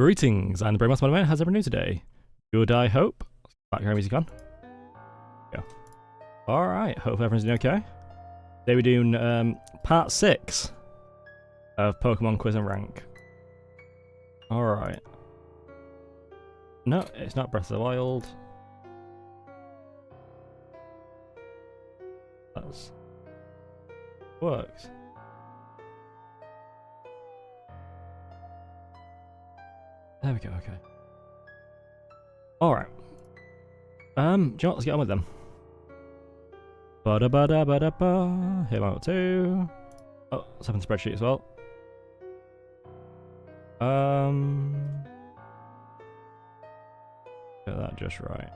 Greetings, I'm the Brainless Man. How's everyone doing today? Good, I hope. Background music on. Go. Alright, hope everyone's doing okay. Today we're doing part 6 of Pokemon Quiz and Rank. Alright. No, it's not Breath of the Wild. That's... works. There we go, okay. Alright. Do you know what? Let's get on with them. Ba-da-ba-da-ba-da-ba. Hit level 2. Oh, 7 spreadsheet as well. Get that just right.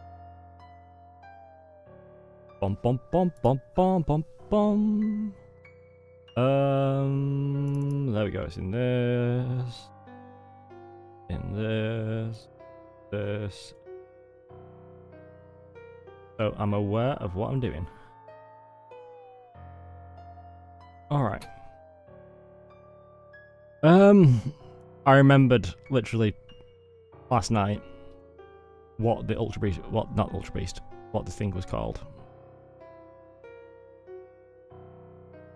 Bum bum bum bum bum bum bum. There we go, it's in this. In this. So I'm aware of what I'm doing. Alright. I remembered literally last night what the Ultra Beast, not Ultra Beast, what the thing was called.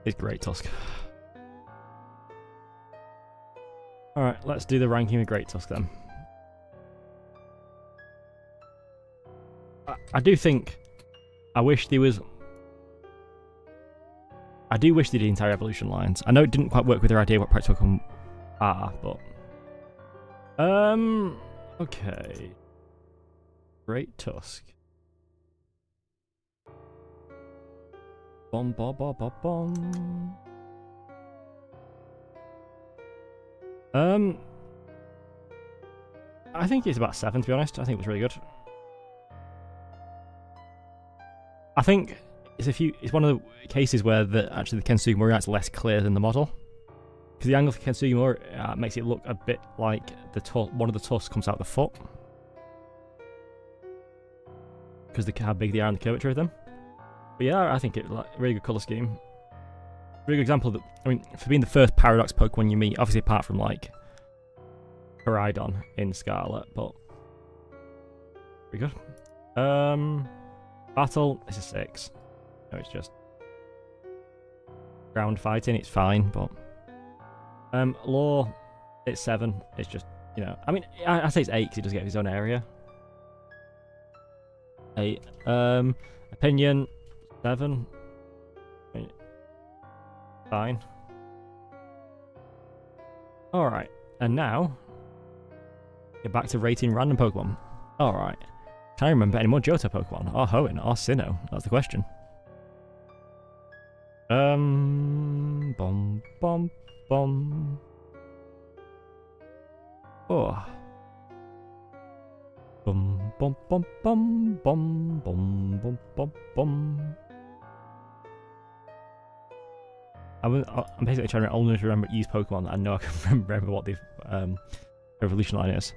It's Great Tusk. Alright, let's do the ranking of Great Tusk then. I do think... I wish there was... I do wish they did entire evolution lines. I know it didn't quite work with their idea what practical Pokemon are, but... okay. Great Tusk. Bom bom bom bom bom. I think it's about 7 to be honest. I think it was really good. I think it's one of the cases where actually the Kensugi Mori-Art's less clear than the model. Because the angle for Kensugi Mori makes it look a bit like one of the tusks comes out the foot. Because how big they are and the curvature of them. But yeah, I think it's like a really good colour scheme. Really good example that, I mean, for being the first Paradox Pokemon you meet, obviously apart from like Koraidon in Scarlet, but pretty good. Battle, it's a 6. No, it's just ground fighting, it's fine, but Lore, it's 7. It's just, you know, I mean, I say it's 8 because he does get his own area. 8. Opinion, 7. Fine. Alright, and now get back to rating random Pokemon. Alright. Can I remember any more Johto Pokemon? Or Hoenn, or Sinnoh? That's the question. Bum bum bum. Oh. Bum bum bum bum bum bum bum bum bum. I'm basically trying to only remember each Pokemon that I know I can remember what the evolution line is.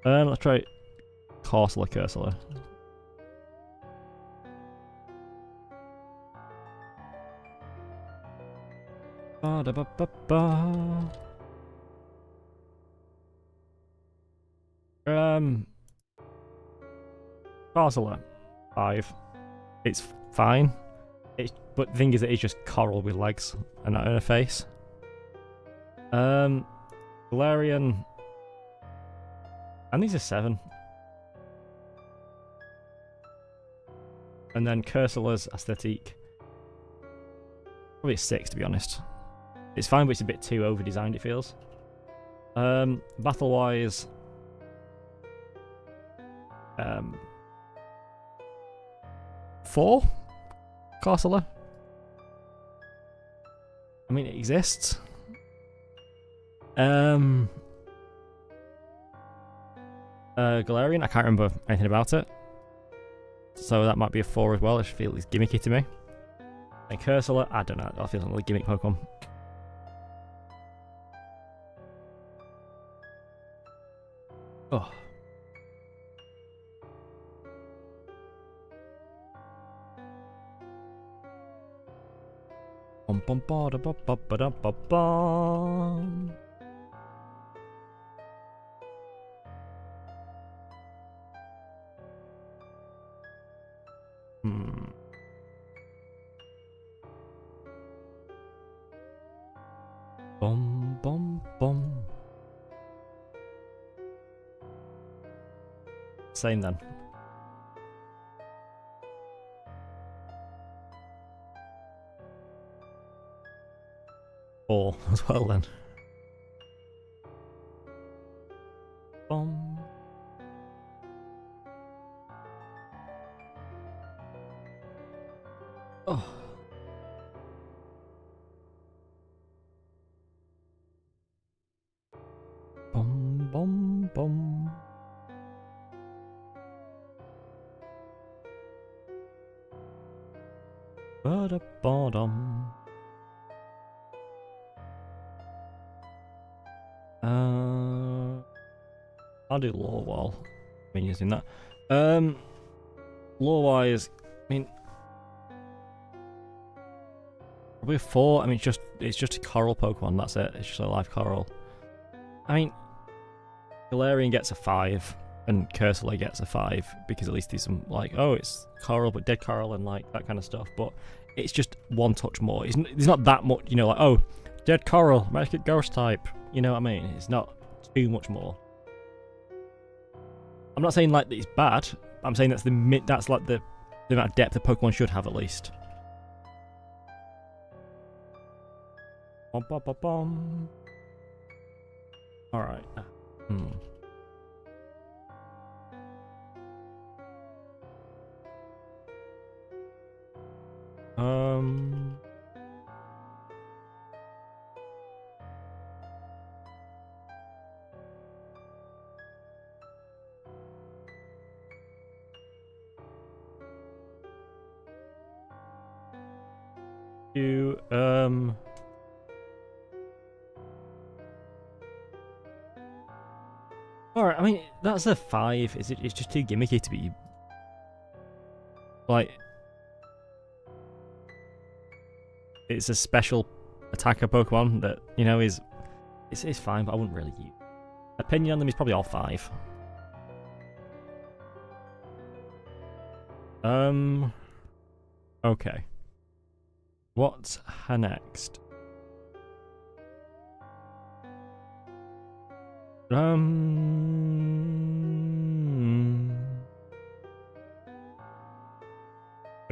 Let's try Corsola, Cursula. Ba da ba ba ba. Corsola, 5. It's fine. But the thing is that it's just coral with legs and not in a face. Galarian, I think it's a 7. And then Cursula's aesthetic, probably a 6 to be honest. It's fine, but it's a bit too over-designed, it feels. Battle-wise, 4? Corsola? I mean, it exists. Galarian, I can't remember anything about it. So that might be a 4 as well. I feel it's gimmicky to me. And Cursula, I don't know. I feel like a gimmick Pokemon. Oh. Bum bum ba da ba ba ba da ba bum. Hmm. Bum bum bum. Same then. Four as well then. Bum. Oh. Bum bum bum. Ba-da-ba-dum. I'll do lore while I've been using that. Lore wise, I mean, probably a 4. I mean, it's just a coral Pokemon. That's it. It's just a live coral. I mean, Galarian gets a 5, and Cursola gets a 5 because at least there's some like, oh, it's coral but dead coral and like that kind of stuff. But it's just one touch more. There's not that much, you know, like, oh, dead coral, make it ghost type. You know what I mean? It's not too much more. I'm not saying like that it's bad. I'm saying that's like the amount of depth a Pokemon should have at least. Bum, bum, bum, bum. All right. Alright, I mean, that's a 5. It's just too gimmicky to be... Like... It's a special attacker Pokemon that, you know, is... It's fine, but I wouldn't really use. Opinion on them is probably all 5. Okay. What's her next? I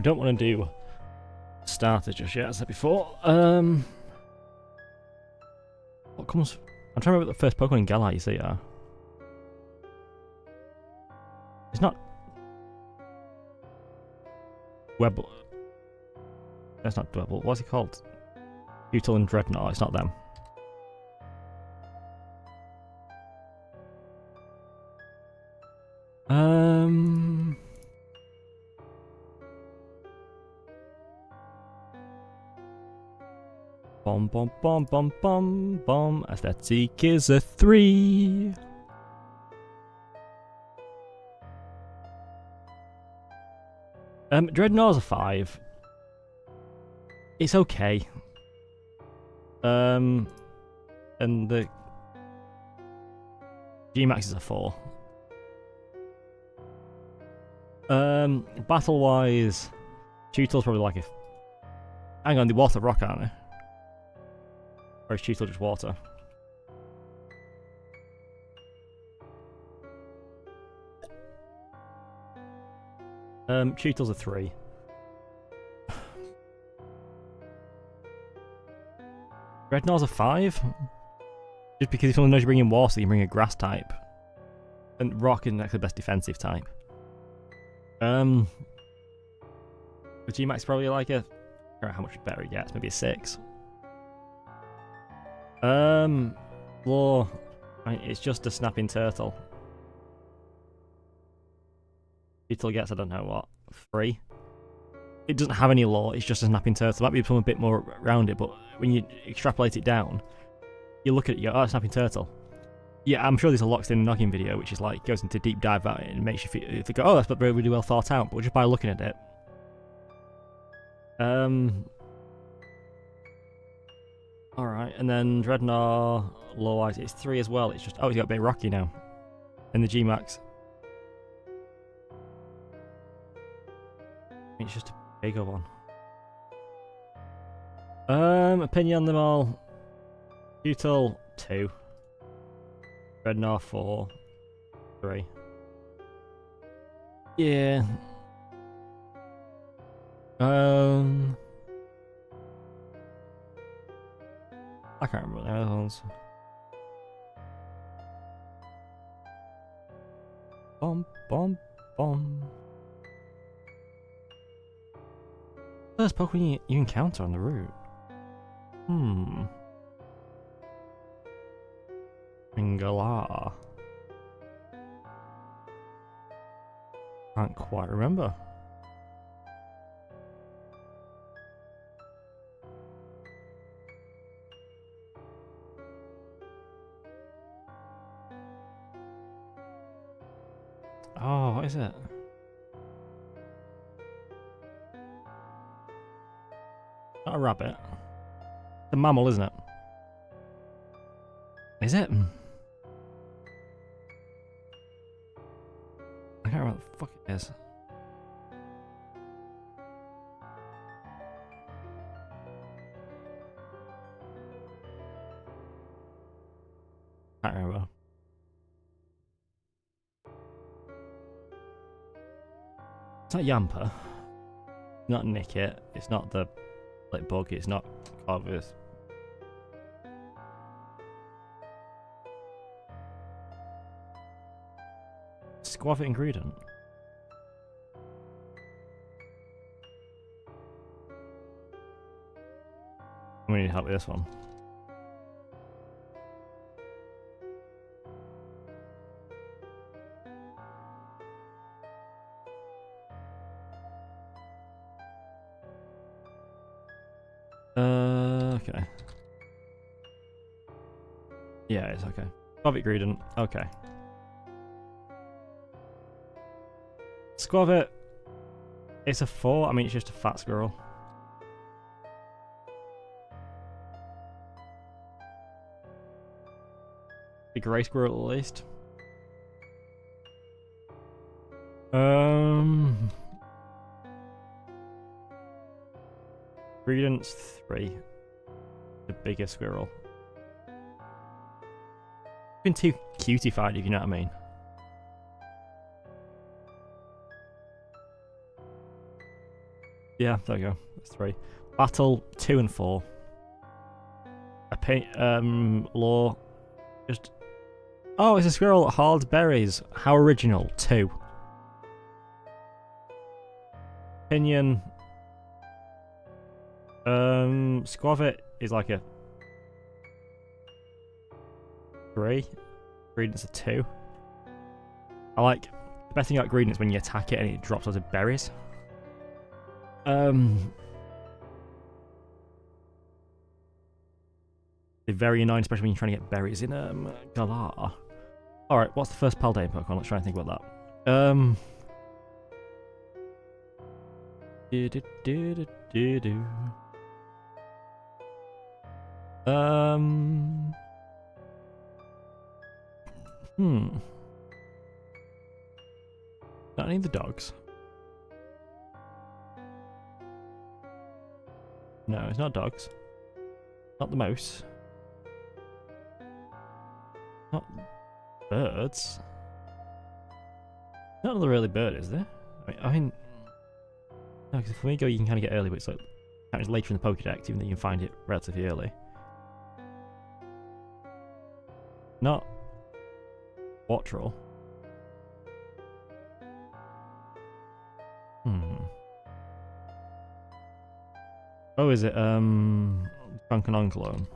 don't want to do starter just yet, as I said before. What comes? I'm trying to remember what the first Pokemon in Galar you see are. It's not Webble. That's not Dwebble. What's it called? Util and Dreadnought. It's not them. Bum bum bum bum bum bum. Aesthetic is a 3. Dreadnought's a 5. It's okay. And the Gmax is a 4. Battle wise, Tutel's probably like a... Hang on, the water rock, aren't they? Or is Tutel just water? Tutel's a 3. Dreadnought's a 5? Just because if someone knows you bring in water, you bring a grass type. And rock isn't actually the best defensive type. The Gmax probably like a... I don't know how much better it gets, maybe a 6. Lore. It's just a snapping turtle. Tutel gets, I don't know what, 3? It doesn't have any lore, it's just a snapping turtle. Might be something a bit more around it, but when you extrapolate it down, you look at it, you go, oh, snapping turtle. Yeah, I'm sure there's a Locked In Noggin video, which is like, goes into deep dive about it and makes you feel, you think, oh, that's really, really well thought out, but just by looking at it. Alright, and then Dreadnought, lore-wise, it's 3 as well. It's just, oh, he's got a bit rocky now. And the Gmax. It's just a bigger one. Opinion on them all. Util 2. Dreadnought 4. 3. Yeah. I can't remember the other ones. Bum bum bum. First Pokemon you encounter on the route. Galar. Can't quite remember. Oh, what is it? Not a rabbit. It's a mammal, isn't it? Is it? I can't remember what the fuck it is. Can't remember. It's not Yamper. Not Nickit. It's not the like bug. It's not Corvus. Squavit ingredient. We need help with this one. Okay. Yeah, it's okay. Squavit ingredient. Okay. Squavit. It's a 4. I mean, it's just a fat squirrel. A grey squirrel at least. Ingredients 3. The bigger squirrel. Been too cutified, if you know what I mean. Yeah, there we go. That's 3. Battle 2 and 4. Law. Just. Oh, it's a squirrel that hoards berries. How original. 2. Opinion. Squavit is like a 3. Ingredients are 2. I like the best thing about ingredients when you attack it and it drops lots of berries. They're very annoying, especially when you're trying to get berries in Galar. Alright, what's the first Paldean Pokemon? Let's try and think about that. Not any of the dogs. No, it's not dogs. Not the mouse. Not birds. Not another early bird, is there? I mean no, because Flamingo you can kind of get early, but it's like it's later in the Pokédex, even though you can find it relatively early. Not Wattrel. Oh, is it Drunken clone?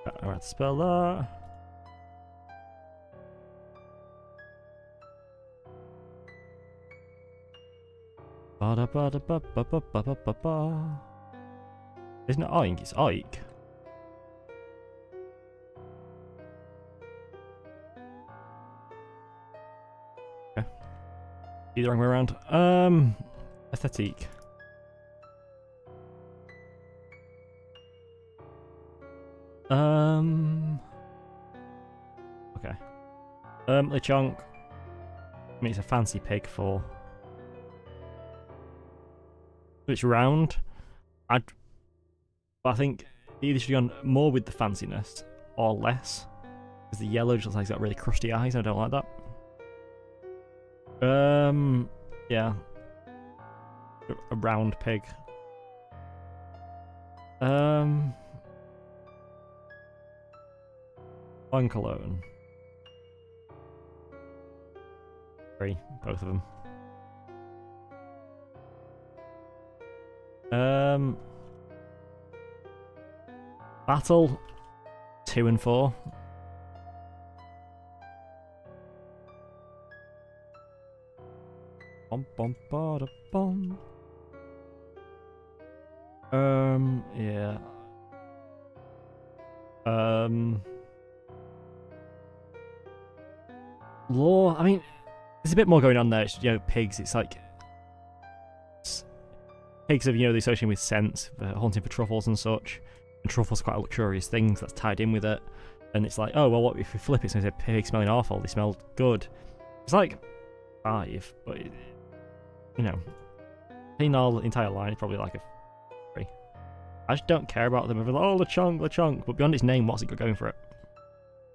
I have to spell that. Isn't it Oink? It's Ike. Okay. Either wrong way around. Aesthetic. Okay. Lechonk. I mean, it's a fancy pig for. It's round. I think either should have gone more with the fanciness or less, because the yellow just looks like it's got really crusty eyes. And I don't like that. Yeah. A round pig. One cologne. 3, both of them. Battle 2 and 4. Bum bum ba da bum. Yeah. Law. I mean, there's a bit more going on there. It's, pigs. It's like pigs have, the association with scents, hunting for truffles and such. And truffles are quite a luxurious thing that's tied in with it. And it's like, oh well, what if we flip it? So it's a pig smelling awful. They smell good. It's like 5, but clean all the entire line is probably like a 3. I just don't care about them. They're like, oh, Lechonk. But beyond its name, what's it got going for it?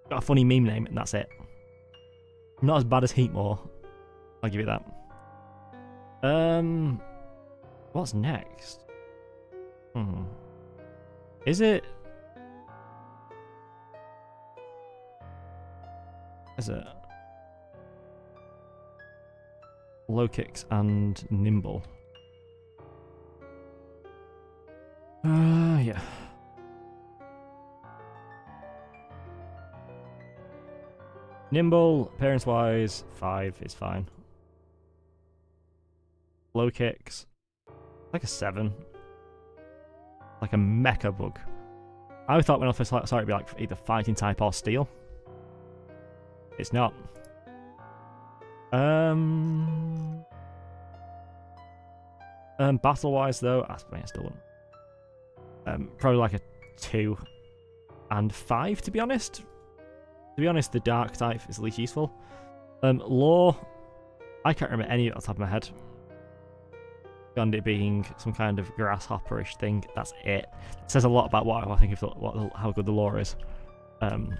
Got a funny meme name, and that's it. Not as bad as Heatmore. I'll give you that. What's next? Is it? Low kicks and nimble. Yeah. Nimble, appearance-wise, 5 is fine. Low kicks, like a 7. Like a mecha bug. I thought when I first saw it, it'd be like either fighting type or steel. It's not. Battle-wise though, I still wouldn't. Probably like a 2 and 5 to be honest. To be honest, the dark type is the least useful. Law, I can't remember any off the top of my head. Beyond it being some kind of grasshopper-ish thing, that's it. It says a lot about what I think of how good the law is. But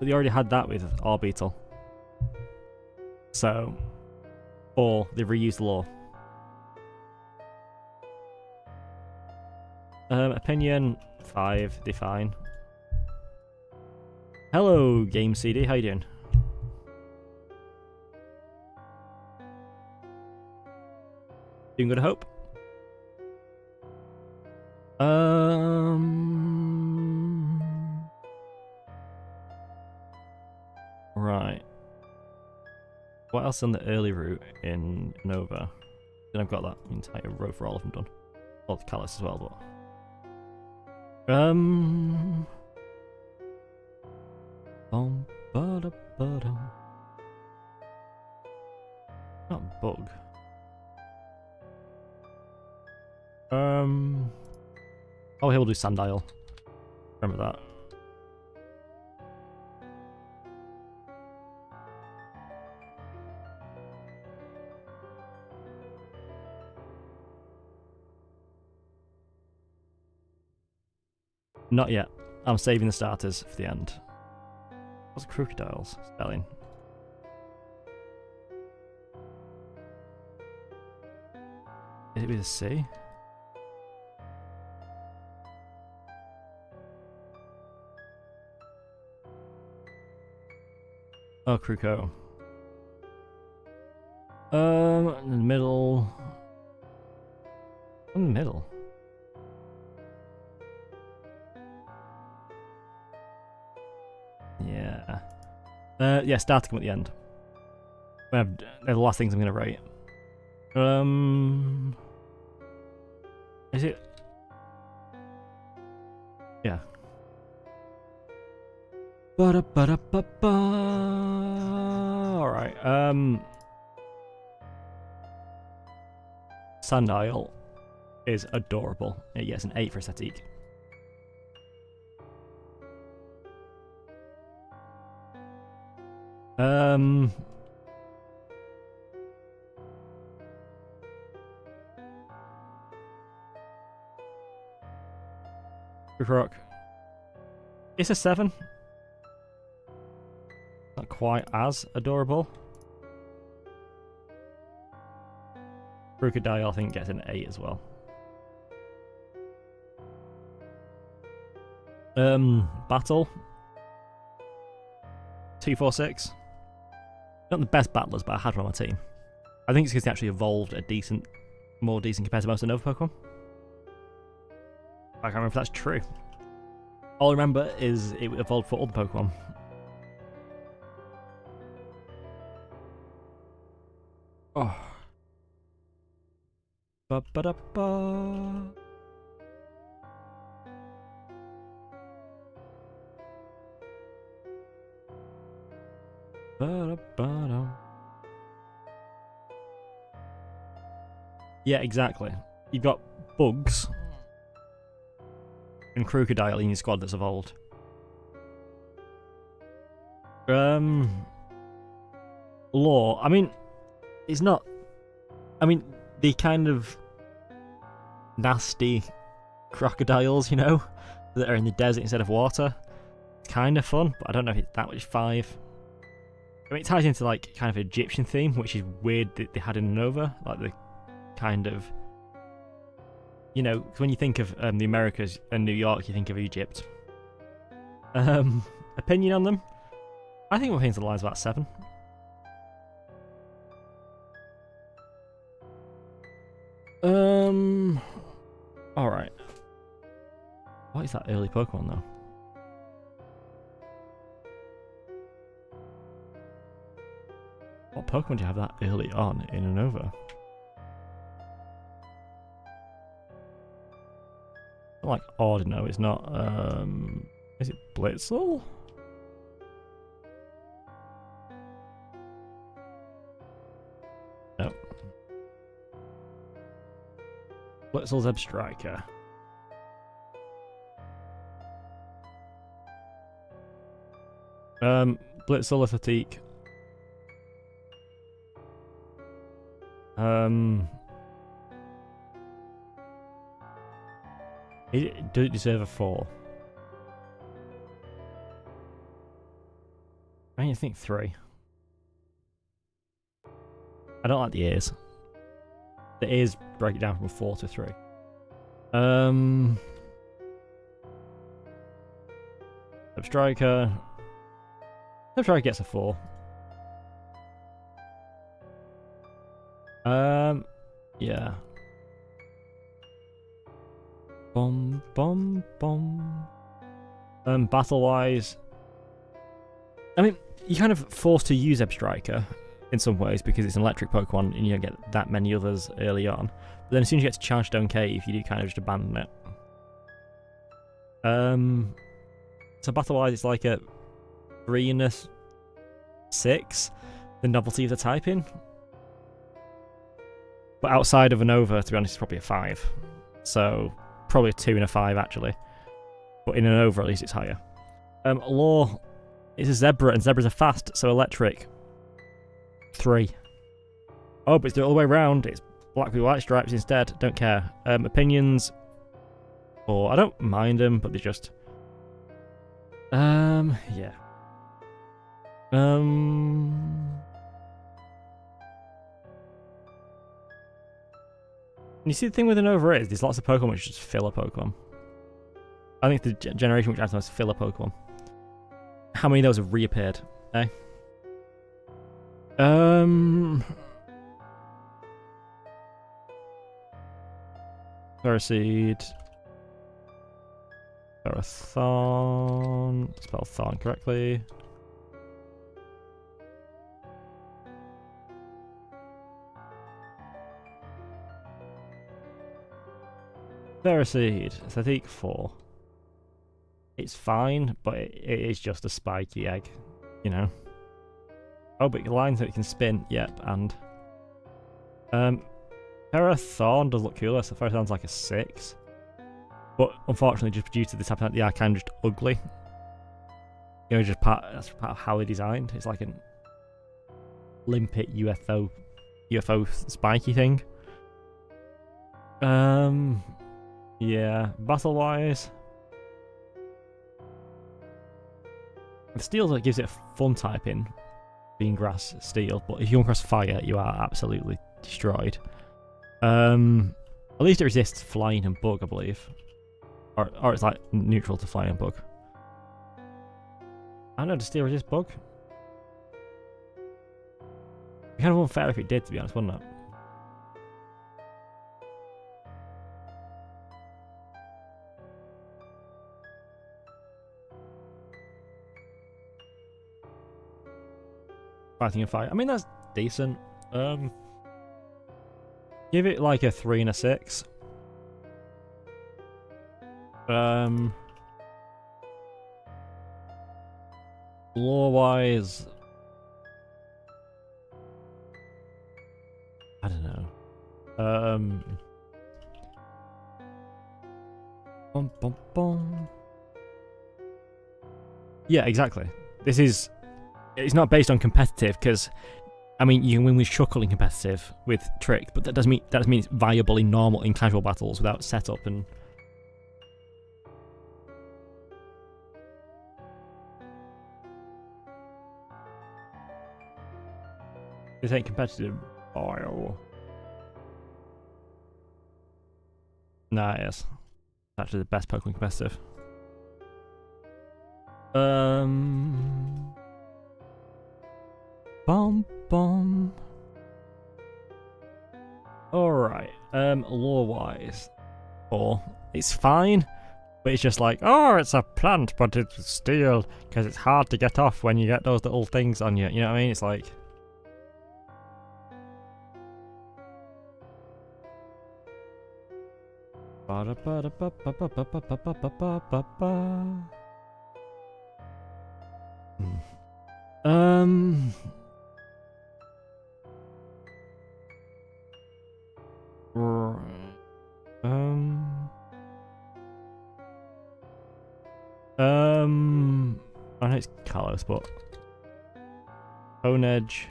they already had that with Orbeetle. So, or they reused law. Opinion 5, define. Hello, Game CD. How you doing? Doing good, I hope. Right. What else on the early route in Nova? Then I've got that entire row for all of them done. All the Callus as well, but. Not bug. Oh, he'll do Sandile. Remember that. Not yet. I'm saving the starters for the end. What's crocodiles spelling? Is it with a C? Oh, Cruco. In the middle. In the middle. Yeah. Yeah, Starticum at the end. They're the last things I'm gonna rate. Is it? Yeah. Ba-da-ba-da-ba-ba. Alright, Sandile is adorable. It gets an 8 for aesthetic. Rock. It's a 7. Not quite as adorable. Crocodile, I think, gets an 8 as well. Battle. 246. Not the best battlers, but I had one on my team. I think it's because they actually evolved more decent compared to most of the Nova Pokemon. I can't remember if that's true. All I remember is it evolved for all the Pokemon. Oh. Ba-ba-da-ba. Ba-da-ba-da. Yeah, exactly. You've got bugs and Crocodile in your squad that's evolved. Law. I mean, it's not. I mean, the kind of nasty crocodiles, you know, that are in the desert instead of water. It's kind of fun, but I don't know if it's that much 5. I mean, it ties into like kind of Egyptian theme, which is weird that they had in Nova, like the kind of, you know, because when you think of the Americas and New York, you think of Egypt. Opinion on them? I think we're hitting the lines about 7. Alright. What is that early Pokemon though? What Pokemon do you have that early on in a Nova? Not like Ordino, it's not, is it Blitzel? No. Blitzel's Zebstriker. Blitzel Athletic. Does it deserve a 4? I think 3. I don't like the ears. The ears break it down from a 4 to 3. Zebstriker. Zebstriker gets a 4. Yeah. Bum bum bum. Battle-wise, I mean, you're kind of forced to use Zebstriker in some ways because it's an electric Pokemon and you don't get that many others early on. But then as soon as you get to Chargestone Cave, you do kind of just abandon it. So battle-wise, it's like a 3 and a 6. The novelty of the typing. But outside of a Nova, to be honest, it's probably a 5. So probably a 2 and a 5 actually. But in an Nova, at least it's higher. Law is a Zebra, and Zebras are fast, so electric. 3. Oh, but it's the other way around. It's black with white stripes instead. Don't care. Opinions. Or I don't mind them, but they're just. Yeah. You see, the thing with an Nova is there's lots of Pokemon which just filler Pokemon. I think the generation which has the most filler Pokemon. How many of those have reappeared? Eh? Ferroseed. Ferrothorn. Spell Thorn correctly. Ferroseed. Aesthetic 4. It's fine, but it is just a spiky egg, you know. Oh, but lines that it can spin, yep, and Thorn does look cooler, so Thorn's like a 6. But unfortunately, just due to this happening, they are kind of just ugly. You know, that's part of how they're designed. It's like an limpet UFO spiky thing. Yeah, battle-wise, the steel that gives it a fun typing, being grass steel, but if you come across fire, you are absolutely destroyed. At least it resists flying and bug, I believe. Or it's like neutral to fly and bug. I don't know, does steel resist bug? It'd be kind of unfair if it did, to be honest, wouldn't it? Fighting and fire. I mean, that's decent. Give it like a 3 and a 6. Lore-wise, I don't know. Bum, bum, bum. Yeah, exactly. It's not based on competitive, because I mean you can win with Shuckle in competitive with Trick, but that doesn't mean it's viable in normal in casual battles without setup and. This ain't competitive. Oh. Nah, yes. Actually, the best Pokemon competitive. Bum. Alright. Lore-wise. It's fine. But it's just like, oh, it's a plant, but it's steel, because it's hard to get off when you get those little things on you. You know what I mean? It's like. I know it's Kalos, but Bone Edge.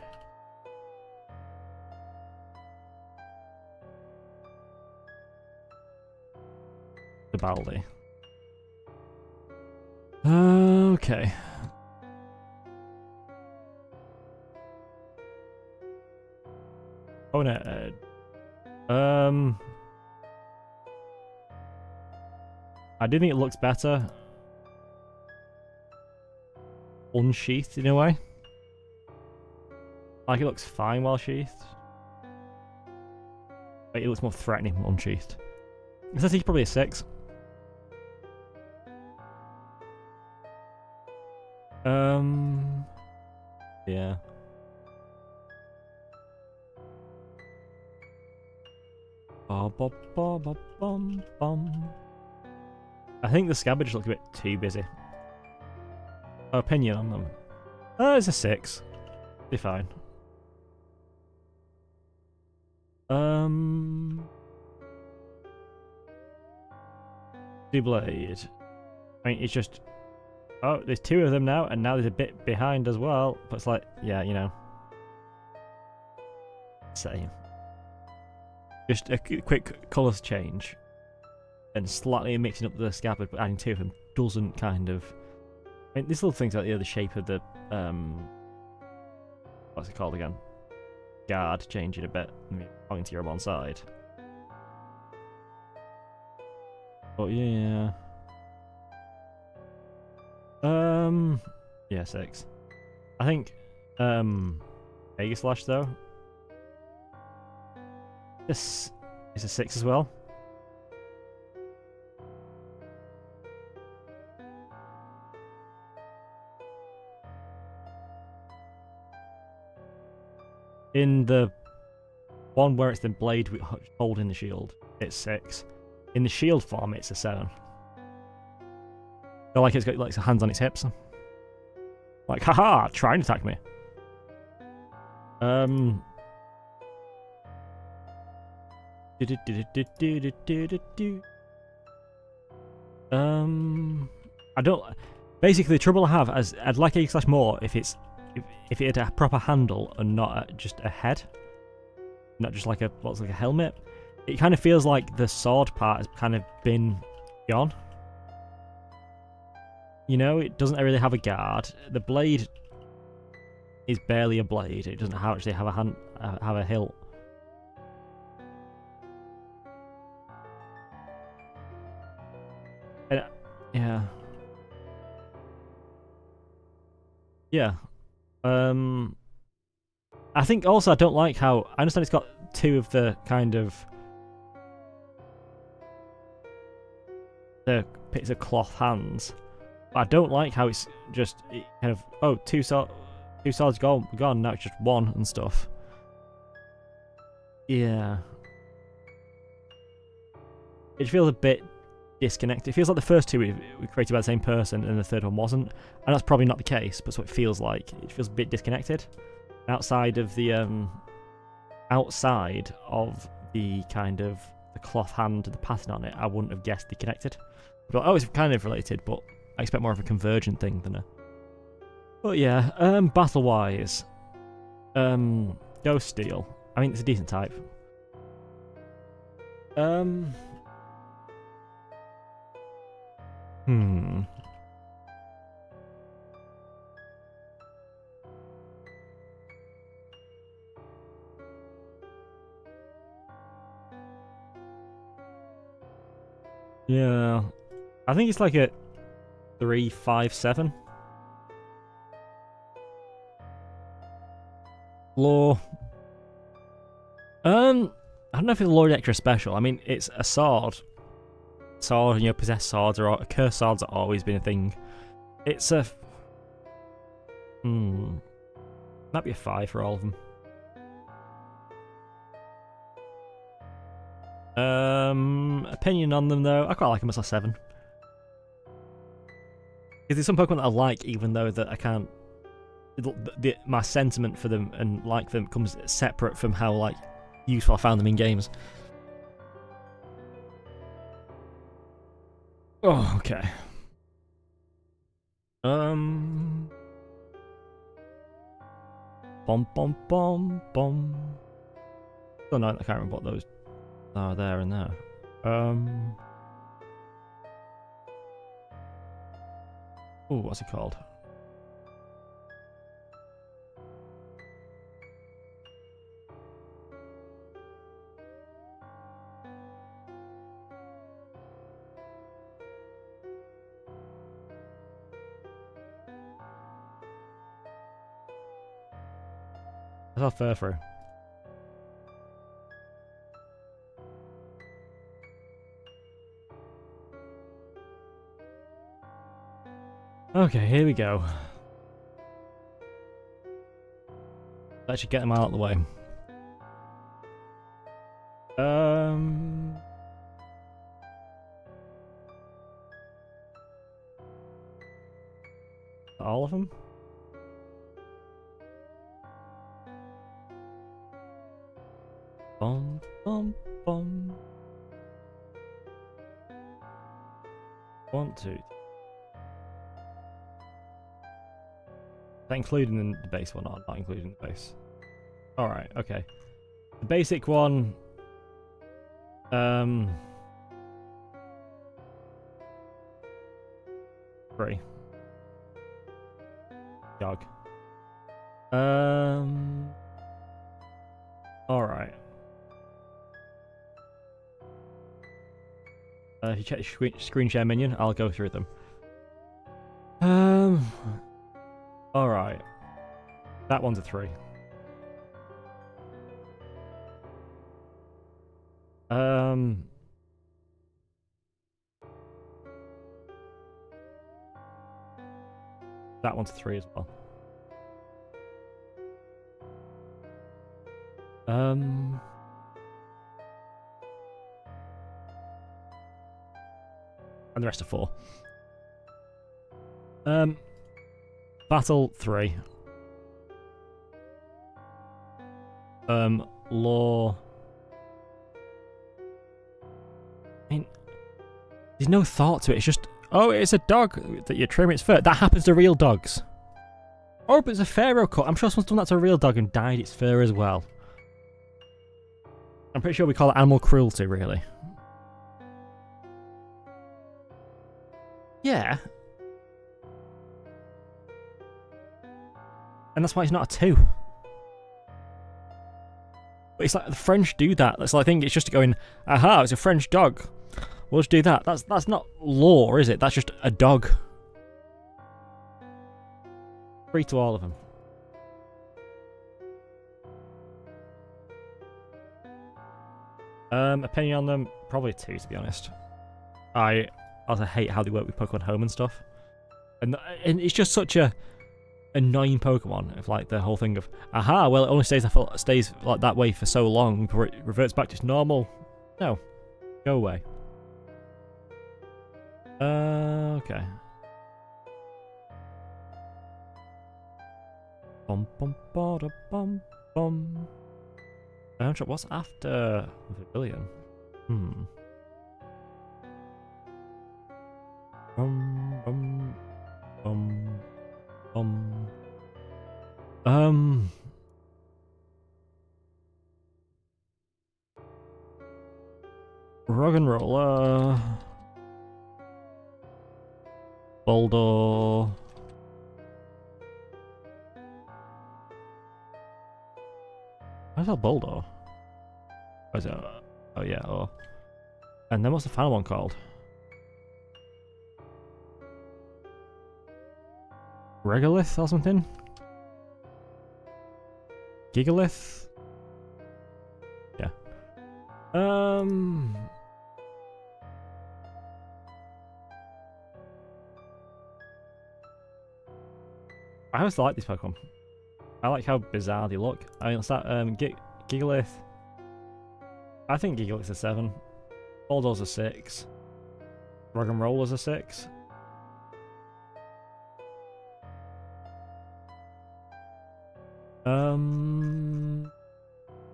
The Baldi. Okay. Bone Edge. I do think it looks better unsheathed in a way. Like it looks fine while sheathed. But it looks more threatening unsheathed. I think probably a 6. Yeah. I think the Scabbard just looks a bit too busy. Opinion on them. It's a 6. Be fine. Blade. I mean, it's just. Oh, there's 2 of them now, and now there's a bit behind as well. But it's like, yeah, you know. Same. Just a quick colours change. And slightly mixing up the Scabbard, but adding 2 of them doesn't kind of. I mean, these little things like the shape of the. What's it called again? Guard changing a bit. Pointing to your one side. But yeah. Yeah, 6. I think Mega Slash though. This is a 6 as well. In the one where it's the blade holding the shield, it's 6. In the shield form, it's a 7. So like it's got like hands on its hips. Like, haha, try and attack me. I don't. Basically, the trouble I have is I'd like A/more if it had a proper handle and not just a head, not just like what's like a helmet. It kind of feels like the sword part has kind of been gone. You know, it doesn't really have a guard. The blade is barely a blade. It doesn't actually have a hilt. Yeah. Yeah. I think also I don't like how... I understand it's got two of the kind of... the bits of cloth hands. But I don't like how it's just kind of... Oh, two swords gone, now it's just one and stuff. Yeah. It feels a bit disconnected. It feels like the first two we created by the same person and the third one wasn't. And that's probably not the case, but so it feels like. It feels a bit disconnected. Outside of the kind of the cloth hand and the pattern on it, I wouldn't have guessed they connected. But it's kind of related, but I expect more of a convergent thing than a... But yeah, battle-wise, Ghost Steel. I mean, it's a decent type. Yeah. I think it's like a 3-5-7. Lore. I don't know if it's lore extra special. I mean, it's a sword. Sword, possessed swords or cursed swords have always been a thing. It's a... might be a 5 for all of them. Opinion on them though, I quite like them as a 7. Because there's some Pokemon that I like, even though that I can't... my sentiment for them and like them comes separate from how like useful I found them in games. Oh, okay. Bom bom bom bom. Oh no, I can't remember what those are there and there. Oh, what's it called? That's how Furfrou. Okay, here we go. Let's get them out of the way. All of them? Bum, bum, bum. 1, 2. Is that including in the base one or not including the base? Alright, okay. The basic one... 3. Jog. Alright. If you check the screen share minion, I'll go through them. Alright. That one's a 3. That one's a 3 as well. And the rest are 4. Battle 3. Law I mean, there's no thought to it. It's just, oh, it's a dog that you're trimming its fur. That happens to real dogs. Or if it's a pharaoh cut, I'm sure someone's done that to a real dog and dyed its fur as well. I'm pretty sure we call it animal cruelty, really. Yeah. And that's why it's not a 2. But it's like the French do that. That's like, I think it's just going, aha, it's a French dog. We'll just do that. That's not law, is it? That's just a dog. Free to all of them. Opinion on them, probably 2 to be honest. I also hate how they work with Pokemon Home and stuff. And it's just such a annoying Pokemon of like the whole thing of, aha, well it only stays like that way for so long before it reverts back to its normal. No. Go away. Okay. Bum bum ba da bum bum. What's after Pavilion? Bum bum bum bum. Rock and Roller. Boulder. Where's that Boulder? Where's it? Oh yeah, oh. And then what's the final one called? Regolith or something? Gigalith? Yeah. I always like these Pokemon. I like how bizarre they look. I mean, it's that Gigalith. I think Gigalith's a 7. Boldor's a 6. Roggenroller's a 6.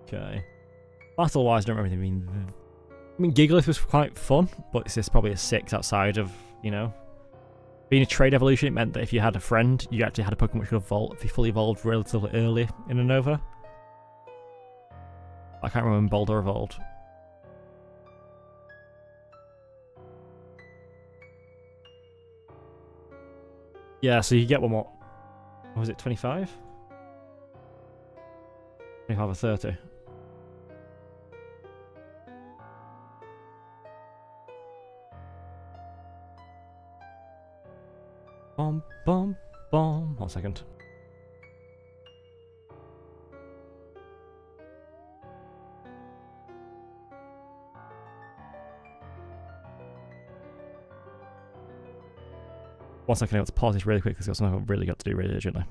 Okay. Battle-wise, I don't really mean. I mean, Gigalith was quite fun, but it's just probably a 6 outside of, you know. Being a trade evolution, it meant that if you had a friend, you actually had a Pokemon which could evolve, be fully evolved relatively early in Unova. I can't remember when Boulder evolved. Yeah, so you get one more. What was it, 25? 25 or 30? Bum, bum, bum. 1 second. I have to pause this really quick because I've got something I've really got to do really urgently.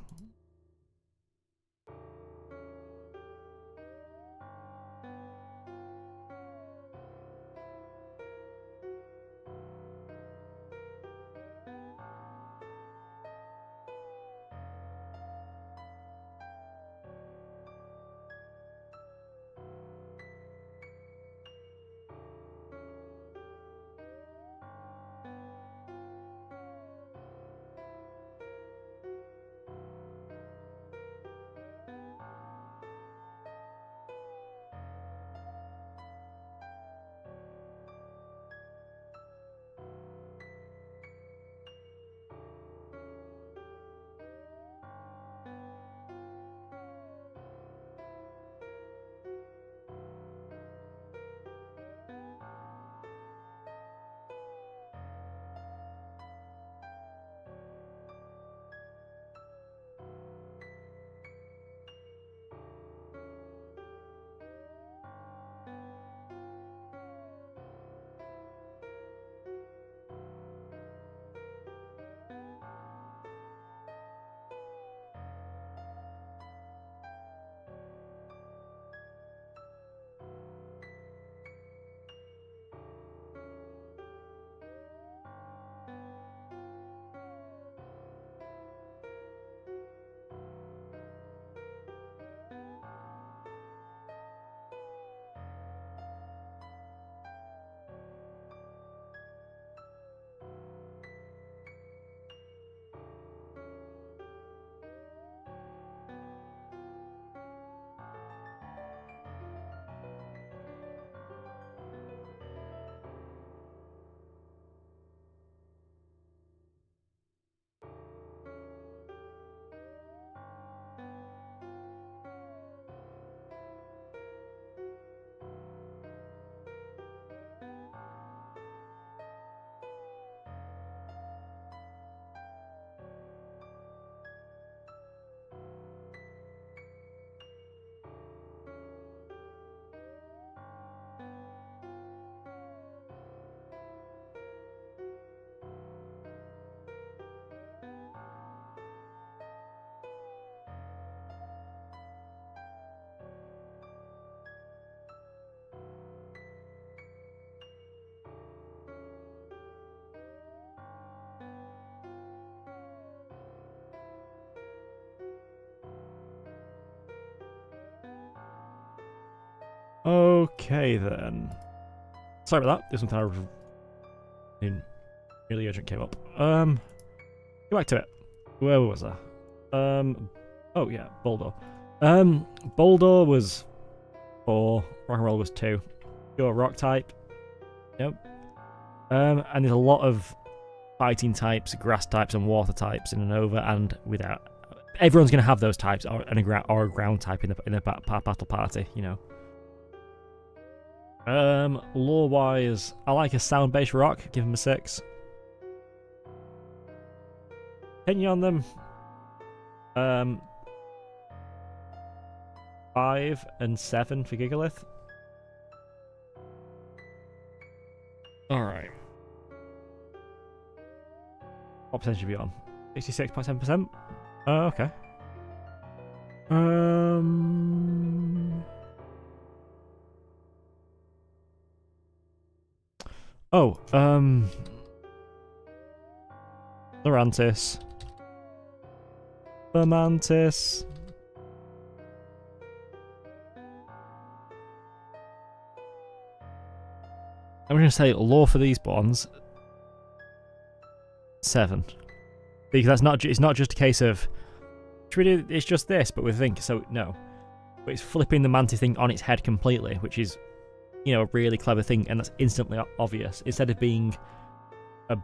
Okay then. Sorry about that. There's something really urgent came up. Go back to it. Where was I? Oh yeah, Boulder. Boulder was 4. Rock and Roll was 2. Pure Rock type. Nope. And there's a lot of fighting types, grass types, and water types in and over and without. Everyone's gonna have those types or a ground type in the battle party, you know. Lore wise, I like a sound-based rock. Give him a 6. Opinion on them. 5 and 7 for Gigalith. Alright. What percentage should be on? 66.7%? Okay. Lurantis. Vermantis. I'm going to say lore for these ones 7, because that's not. It's not just a case of it's just this, but we think so. No, but it's flipping the mantis thing on its head completely, which is, you know, a really clever thing, and that's instantly obvious. Instead of being a,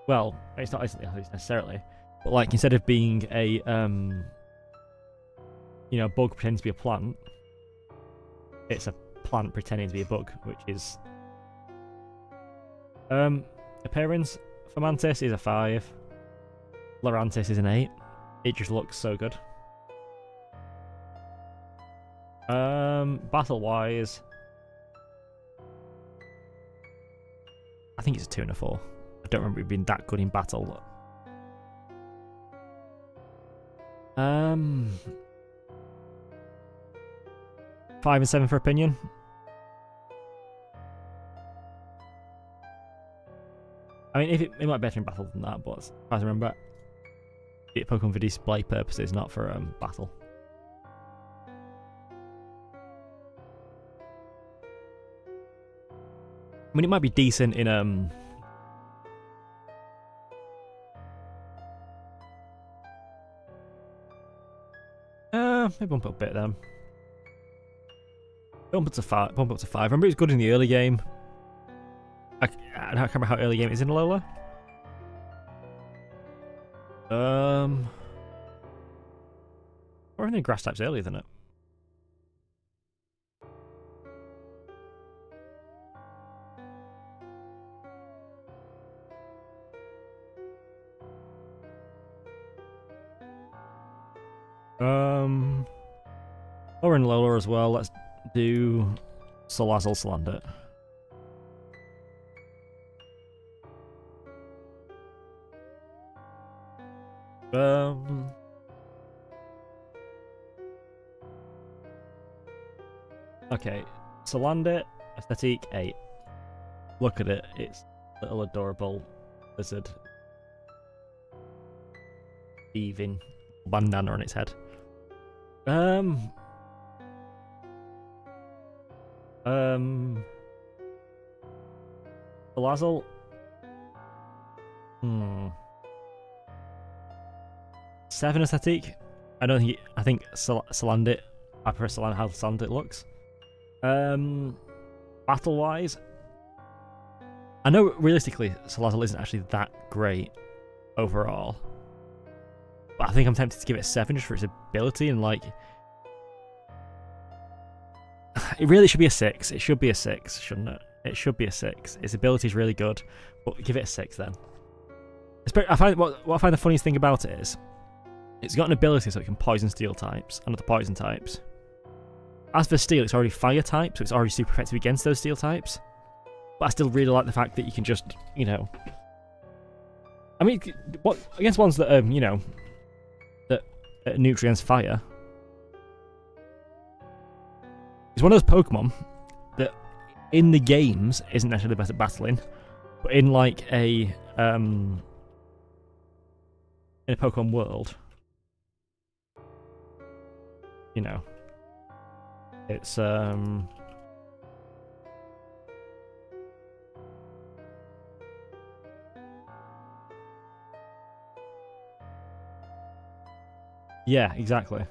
well, it's not instantly obvious necessarily, but like instead of being a you know, bug pretending to be a plant, it's a plant pretending to be a bug, which is appearance for Mantis is a 5. Lurantis is an 8. It just looks so good. Battle wise, I think it's a 2 and a 4. I don't remember it being that good in battle. 5 and 7 for opinion. I mean, if it might be better in battle than that, but as far as I remember, it's Pokemon for display purposes, not for battle. I mean, it might be decent in maybe bump up a bit then. Bump up to 5. Bump up to 5. Remember, it's good in the early game. I can't remember how early game it is in Alola. Everything grass type's earlier than it. Or in Alola as well. Let's do Salazzle Salandit. Okay, Salandit, aesthetic 8. Look at it, it's a little adorable lizard. Thieving bandana on its head. Salazzle. 7 aesthetic. I think Salandit. I prefer Salandit, how Salandit looks. Battle wise, I know realistically Salazzle isn't actually that great overall, but I think I'm tempted to give it a 7 just for its ability, and like it really should be a 6. It should be a 6, shouldn't it? It should be a 6. Its ability is really good, but give it a 6 then. I find what I find the funniest thing about it is it's got an ability so it can poison steel types and other poison types. As for steel, it's already fire type, so it's already super effective against those steel types. But I still really like the fact that you can just, you know, I mean, what against ones that you know, that nutrients fire. It's one of those Pokemon that in the games isn't necessarily the best at battling, but in like in a Pokemon world, you know. It's yeah, exactly.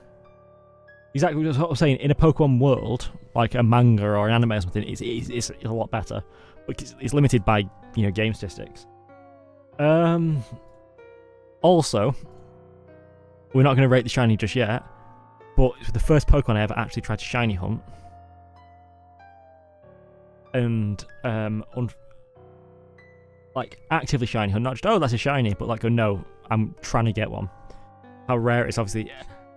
Exactly what I'm saying. In a Pokemon world, like a manga or an anime or something, it's a lot better. Because it's limited by, you know, game statistics. Also, we're not going to rate the shiny just yet, but the first Pokemon I ever actually tried to shiny hunt, and like actively shiny hunt, not just that's a shiny, but like go no, I'm trying to get one. How rare it is, obviously.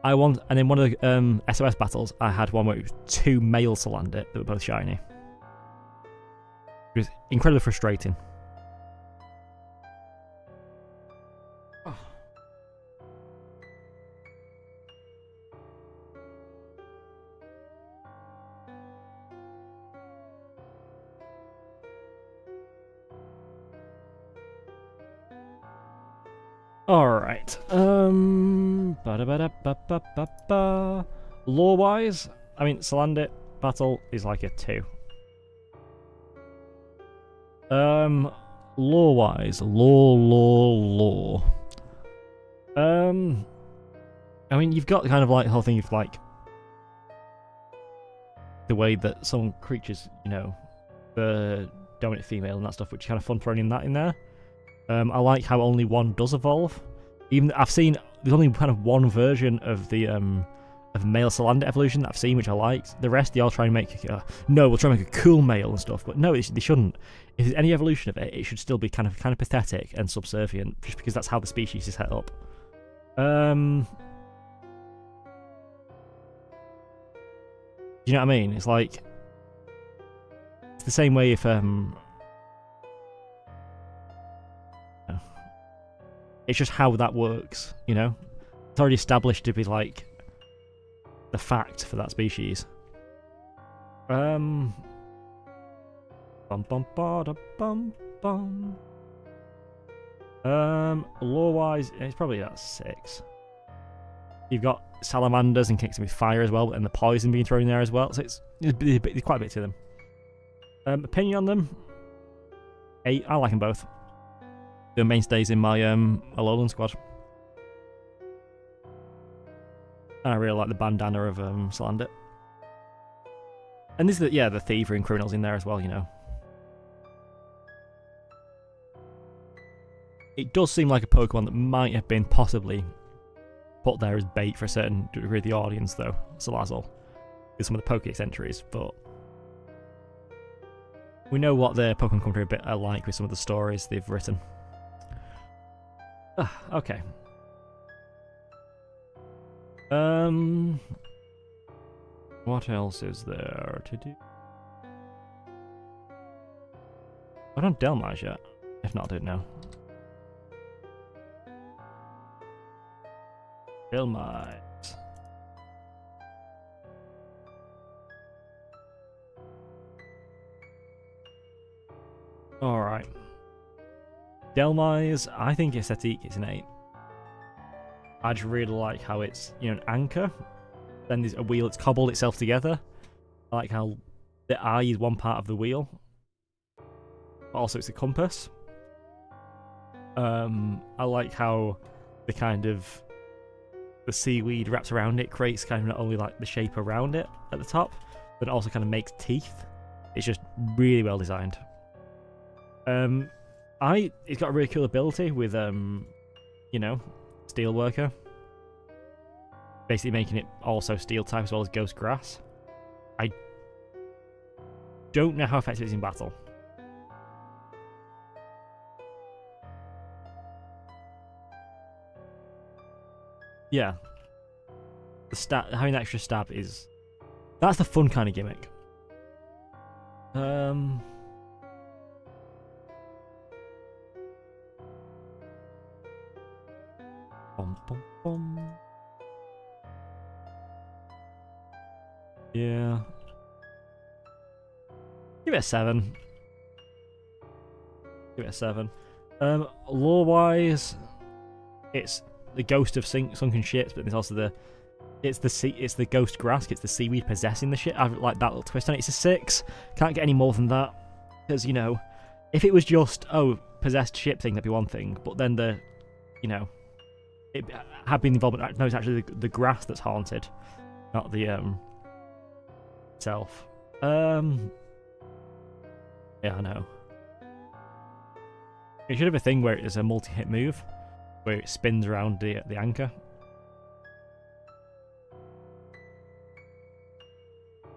I want, and in one of the SOS battles, I had one where it was 2 male Salandit that were both shiny. It was incredibly frustrating. Alright. Lore-wise, I mean, Salandit battle is like a 2. Lore-wise, lore. I mean, you've got kind of like the whole thing of like the way that some creatures, you know, the dominant female and that stuff, which is kind of fun throwing that in there. I like how only one does evolve. Even I've seen there's only kind of one version of the of male Salandit evolution that I've seen, which I liked. The rest they all try and make no, we'll try and make a cool male and stuff, but no, they shouldn't. If there's any evolution of it, it should still be kind of pathetic and subservient, just because that's how the species is set up. Do you know what I mean? It's like it's the same way if it's just how that works, you know? It's already established to be like the fact for that species. Lore-wise, it's probably at 6. You've got salamanders and kicks with fire as well, and the poison being thrown in there as well, so it's quite a bit to them. Opinion on them? 8. I like them both. They're mainstays in my Alolan squad. And I really like the bandana of Salandit. And this is the thievery and criminals in there as well, you know. It does seem like a Pokemon that might have been possibly put there as bait for a certain degree of the audience, though, Salazzle, with some of the Pokédex entries, but we know what the Pokemon Country are like with some of the stories they've written. Okay. What else is there to do? I don't Delmage yet. If not, I don't know. Delmage. Alright. Delmage, I think aesthetic is an 8. I just really like how it's, you know, an anchor. Then there's a wheel that's cobbled itself together. I like how the eye is one part of the wheel. But also it's a compass. I like how the kind of the seaweed wrapped around it creates kind of not only like the shape around it at the top, but it also kind of makes teeth. It's just really well designed. It's got a really cool ability with you know, Steel Worker. Basically making it also steel type as well as Ghost Grass. I don't know how effective it is in battle. Yeah. Having that extra stab that's the fun kind of gimmick. Bum, bum, bum. Yeah. Give it a 7. Give it a 7. Lore-wise, it's the ghost of sunken ships, but there's also the It's the ghost grass. It's the seaweed possessing the shit. I like that little twist on it. It's a 6. Can't get any more than that. Because, you know, if it was just, oh, possessed ship thing, that'd be one thing. But then the, you know, it had been involved. No, it's actually the grass that's haunted, not the itself. Yeah, I know. It should have a thing where it's a multi-hit move, where it spins around the anchor.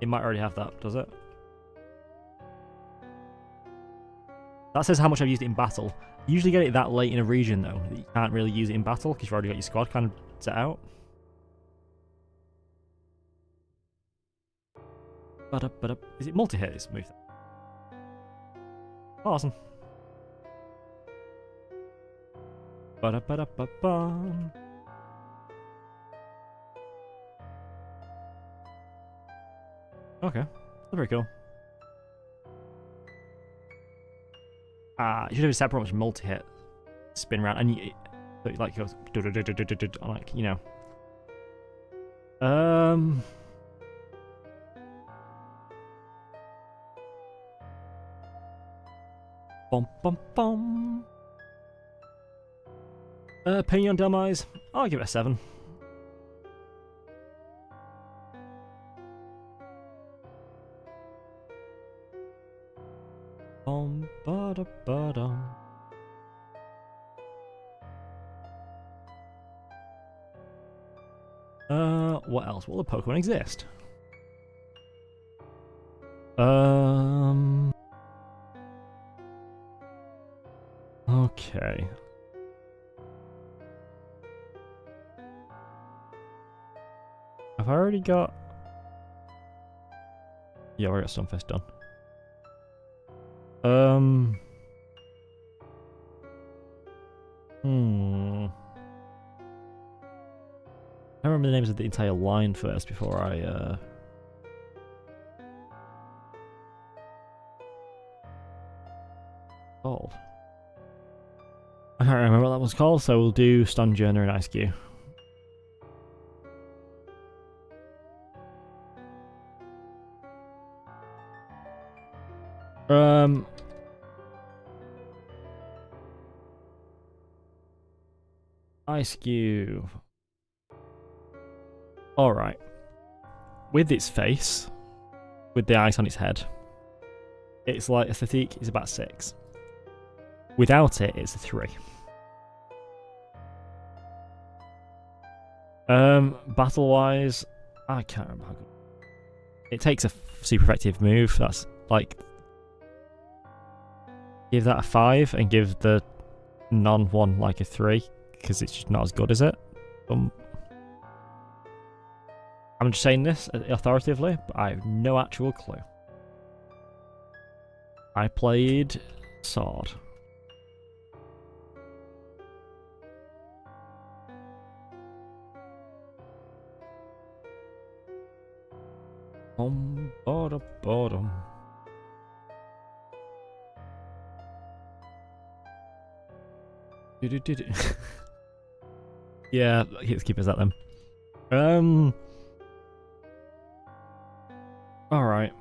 It might already have that, does it? That says how much I've used it in battle. You usually get it that late in a region, though, that you can't really use it in battle, because you've already got your squad kind of set out. Is it multi-hit, this move? Awesome. Okay, that's very cool. You should have a separate much multi-hit, spin around, and you, like goes like, you know. Bum bum bum. Opinion demise. I'll give it a 7. Ba-da-ba-dum. What else? Will the Pokemon exist? Okay. Have I already got... Yeah, I already got Stunfisk done. I remember the names of the entire line first before I called. I can't remember what that was called, so we'll do Stunjourner and Ice Cube. Ice Cube. Alright. With its face, with the ice on its head, it's like aesthetic is about 6. Without it, it's a 3. Battle wise, I can't remember how good. It takes a super effective move. That's like, give that a 5 and give the non-one like a 3 because it's just not as good as it. I'm just saying this authoritatively, but I have no actual clue. I played Sword. Bottom. Yeah, let's keep us at them. Alright.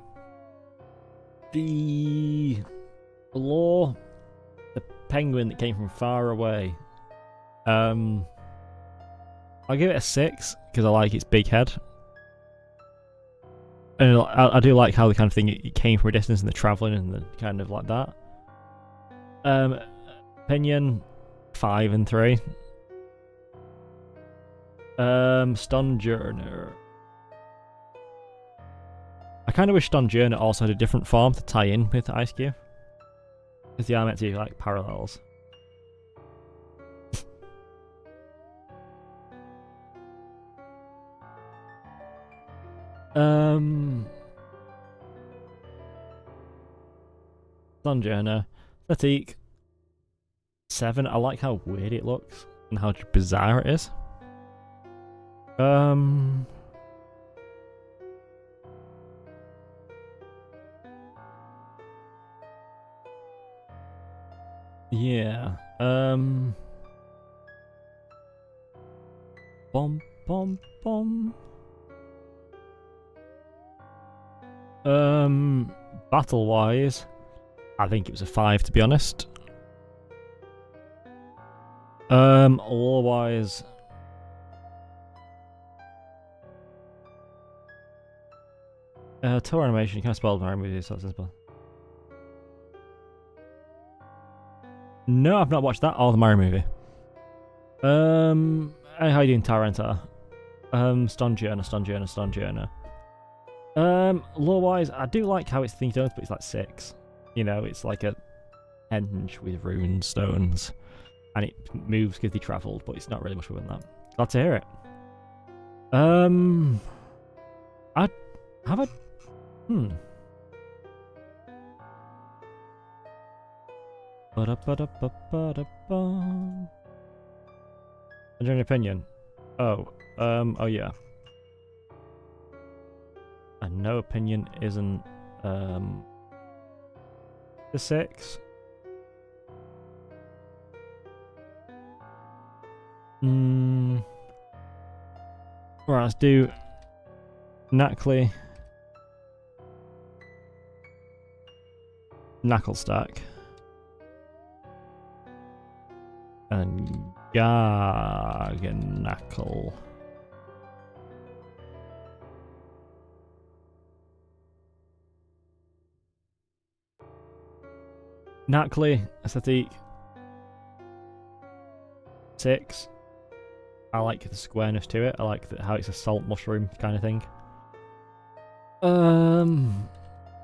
The lore, the penguin that came from far away. I'll give it a 6 because I like its big head. And I do like how the kind of thing it came from a distance and the travelling and the kind of like that. Opinion 5 and 3. Stunjourner. I kind of wish Stunjourner also had a different form to tie in with Ice Cube, because they are meant to be like parallels. Stunjourner. Fatigue 7. I like how weird it looks and how bizarre it is. Yeah. Bom. Battle wise, I think it was a 5 to be honest. Lore wise, tour animation, you kind of spoiled my movie, so that's simple. No, I've not watched that or the Mario movie. Hey, how you doing, Taranta? Stongiana. Lore-wise, I do like how it's themed, but it's like 6. You know, it's like a henge with rune stones, and it moves because they travelled, but it's not really much more than that. Glad to hear it. I have a An opinion. Oh yeah. And no opinion isn't the 6. Right, let's do Knackley, Knucklestack, and Garganackle. Knackley, aesthetic 6. I like the squareness to it. I like how it's a salt mushroom kind of thing.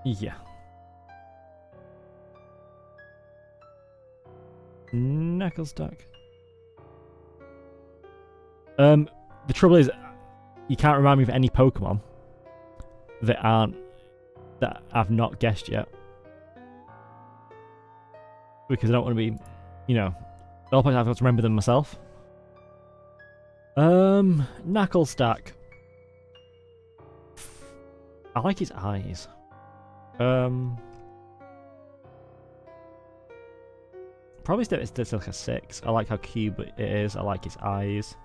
Yeah. Knucklestack. The trouble is, you can't remind me of any Pokemon that I've not guessed yet, because I don't want to be, you know, the whole point I've got to remember them myself. Knucklestack. I like his eyes. Probably still it's like a 6. I like how cute it is. I like his eyes.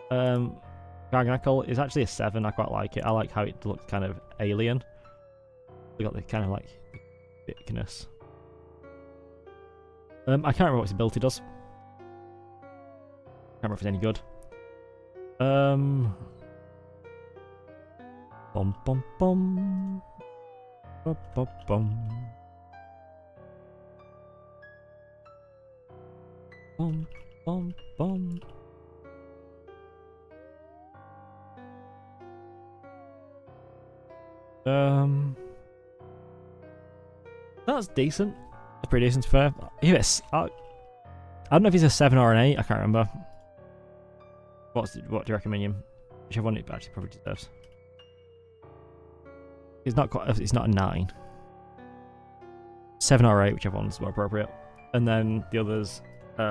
Garganackle is actually a 7. I quite like it. I like how it looks kind of alien. We got the kind of like thickness. I can't remember what his ability does. Can't remember if it's any good. Bum bum bum. Bum bum bum. Bum bum bum. That's decent. That's pretty decent, fair. Yes, I don't know if he's a 7 or an 8. I can't remember. What do you recommend him? Whichever one it actually probably deserves. He's not quite. It's not a 9. 7 or 8, whichever one's more appropriate. And then the others, 3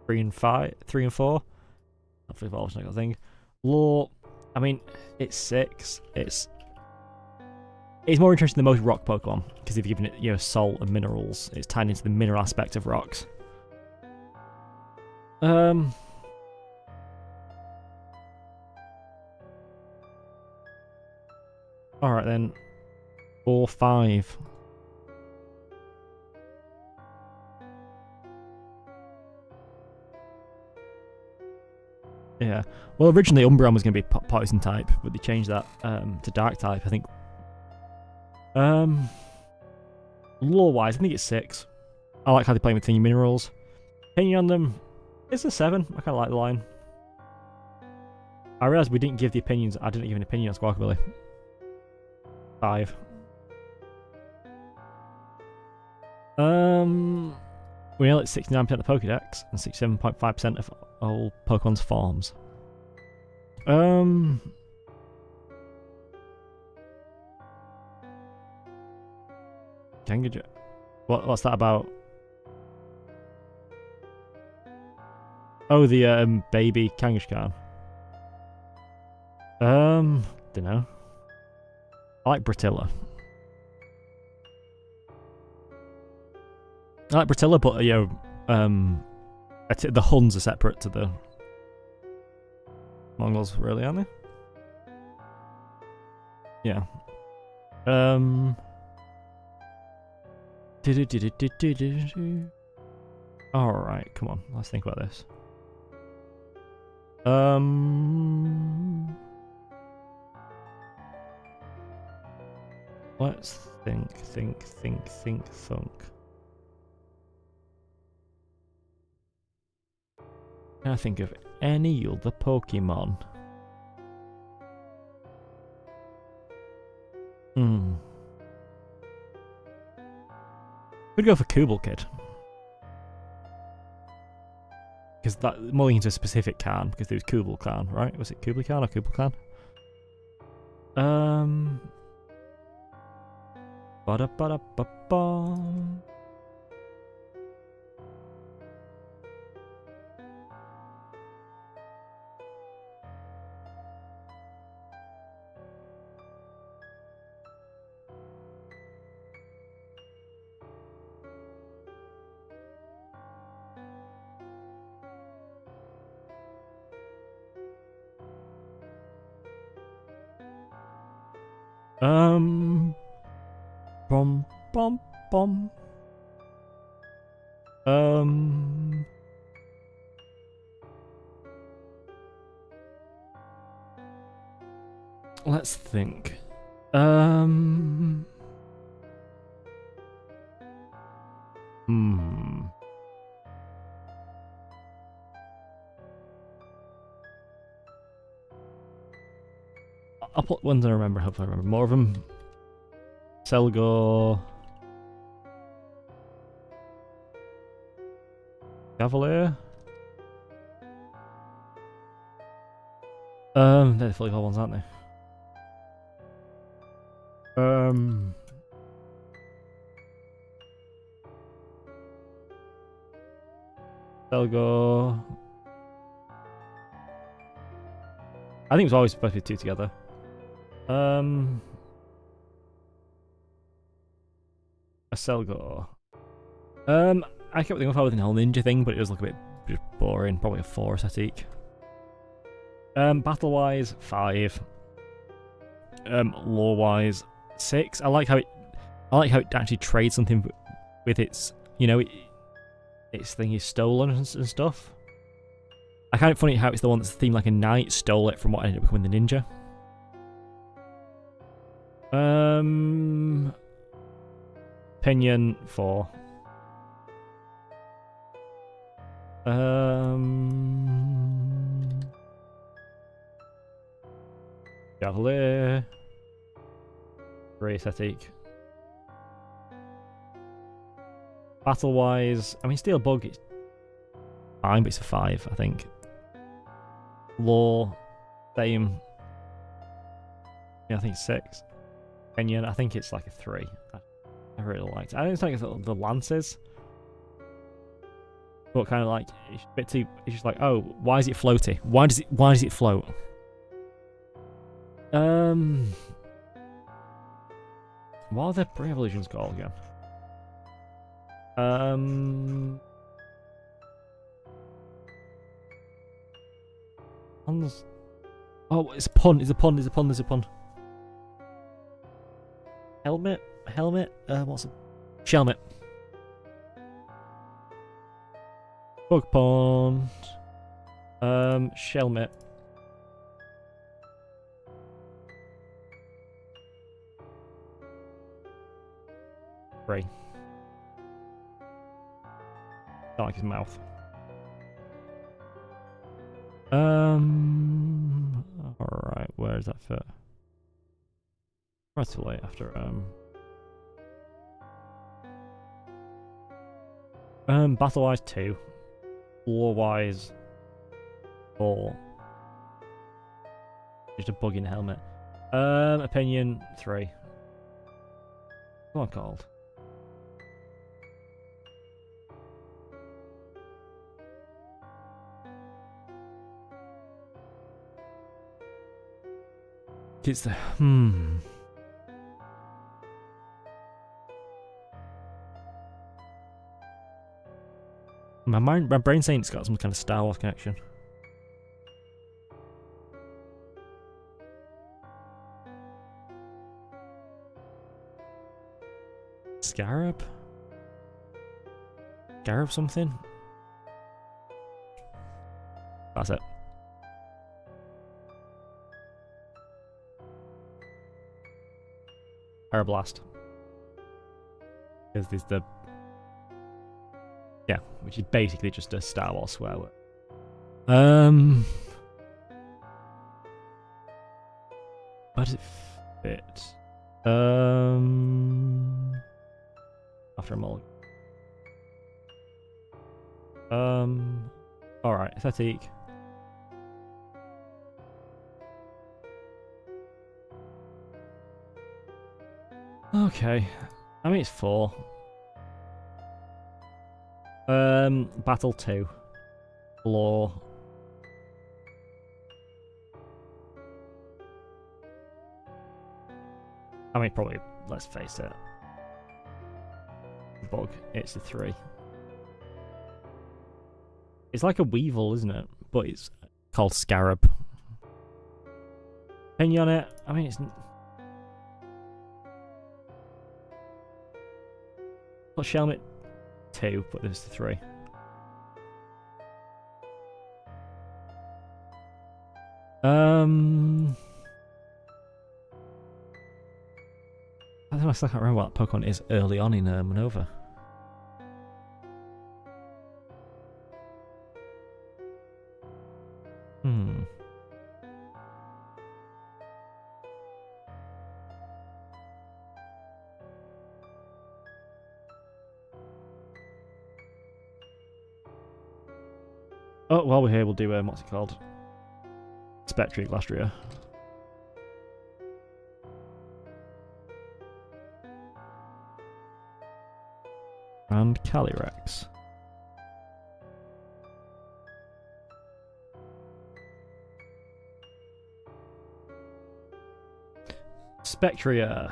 and 5, 3 and 4. Hopefully, evolves like that thing. Lore. I mean, it's 6. It's more interesting than most rock Pokemon because they've given it, you know, salt and minerals. It's tied into the mineral aspect of rocks. Alright then. 4, 5. Yeah. Well, originally Umbreon was going to be poison type, but they changed that to dark type, I think. Lore-wise, I think it's 6. I like how they play with tiny minerals. Opinion on them, it's a 7. I kind of like the line. I realised we didn't give the opinions. I didn't give an opinion on Squawkabilly. 5. We know it's 69% of the Pokedex and 67.5% of all Pokemon's forms. Kangaskhan. What's that about? Oh, the baby Kangaskhan. Dunno. I like Bratilla. I like Bratilla, but you know, the Huns are separate to the Mongols, really, aren't they? Yeah. Alright, come on, let's think about this. Let's think. Can I think of any other Pokemon? Could go for Kubel Kid. Because that more into a specific Khan, because there was Kubel Khan, right? Was it Kublai Khan or Kubel Khan? Ba-da-ba-da-ba-ba. Bom bom bom. Let's think. I'll put ones I remember. Hopefully, I remember more of them. Selgor, Cavalier. They're the fully evolved ones, aren't they? Selgor. I think it was always supposed to be two together. A Selgor. I kept thinking of with the whole ninja thing, but it was like a bit just boring. Probably a 4 aesthetic. Battle wise, 5. Lore wise, 6. I like how it actually trades something with its, you know, its thing is stolen and stuff. I find it funny how it's the one that's themed like a knight stole it from what ended up becoming the ninja. Opinion 4. Cavalier. 3 aesthetic. Battle wise, I mean, Steel Bug is fine, but it's a 5, I think. Lore, same. Yeah, I think it's 6. Opinion, I think it's like a 3. I really liked it. I don't think it's the lances. But kind of like it's a bit too. It's just like, oh, why is it floaty? Why does it float? What are the pre-evolutions called again? Oh, it's a pun. There's a pun. Helmet. What's it? Shelmet. Bug pond. Shelmet. Three. Don't like his mouth. Alright, where does that fit? Right too late after battle wise 2. Lore wise 4. Just a bug in helmet. Opinion 3. What am I called? It's the My brain's saying it's got some kind of Star Wars connection. Scarab? Scarab something? That's it. Aeroblast. Because there's the... Yeah, which is basically just a Star Wars swear word. Where does it fit? After a mulligan. Alright, aesthetic. Okay. I mean, it's 4. Battle 2. Law. I mean, probably, let's face it. Bug, it's a 3. It's like a weevil, isn't it? But it's called Scarab. Opinion on it? I mean, it's... Well, Shelmet 2, but there's the 3. I don't know, I still can't remember what Pokemon is early on in Manova. Oh, while we're here, we'll do, what's it called? Spectre Glastria. And Calyrex. Spectria.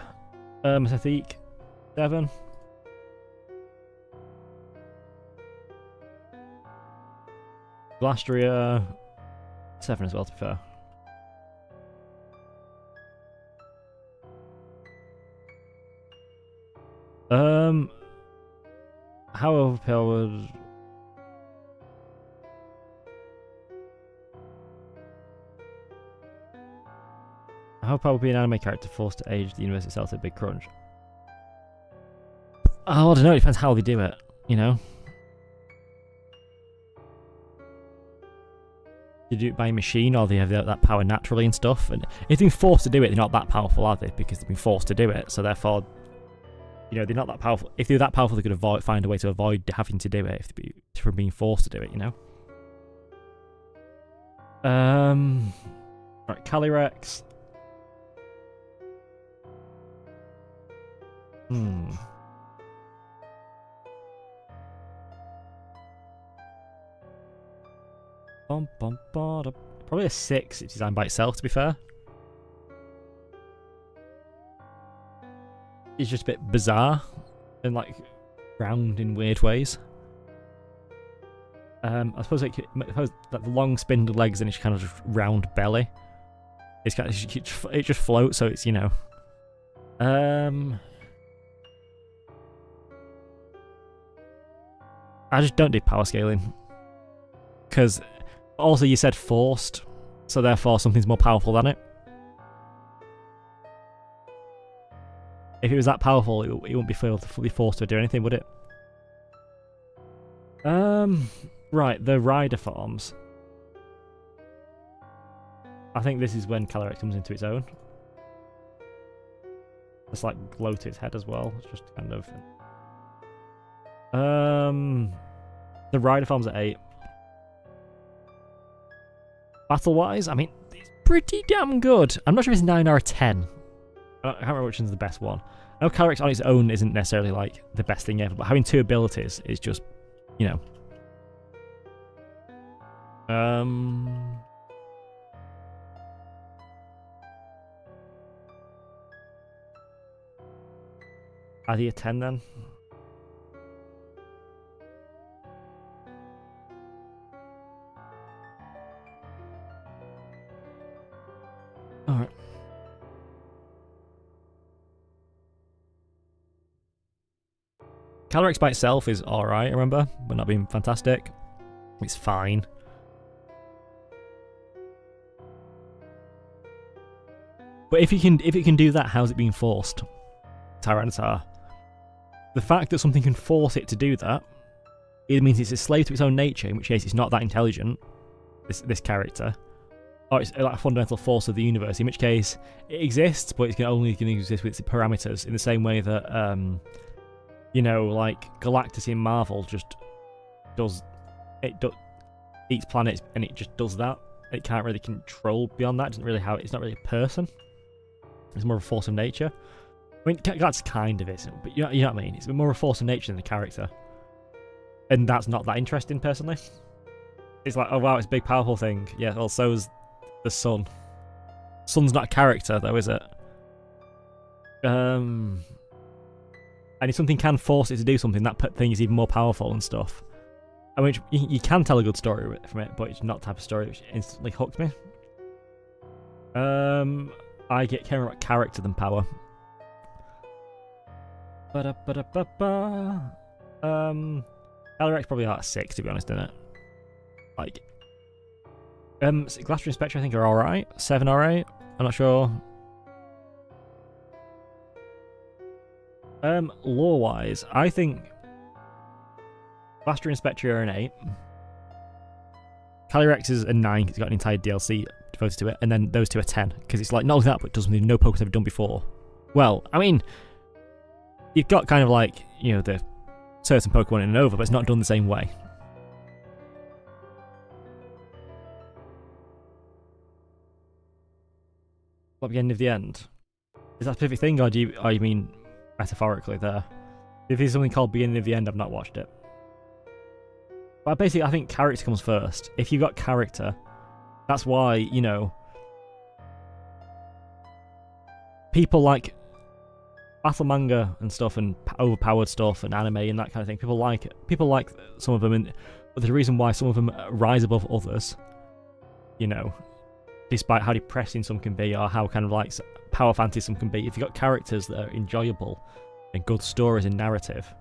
Sethique. 7. Glastria. 7 as well, to be fair. How overpowered? How overpowered would be an anime character forced to age the universe itself to a big crunch? Oh, I don't know. It depends how they do it, you know? You do it by machine, or they have that power naturally and stuff. And if they're forced to do it, they're not that powerful, are they? Because they've been forced to do it, so therefore, you know, they're not that powerful. If they're that powerful, they could find a way to avoid having to do it from being forced to do it, you know? Right, Calyrex. Probably a 6. It's designed by itself, to be fair. It's just a bit bizarre and like round in weird ways. I suppose like the long spindle legs and its kind of just round belly. It's kind of, it just floats, so it's, you know. I just don't do power scaling because also you said forced, so therefore something's more powerful than it. If it was that powerful, it wouldn't be fully forced to do anything, would it? Right, the rider forms. I think this is when Calyrex comes into its own. It's like glow to its head as well. It's just kind of... The rider forms at 8. Battle-wise, I mean, it's pretty damn good. I'm not sure if it's 9 or a 10. I can't remember which one's the best one. I know Calyrex on its own isn't necessarily like the best thing ever, but having 2 abilities is just, you know. Are they a 10 then? Alright. Calyrex by itself is alright, remember? But not being fantastic. It's fine. But if it can do that, how's it being forced? Tyranitar. The fact that something can force it to do that, it means it's a slave to its own nature, in which case it's not that intelligent, this character. Or it's like a fundamental force of the universe, in which case it exists, but it's only going to exist with its parameters, in the same way that, you know, like Galactus in Marvel just eats planets and it just does that. It can't really control beyond that. It's not really a person. It's more of a force of nature. I mean, that's kind of it, but you know what I mean? It's more of a force of nature than a character. And that's not that interesting, personally. It's like, oh wow, it's a big, powerful thing. Yeah, well, so's the sun. Sun's not a character, though, is it? And if something can force it to do something, that thing is even more powerful and stuff. I mean, you can tell a good story from it, but it's not the type of story which instantly hooks me. I get care about character than power. Calyrex probably like 6, to be honest, isn't it? Like, Glastrian and Spectre I think are alright. 7 alright. I'm not sure. Lore-wise, I think Glastrian and Spectre are an 8. Calyrex is a 9 because it's got an entire DLC devoted to it, and then those two are 10 because it's like not only that, but it does something no Pokemon's ever done before. Well, I mean, you've got kind of like, you know, the certain Pokemon in and over, but it's not done the same way. What, beginning of the end? Is that a specific thing, or do you mean metaphorically there? If there's something called beginning of the end, I've not watched it. But basically, I think character comes first. If you've got character, that's why, you know, people like battle manga and stuff, and overpowered stuff, and anime and that kind of thing. People like it. People like some of them, but there's a reason why some of them rise above others. You know, despite how depressing some can be, or how kind of like power fantasy some can be. If you've got characters that are enjoyable and good stories and narrative,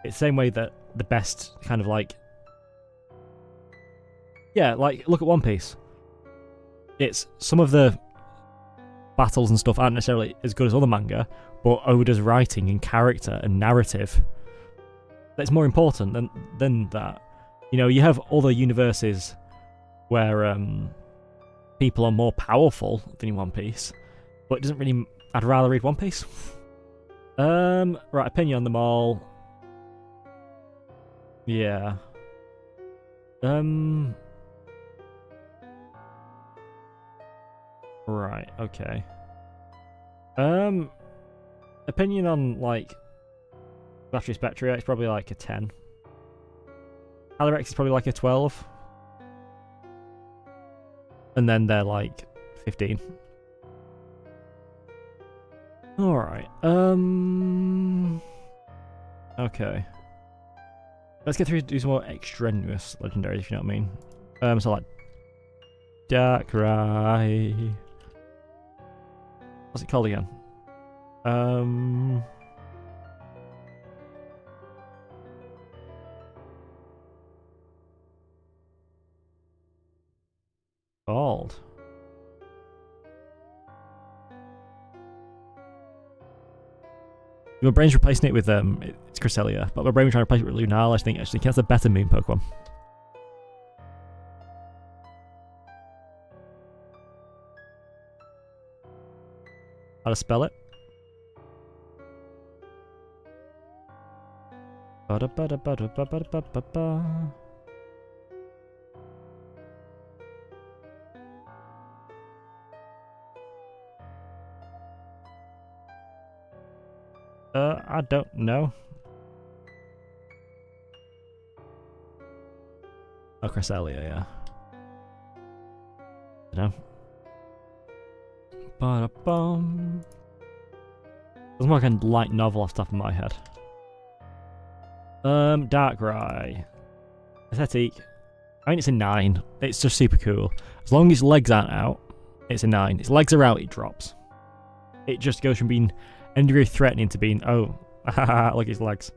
it's the same way that the best kind of like, yeah, like look at One Piece. It's some of the battles and stuff aren't necessarily as good as other manga, but Oda's writing and character and narrative, that's more important than that. You know, you have other universes where people are more powerful than in One Piece, but it doesn't really. I'd rather read One Piece. Right, opinion on them all. Yeah. Right, okay. Opinion on, like, Battery Spectre, it's probably like a 10. Calyrex is probably like a 12. And then they're like 15. Alright, okay. Let's get through to do some more extraneous legendaries, if you know what I mean. So like Darkrai. What's it called again? Called. My brain's replacing it with it's Cresselia, but my brain was trying to replace it with Lunala. I think actually that's a better moon Pokemon. How to spell it? I don't know. Oh, Cresselia, yeah. I don't know. Ba-da-bum. There's more kind of light novel off the top of my head. Darkrai. Pathetic. I mean, it's a 9. It's just super cool. As long as its legs aren't out, it's a 9. Its legs are out, it drops. It just goes from being any degree threatening to being, oh, look at its legs.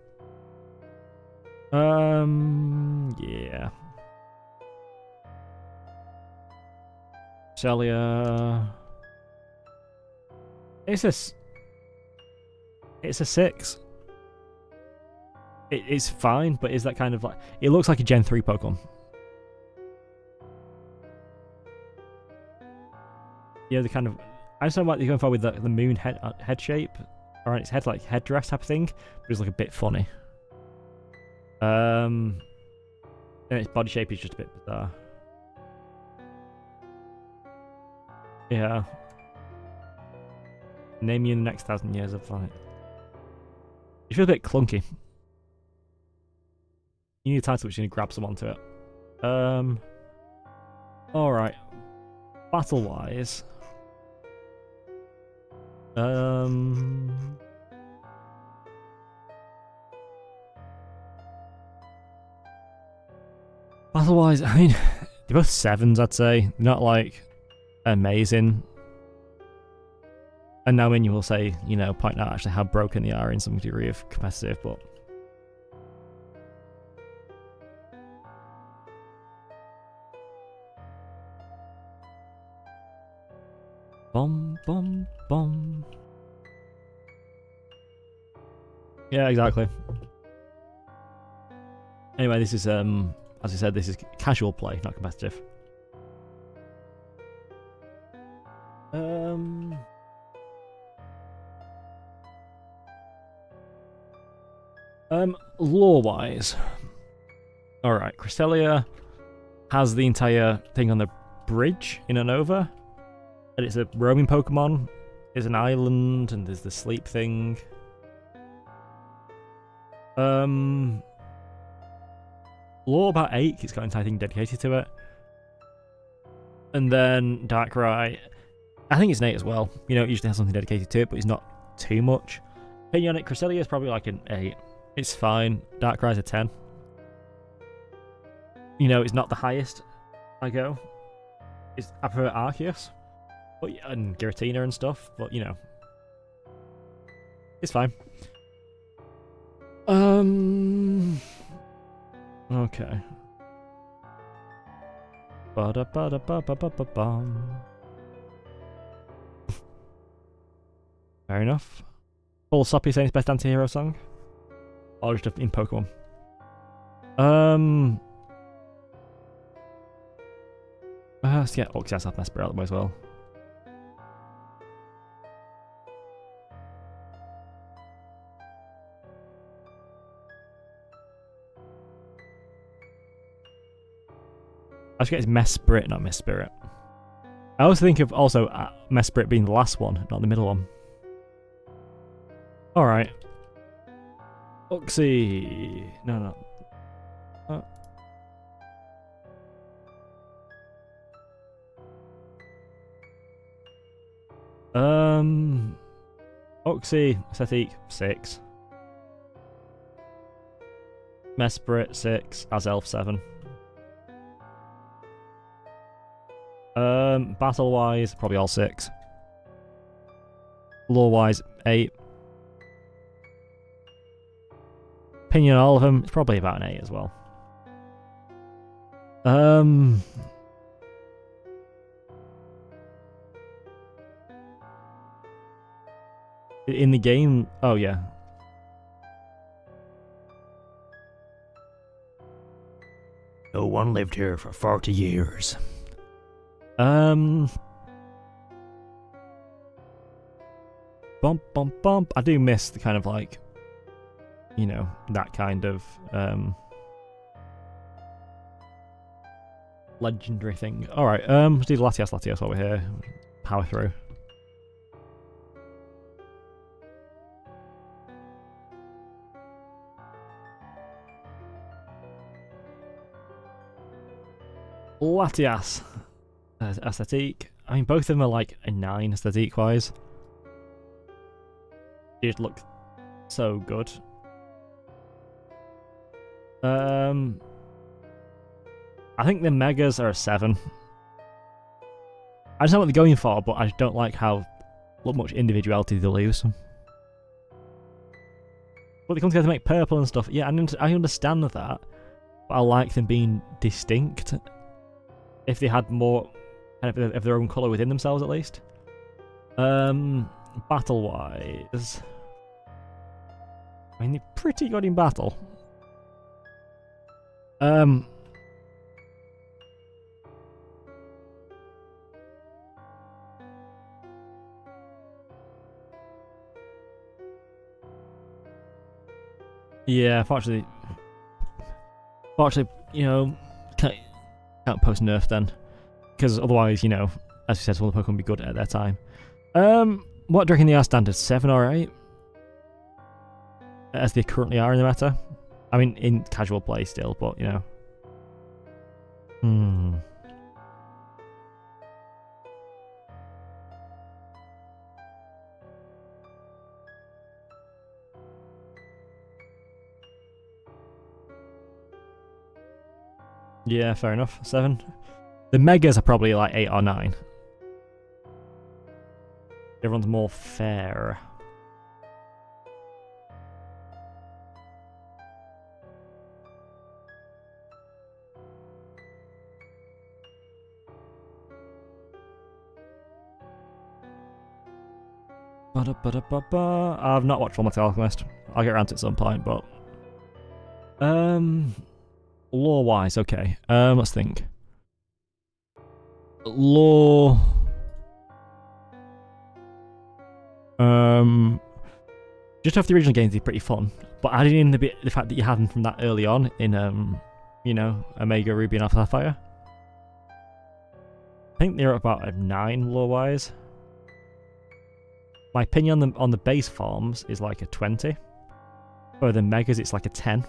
Yeah. Celia. It's a 6. It's fine, but is that kind of like... It looks like a Gen 3 Pokemon. Yeah, the kind of... I just don't like you're going for with the moon head shape. Or on its head, like headdress type of thing. But it's like a bit funny. And its body shape is just a bit bizarre. Yeah. Name you in the next 1,000 years of planet. You feel a bit clunky. You need a title which you need to grab someone to it. Alright. Battle wise. Battle wise, I mean, they're both 7s, I'd say. They're not like amazing. And now you will say, you know, point out actually how broken they are in some degree of competitive, but bum bum bum. Yeah, exactly. Anyway, this is as I said, this is casual play, not competitive. Lore-wise. Alright, Cresselia has the entire thing on the bridge in Unova. And it's a roaming Pokemon. There's an island, and there's the sleep thing. Lore about 8, it's got an entire thing dedicated to it. And then Darkrai, I think it's an 8 as well. You know, it usually has something dedicated to it, but it's not too much. Opinion on it, Cresselia is probably like an 8. It's fine. Darkrai's a 10. You know, it's not the highest I go. I prefer Arceus. But, and Giratina and stuff, but you know. It's fine. Okay. Fair enough. Full Soppy saying it's best anti-hero song? Or just in Pokemon? Let's get Oxyas off Mesprit as well. I should get his Mesprit, not Mesprit. I always think of also Mesprit being the last one, not the middle one. Alright. Oxy. No. Oxy, Aesthetic, 6. Mesprit, 6. Azelf, 7. Battle-wise, probably all 6. Lore-wise, 8. Opinion on all of them, it's probably about an 8 as well. In the game, oh yeah. No one lived here for 40 years. Bump, bump, bump. I do miss the kind of like, you know, that kind of legendary thing. Alright, let's do Latias while we're here. Power through. Latias. Aesthetic. I mean, both of them are like a 9 aesthetic-wise. They just look so good. I think the Megas are a 7. I just know what they're going for, but I don't like how much individuality they lose. But they come together to make purple and stuff. Yeah, I understand that, but I like them being distinct. If they had more kind of their own colour within themselves, at least. Battle-wise, I mean, they're pretty good in battle. Yeah, fortunately, you know, can't post nerf then, because otherwise, you know, as you said, some of the Pokemon would be good at their time. What do you reckon they are standard? 7 or 8? As they currently are in the meta? I mean, in casual play still, but, you know. Yeah, fair enough. 7. The Megas are probably like 8 or 9. Everyone's more fair. I've not watched Fullmetal Alchemist. I'll get around to it at some point, but lore-wise, okay. Let's think. Lore. Just off the original games, they're pretty fun. But adding in the fact that you had them from that early on in you know, Omega Ruby and Alpha Sapphire. I think they're about a 9 lore-wise. My opinion on the base forms is like a 20. For the Megas, it's like a 10.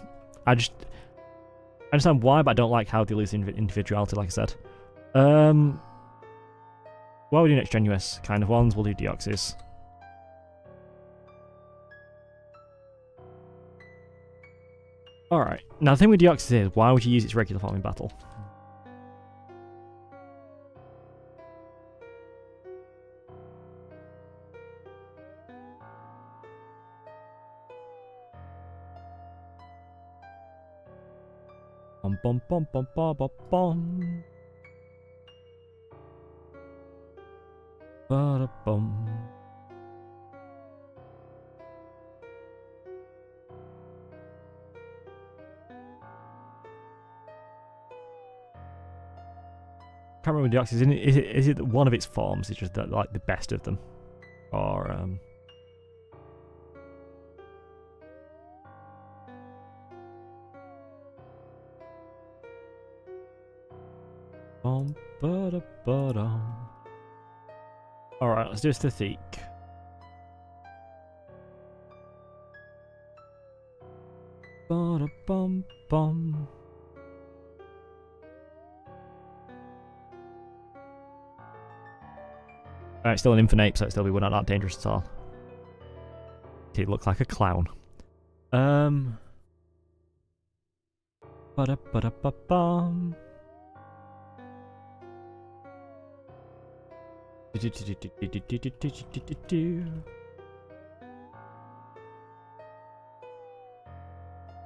I understand why, but I don't like how they lose individuality, like I said. What are we doing next strenuous kind of ones? We'll do Deoxys. Alright, now the thing with Deoxys is, why would you use its regular form in battle? Bum bum bum bum bum bum bum. Ba-da-bum. Can't remember Deoxys. Is it one of its forms? It's just that, like the best of them, or Alright, let's do a Statique. Ba-da-bum-bum. Alright, still an Infernape, so it'll still be not that dangerous at all. He looks like a clown. Ba-da-ba-da-ba-bum.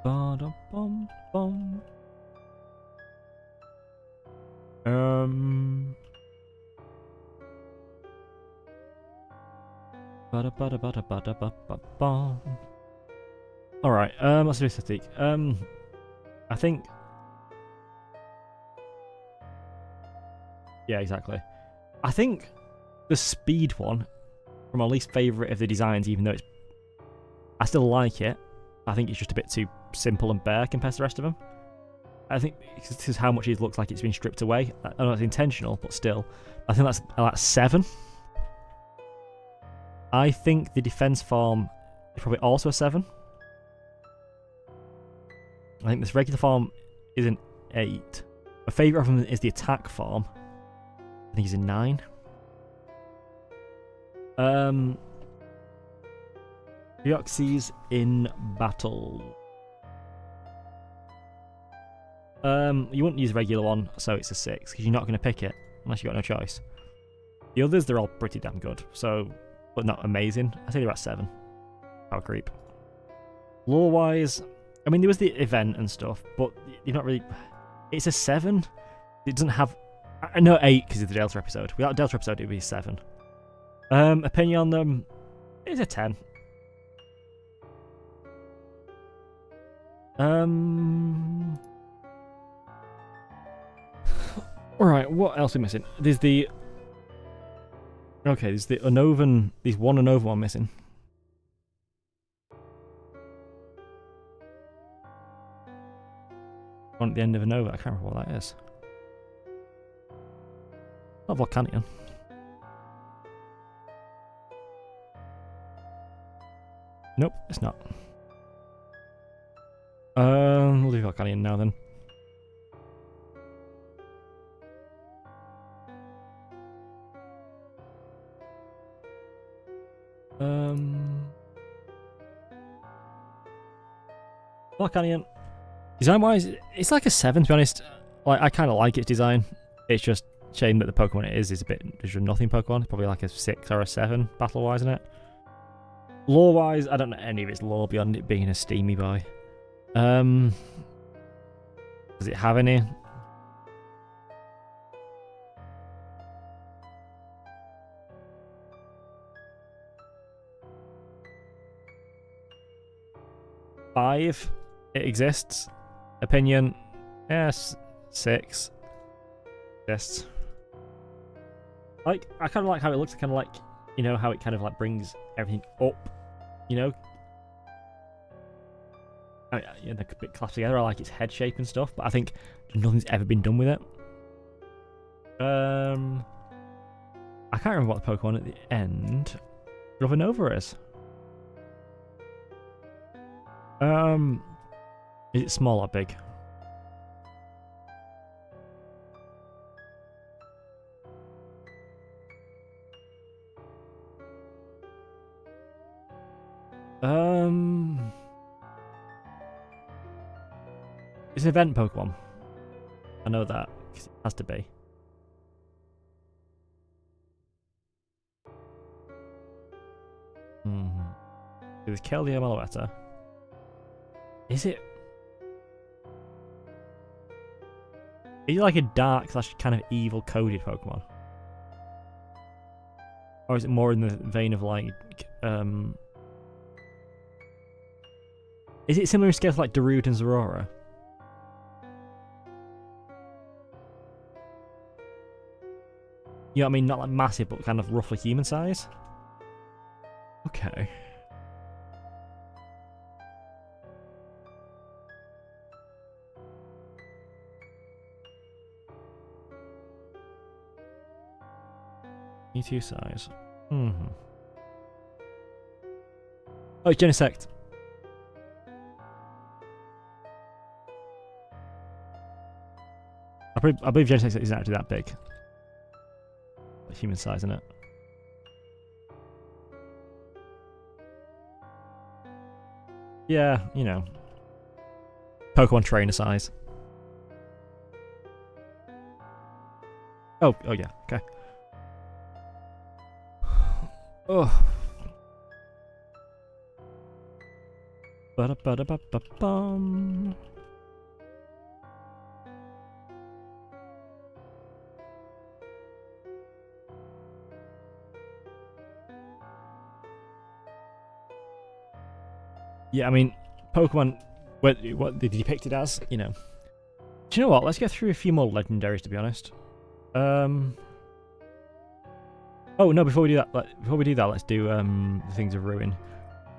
Ba-da-bum-bum. Ba-da-ba-da-ba-da-ba-da-ba-bum. Alright, let's do Statique. I think... Yeah, exactly. I think the speed one, from my least favourite of the designs, even though it's... I still like it. I think it's just a bit too simple and bare compared to the rest of them. I think this is how much it looks like it's been stripped away. I don't know if it's intentional, but still. I think that's like 7. I think the defense form is probably also a 7. I think this regular form is an 8. My favourite of them is the attack form. I think he's a 9. Deoxys in battle. You wouldn't use a regular one, so it's a 6, because you're not going to pick it, unless you've got no choice. The others, they're all pretty damn good, so, but not amazing. I say they're at 7. Power creep. Lore-wise, I mean, there was the event and stuff, but you're not really... It's a 7. It doesn't have... No, 8, because it's the Delta episode. Without the Delta episode, it would be a 7. Opinion on them... It's a 10. Alright, what else are we missing? There's the... Okay, there's the Unovan... There's one Unova one missing. One at the end of Unova, I can't remember what that is. Not Volcanion. Nope, it's not. We'll do Volcanion now then. Volcanion. Design-wise, it's like a 7 to be honest. Like, I kind of like its design. It's just a shame that the Pokemon it is a bit just nothing Pokemon. It's probably like a 6 or a 7 battle-wise, isn't it? Lore-wise, I don't know any of its lore beyond it being a steamy boy. Does it have any? Five. It exists. Opinion. Yes. 6. Exists. Like, I kind of like how it looks. I kind of like, you know, how it kind of like brings everything up. You know. Yeah, they're a bit clasped together. I like its head shape and stuff, but I think nothing's ever been done with it. I can't remember what the Pokemon at the end of Unova is. Is it small or big? It's an event Pokemon. I know that, because it has to be. It was Keldeo Meloetta. Is it? Is it like a dark / kind of evil coded Pokemon? Or is it more in the vein of like is it similar in scale to like Darude and Zorora? You know what I mean? Not like massive, but kind of roughly human size? Okay. Mewtwo size. Oh, it's Genesect. I believe Genesect isn't actually that big. Human size, isn't it? Yeah, you know. Pokemon trainer size. Oh yeah, okay. Oh. Ba-da-ba-da-ba-ba-bum. Yeah, I mean, Pokemon, what they depict it as, you know. Do you know what? Let's get through a few more legendaries, to be honest. Oh no! Before we do that, let's do the things of Ruin.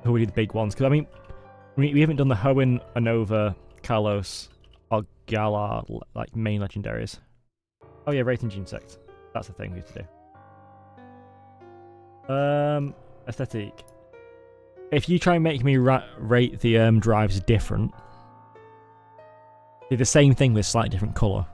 Before we do the big ones, because I mean, we haven't done the Hoenn, Unova, Kalos, or Galar like main legendaries. Oh yeah, Raiting Genesect. That's the thing we have to do. Aesthetic. If you try and make me rate the drives different, they're the same thing with slightly different colour.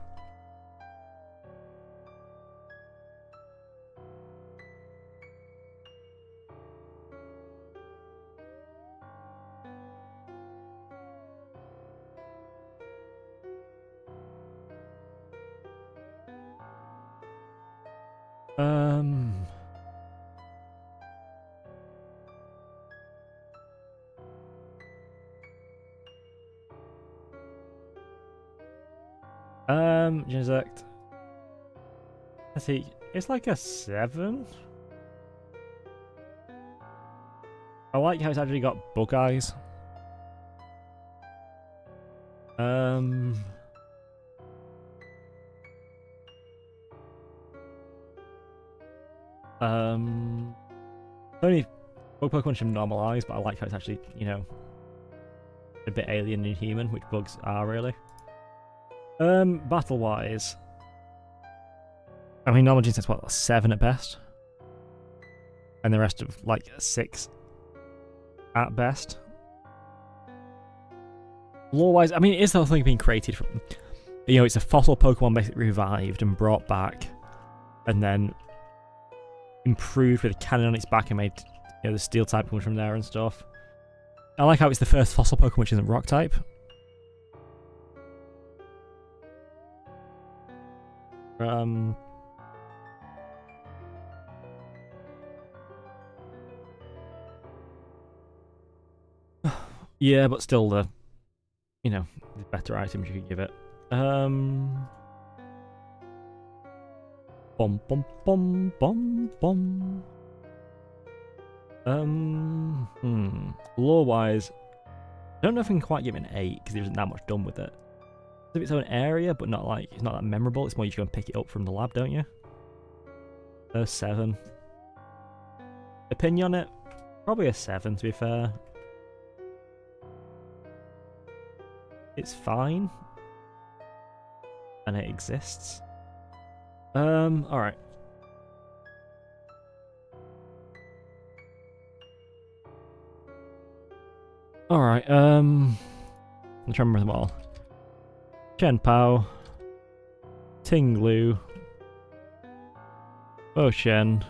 Genesect. Let's see. It's like a 7. I like how it's actually got bug eyes. Only bug Pokemon should normalize, but I like how it's actually, you know, a bit alien and human, which bugs are really. Battle wise, I mean, normal Genesect's what, 7 at best, and the rest of like 6 at best. Lore wise, I mean, it is the whole thing being created from, you know, it's a fossil Pokemon basically revived and brought back, and then improved with a cannon on its back and made, you know, the steel type comes from there and stuff. I like how it's the first fossil Pokemon which isn't rock type. Yeah, but still the, you know, the better items you could give it. Bum bum bum bum bum. Lore wise, I don't know if I can quite give it an 8 because there isn't that much done with it. It's of its own area, but not like, it's not that memorable. It's more you go and pick it up from the lab, don't you? 7. Opinion on it? Probably a 7 to be fair. It's fine. And it exists. Alright. Alright, I'm trying to remember them all. Chenpao, Tinglu, Ocean.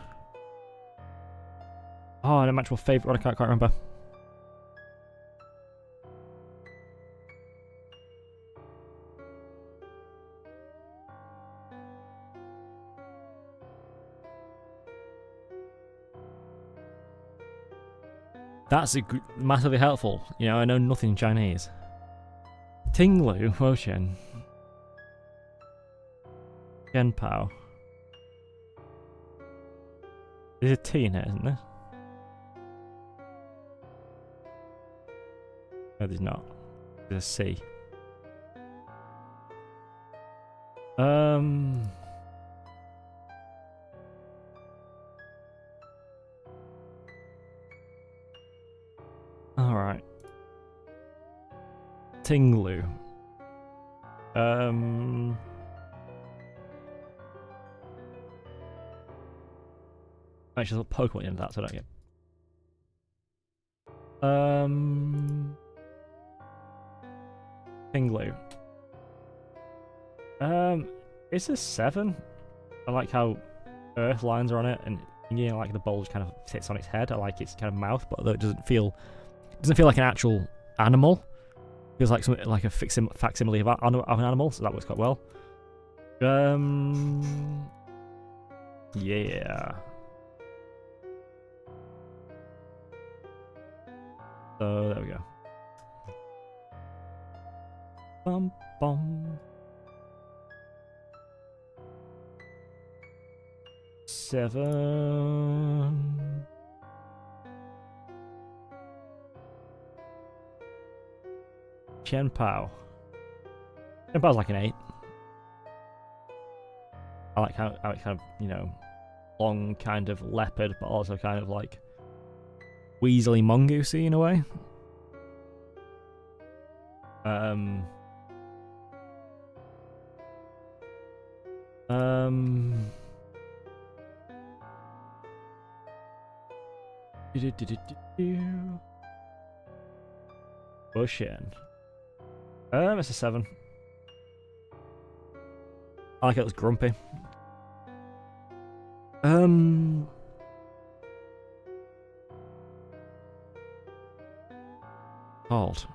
Oh, and a actual favourite one I can't quite remember. That's massively helpful. You know, I know nothing Chinese. Tinglu, Woshen. Genpao. There's a T in it, isn't there? No, there's not. There's a C. Alright. Tinglu. Actually, there's a Pokemon in that, so I don't get. Tinglu. It's a 7. I like how earth lines are on it, and you know, like the bulge kind of sits on its head. I like its kind of mouth, but although it doesn't feel like an actual animal. It feels like something like a facsimile of an animal, so that works quite well. Yeah. So there we go. Bum bum. 7. Chenpao. Chenpao's like an 8. I like how it kind of, you know, long kind of leopard, but also kind of like weaselly mongoosey in a way. Bushin. It's a 7. I like it was grumpy. Called.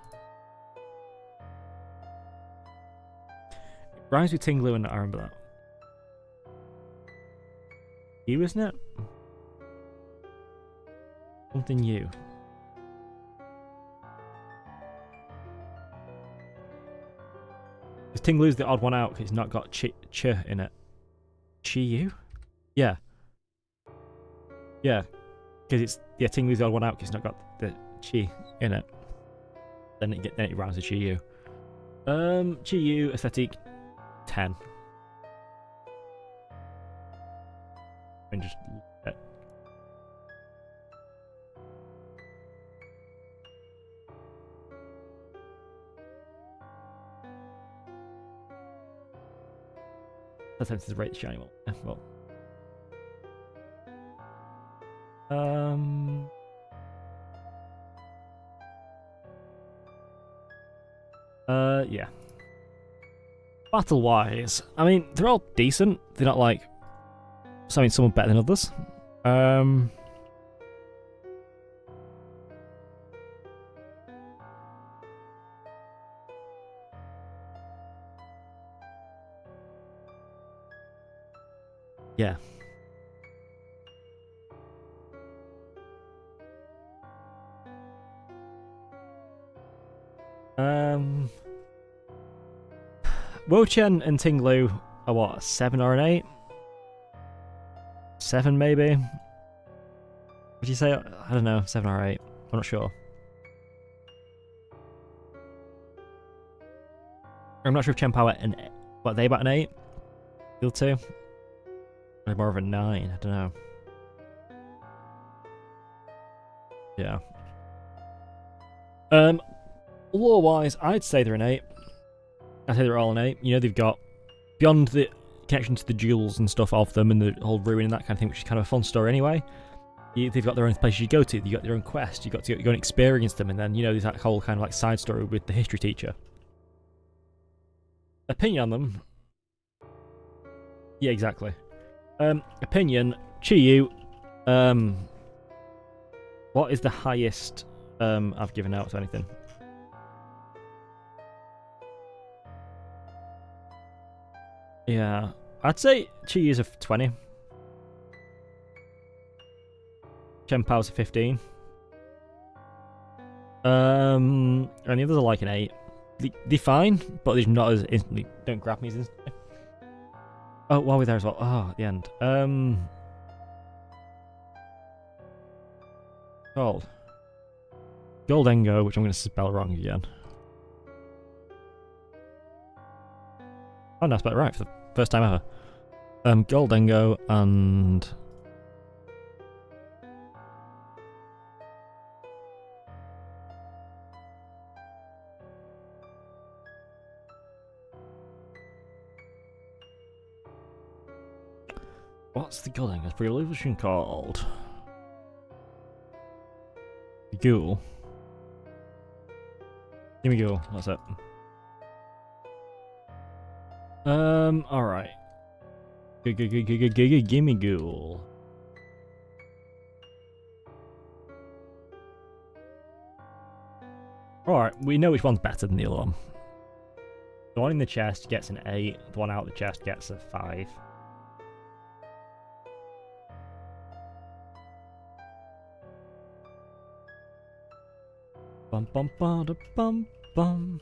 It rhymes with Tinglu and I remember that. You, isn't it? Something you. Tinglu's the odd one out because it's not got ch in it. Chi-Yu? Yeah. Yeah. Because it's Tinglu's the odd one out because it's not got the chi in it. Then it rounds to Chi-Yu. Chi-Yu aesthetic 10. And just that sense is rate the shiny one. Well. Yeah. Battle wise, I mean, they're all decent. They're not like some better than others. Yeah. Wo-Chen and Tinglu are what, a 7 or an 8? 7 maybe? Would you say? I don't know, 7 or 8. I'm not sure. I'm not sure if Chen Power and what they about an 8? Feel 2? Or more of a 9, I don't know. Yeah. Lore wise, I'd say they're an 8. I'd say they're all an 8. You know, they've got beyond the connection to the jewels and stuff of them and the whole ruin and that kind of thing, which is kind of a fun story anyway. They've got their own places you go to, you got their own quest, you got to go and experience them, and then, you know, there's that whole kind of like side story with the history teacher. Opinion on them? Yeah, exactly. Opinion, Chi-Yu, what is the highest I've given out to anything? Yeah, I'd say Chi-Yu's a 20. Chen Pao's a 15. And the others are like an 8. They're fine, but they're not as instantly. Don't grab me as instantly. Oh, while we're there as well. Oh, at the end. Called Goldengo, which I'm going to spell wrong again. Oh no, I spelled it right for the first time ever. Goldengo and what's the Goldengo's pre-evolution called? Ghoul. Give me Ghoul, that's it. Alright. Gimme Ghoul. Alright, we know which one's better than the other one. The one in the chest gets an 8, the one out of the chest gets a 5. Bum bum bum da bum bum.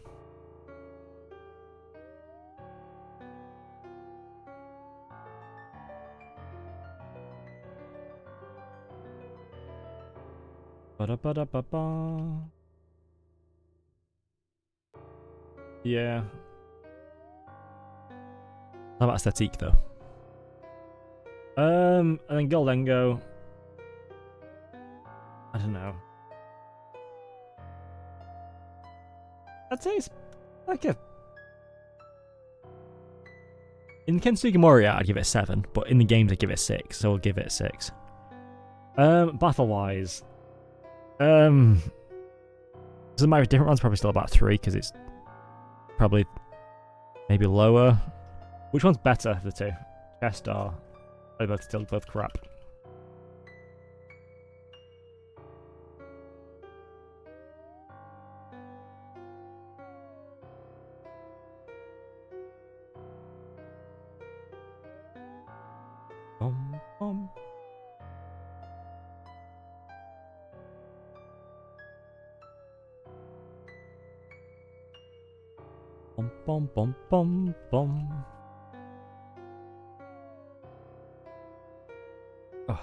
Ba da ba da ba ba. Yeah. How about aesthetic though? And then Goldengo. I don't know. I'd say it's like a. In Kensuke Moria, I'd give it a 7, but in the games, I'd give it a 6, so I'll give it a 6. Battle wise, doesn't matter if different ones, probably still about 3 because it's probably maybe lower. Which one's better of the two? Chest or are they both still both crap? Bum, bum. Bum, bum, bum, bum, bum. Oh.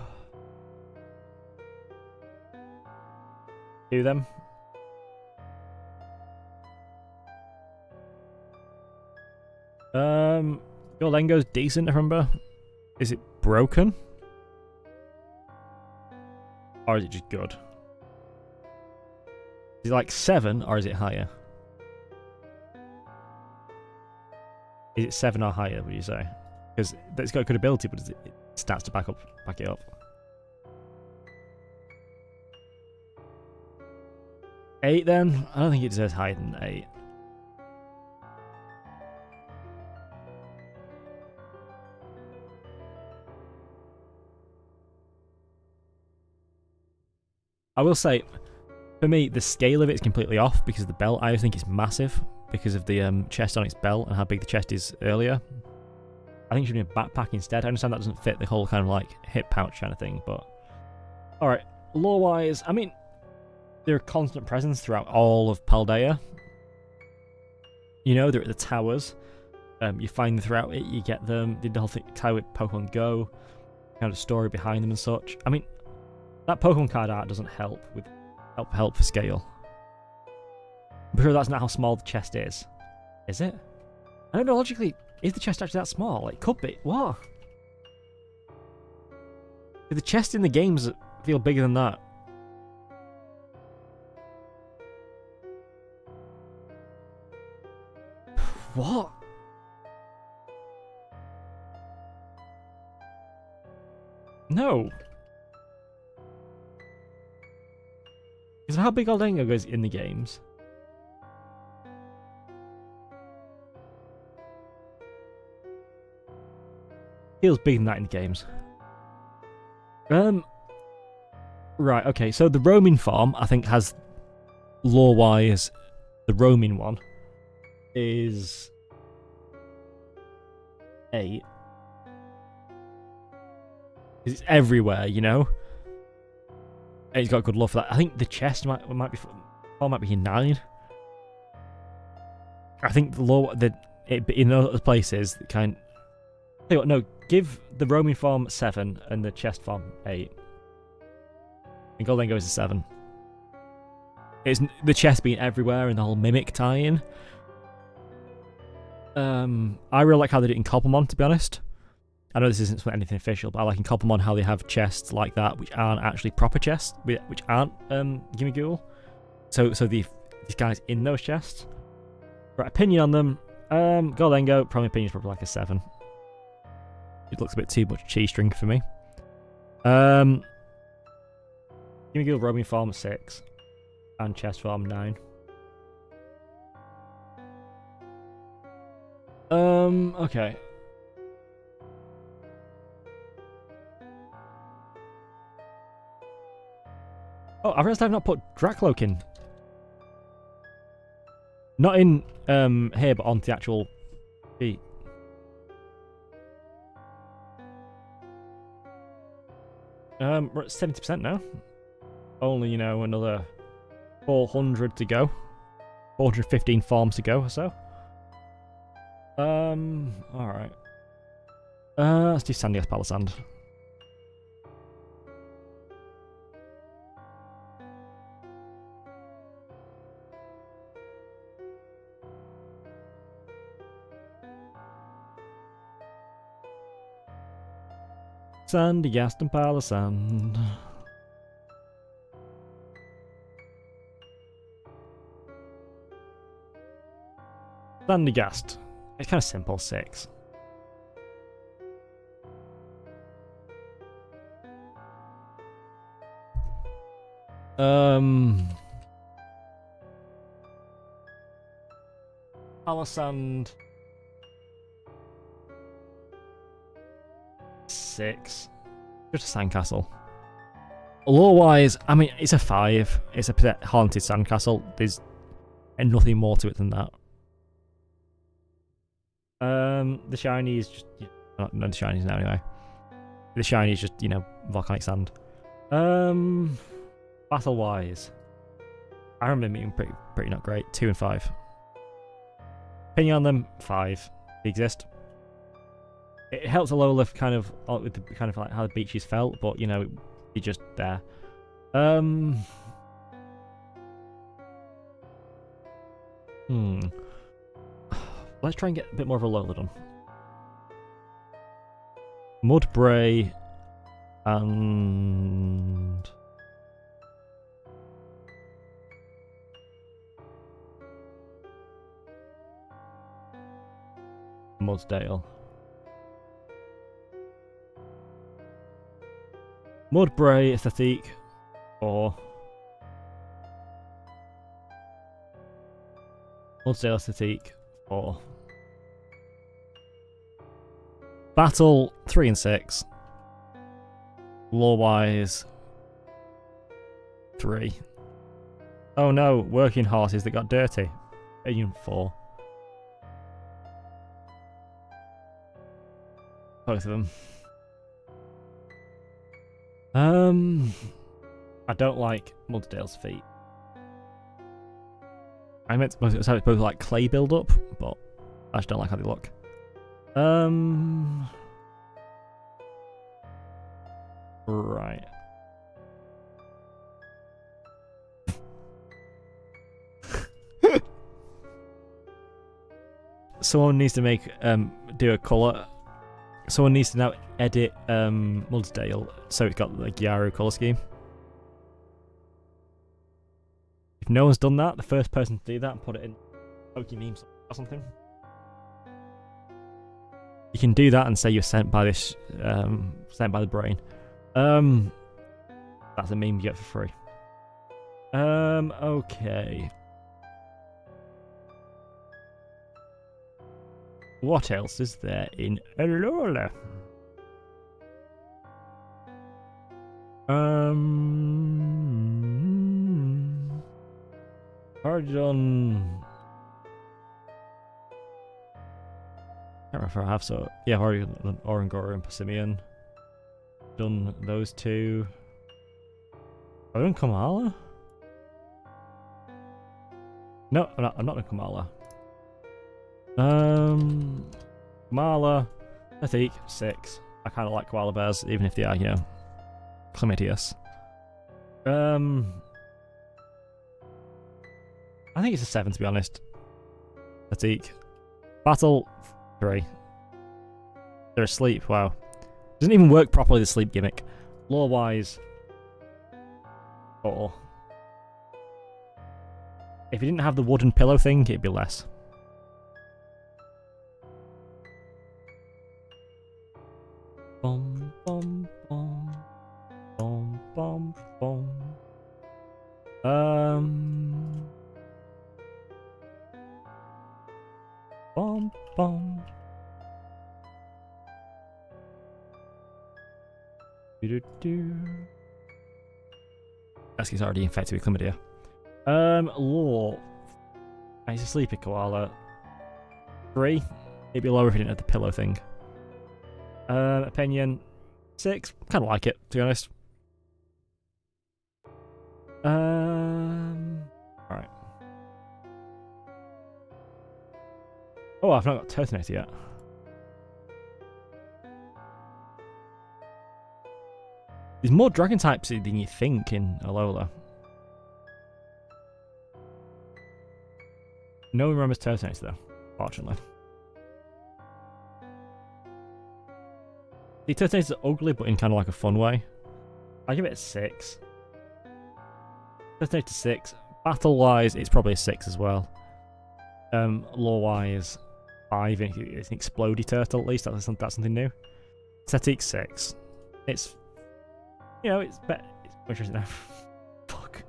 Do them. Your Lengo's decent, I remember. Is it broken? Or is it just good? Is it like 7 or is it higher? Is it 7 or higher, would you say? Because it's got good ability, but it starts to back it up. 8 then? I don't think it deserves higher than 8. I will say, for me, the scale of it is completely off because of the belt. I think it's massive because of the chest on its belt and how big the chest is earlier. I think it should be a backpack instead. I understand that doesn't fit the whole kind of like hip pouch kind of thing, but... Alright, lore-wise, I mean, they're a constant presence throughout all of Paldea. You know, they're at the towers. You find them throughout it, you get them. Did the whole thing tie with Pokemon Go, kind of story behind them and such. I mean, that Pokemon card art doesn't help with help for scale. I'm sure that's not how small the chest is. Is it? I don't know, logically, is the chest actually that small? It could be. What? Do the chest in the games feel bigger than that? What? No. Because of how big Aldengo goes in the games. Feels bigger than that in the games. Right, okay, so the roaming farm, I think, has, lore-wise, the roaming one is 8. It's everywhere, you know? And he's got good love for that. I think the chest might be 9. I think the lore in those places kind. Tell you what, no, give the roaming farm 7 and the chest farm 8. And Goldengo is a 7. It's the chest being everywhere and the whole mimic tie-in. I really like how they do it in Coppelmon, to be honest. I know this isn't anything official, but I like in Coppelmon how they have chests like that, which aren't actually proper chests, which aren't Gimme Ghoul. So these guys in those chests. Right, opinion on them. Goldengo, probably opinion is probably like a 7. It looks a bit too much cheese string for me. Gimme Ghoul roaming farm 6. And chest farm 9. Okay. Oh, I realised I've not put Dracloak in. Not in here, but on the actual sheet. We're at 70% now. Only, you know, another 400 to go. 415 farms to go or so. Alright. Let's do Sandy Palisand. Sandy Gaston Palisand. Sandy Gast. It's kind of simple, 6. Palisand. 6. Just a sandcastle. Lore-wise, I mean, it's a 5. It's a haunted sandcastle. There's nothing more to it than that. The shiny is just... Not the shinies now, anyway. The shiny is just, you know, volcanic sand. Battle-wise, I remember being pretty not great. 2 and 5. Opinion on them, 5. They exist. It helps a lower lift kind of with the kind of like how the beaches felt, but you know, you're just there. Let's try and get a bit more of a low lid on. Mudbray and Mudsdale. Mudbray aesthetic or Mudsdale aesthetic or Battle 3 and 6. Lore-wise 3. Oh no, working horses that got dirty. Opinion 4. Both of them. I don't like Mudsdale's feet. I meant to say it's both like clay build up, but I just don't like how they look. Right. Someone needs to make do a colour. Someone needs to now edit Mudsdale so it's got the Gyaru colour scheme. If no one's done that, the first person to do that and put it in Pokémon or something. You can do that and say you're sent by this sent by the brain. That's a meme you get for free. Okay. What else is there in Alola? Origin. I can't remember if I have so. Yeah, I've already done Orangora and Passimian. Done those two. Have I done Kamala? No, I'm not done Kamala. Kamala, I think 6. I kind of like koala bears, even if they are, you know, chlamydious. I think it's a 7 to be honest. Fatigue. Battle 3. They're asleep. Wow. Doesn't even work properly, the sleep gimmick. Lore wise 4. If you didn't have the wooden pillow thing, it'd be less. Bum bum bum bum bum bum. Bum bum. Do do. That's already infected with chlamydia. Lore. He's a sleepy koala. 3. It'd be lower if you didn't have the pillow thing. Opinion 6. Kind of like it, to be honest. Alright. Oh, I've not got Turtonator yet. There's more dragon types than you think in Alola. No one remembers Turtonator though, fortunately. The Turtonators are ugly, but in kind of like a fun way. I give it a 6. Turtonator 6. Battle-wise, it's probably a 6 as well. Lore-wise, 5. It's an explodey turtle, at least. That's something new. Aesthetic 6. It's, you know, it's better. It's more interesting now. Fuck.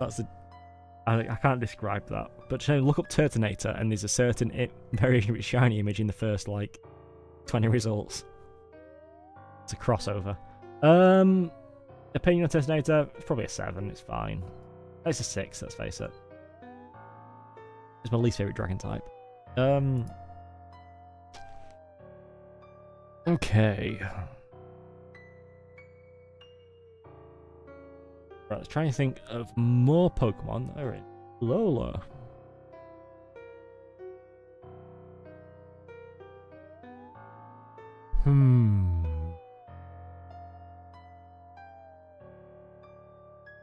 That's a... I can't describe that, but look up Turtonator and there's a certain very shiny image in the first like 20 results. It's a crossover. Opinion on Turtonator, it's probably a 7, it's fine. It's a 6, let's face it. It's my least favourite dragon type. Okay. Right, let's try and think of more Pokemon that are in Lola.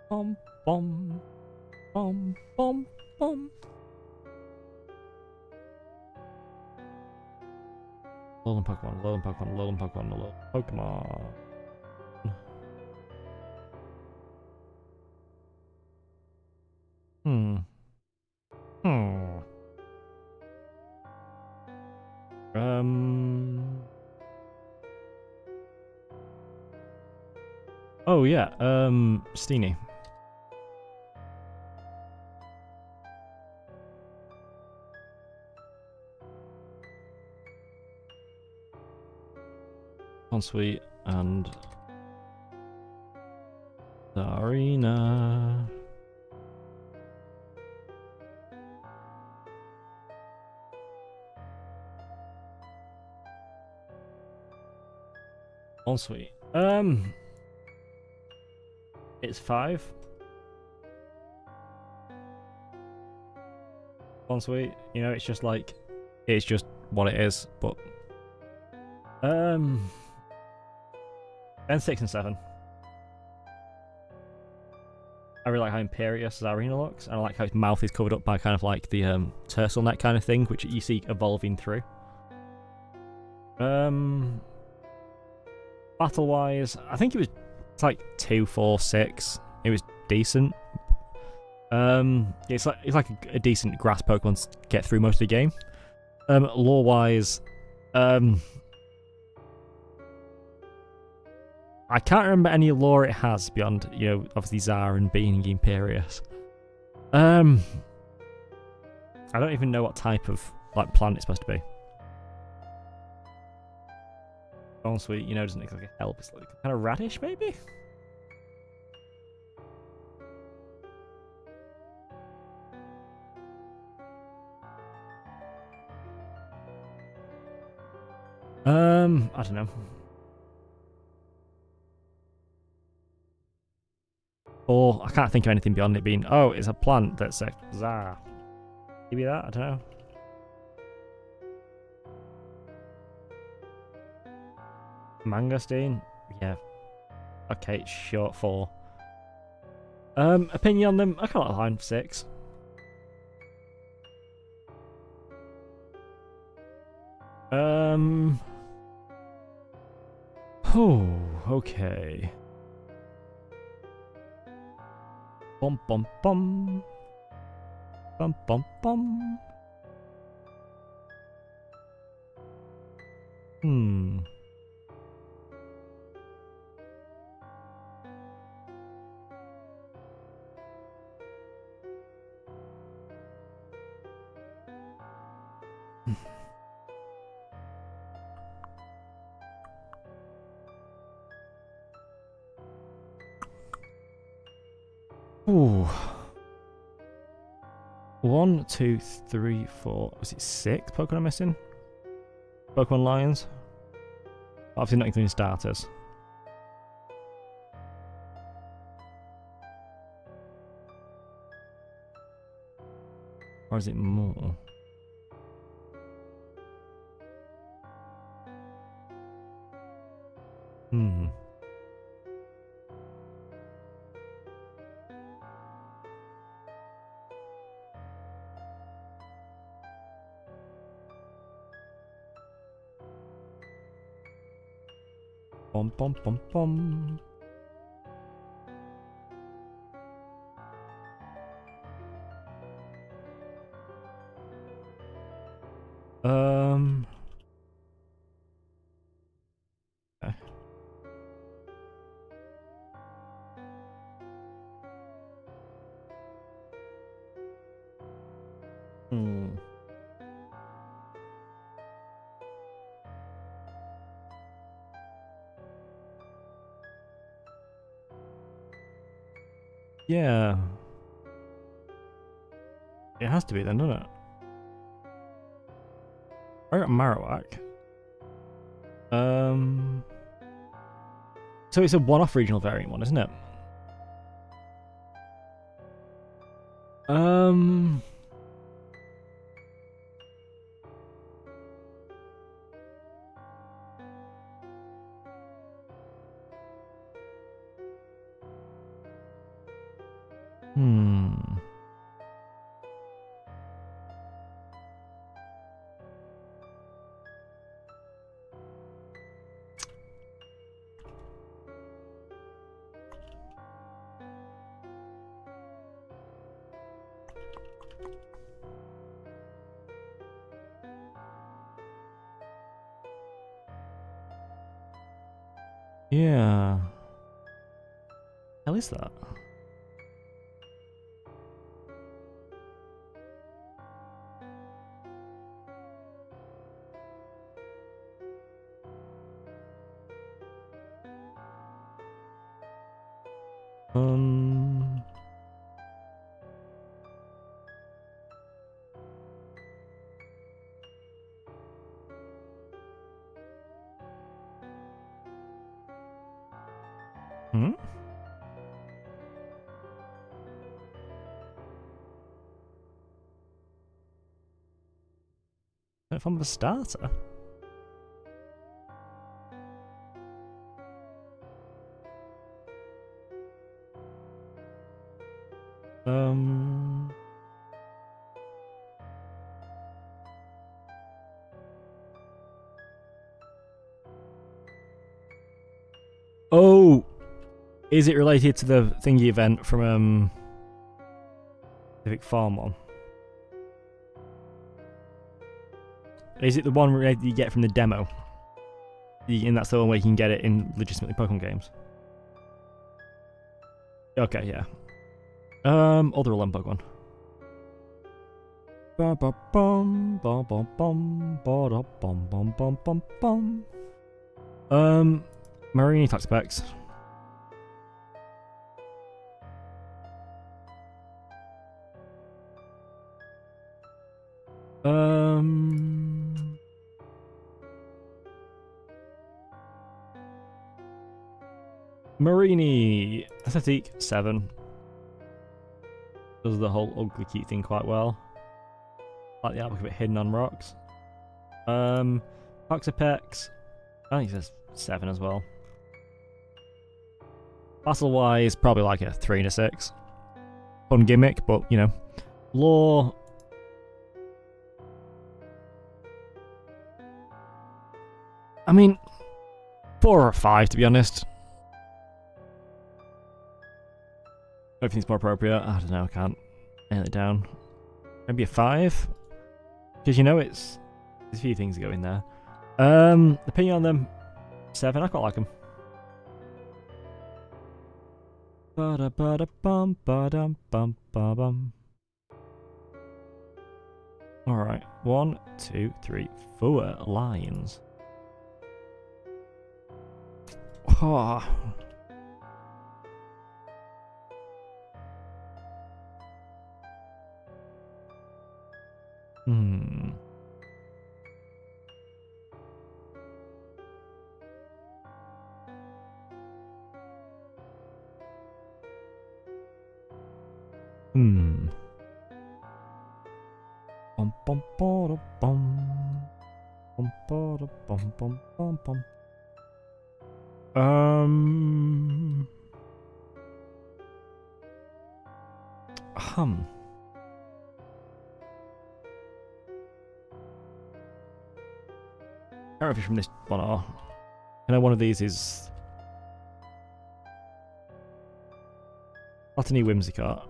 Bum bum bum bum bum. Alolan Pokemon, Alolan Pokemon, Alolan Pokemon, Alolan Pokemon. Hmm. Hmm. Oh yeah. Steenie. Sweet and Darina. Sweet. It's 5. Sweet. You know, it's just like, it's just what it is. But then 6 and 7. I really like how Imperious Zarina looks, and I like how its mouth is covered up by kind of like the turtleneck kind of thing, which you see evolving through. Battle-wise, I think it's like 2, 4, 6. It was decent. It's like a decent grass Pokemon to get through most of the game. Lore-wise, I can't remember any lore it has beyond, you know, obviously Zara and being Imperious. I don't even know what type of like plant it's supposed to be. Oh sweet, you know, doesn't look like a help. It's like kind of radish, maybe. I don't know. Or I can't think of anything beyond it being, oh, it's a plant that's a Zar. Maybe that, I don't know. Mangosteen? Yeah. Okay, it's short for. Opinion on them, I can't like line 6. Oh, okay. Bum bum bum. Bum bum bum. Ooh. 1, 2, 3, 4. Was it 6 Pokemon I'm missing? Pokemon Lions? Obviously not including starters. Or is it more? Bum bum bum bum. Okay. Yeah. It has to be then, doesn't it? I got Marowak. So it's a one-off regional variant one, isn't it? Um. Hmm. Yeah. Hell is that? Um. Hmm. If I'm a starter. Um. Oh, is it related to the thingy event from Civic Farm one? Is it the one you get from the demo? And that's the only way you can get it in legitimately Pokemon games. Okay, yeah. Other 11 Pokemon. Marini type specs. Marini aesthetic 7. Does the whole ugly cute thing quite well. Like the outlook of it hidden on rocks. Toxapex, I think it's 7 as well. Battle wise, probably like a 3 and a 6. Fun gimmick, but you know. Lore. I mean, 4 or 5 to be honest. Everything's more appropriate. I don't know, I can't nail it down. Maybe a 5? Because you know there's a few things that go in there. Opinion on them, 7. I quite like them. Alright, 1, 2, 3, 4 lines. Oh. Hmm. Hmm. Bum bum bum bum bum bum bum bum bum bum. Hum. I don't know if it's from this one or. I know one of these is. Botany Whimsicott.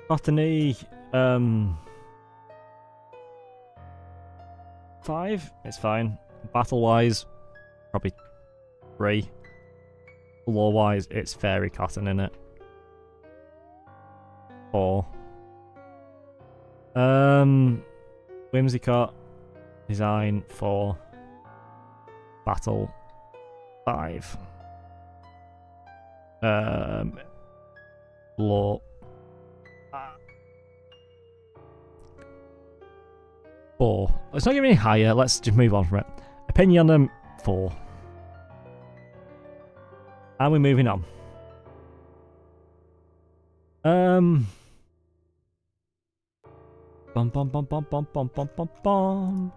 Botany, 5. It's fine. Battle wise, probably 3. Lore wise, it's fairy cotton in it. 4. Whimsicott, design 4. Battle 5. Lore. 4. Let's not get any higher. Let's just move on from it. Opinion on them, 4. And we're moving on. Bum bum bum bum bum bum bum bum bum.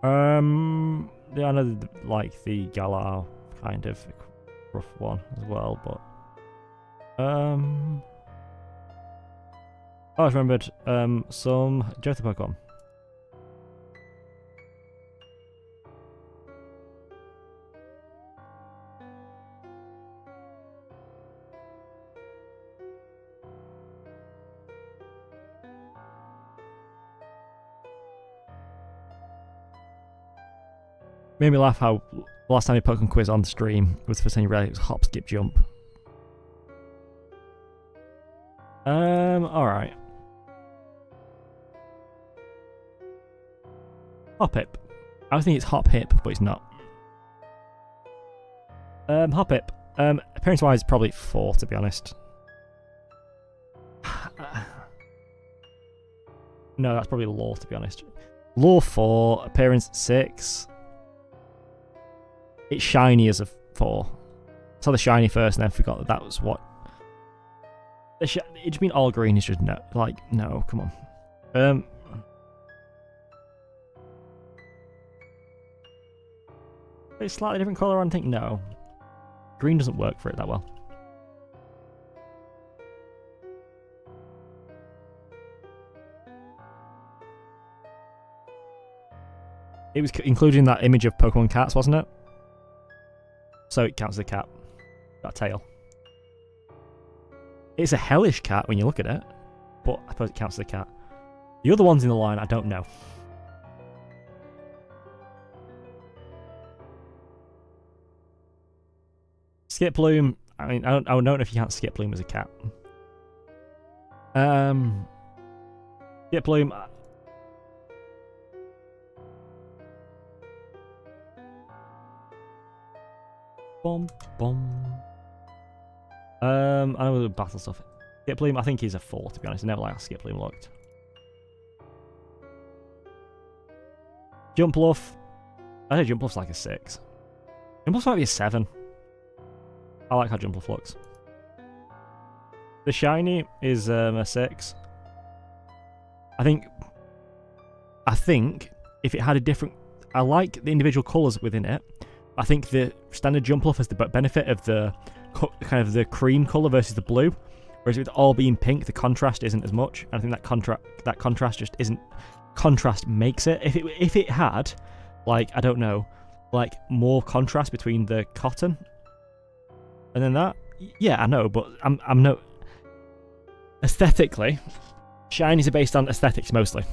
Yeah, I know like the Galar kind of rough one as well, but oh, I remembered some Johto Pokemon. Made me laugh how last time we Pokemon quiz on the stream was for saying it was hop, skip, jump. Alright. Hoppip. I was thinking it's Hop Hip, but it's not. Hoppip. Appearance wise, probably 4 to be honest. No, that's probably Lore to be honest. Lore 4, appearance 6. It's shiny as a 4. Saw the shiny first and then forgot that was what. It just mean all green is just no. Like, no, come on. It's slightly different colour, I think no. Green doesn't work for it that well. It was including that image of Pokemon cats, wasn't it? So it counts as a cat. That tail. It's a hellish cat when you look at it, but I suppose it counts as a cat. The other ones in the line, I don't know. Skip Bloom. I mean, I don't know if you can't Skip Bloom as a cat. Skip Bloom. Bom bom. I know the battle stuff. Skip Bloom, I think he's a 4 to be honest. I never like how Skip Bloom looked. Jumpluff. I know Jumpluff's like a 6. Jumpluff might be a 7. I like how Jumpluff looks. The shiny is a 6. I think if it had a different, I like the individual colours within it. I think the standard Jumpluff has the benefit of the kind of the cream colour versus the blue, whereas with all being pink, the contrast isn't as much. And I think that contrast just isn't. Contrast makes it. If it had, like, I don't know, like more contrast between the cotton, and then that, yeah, I know, but I'm no. Aesthetically, shinies are based on aesthetics mostly.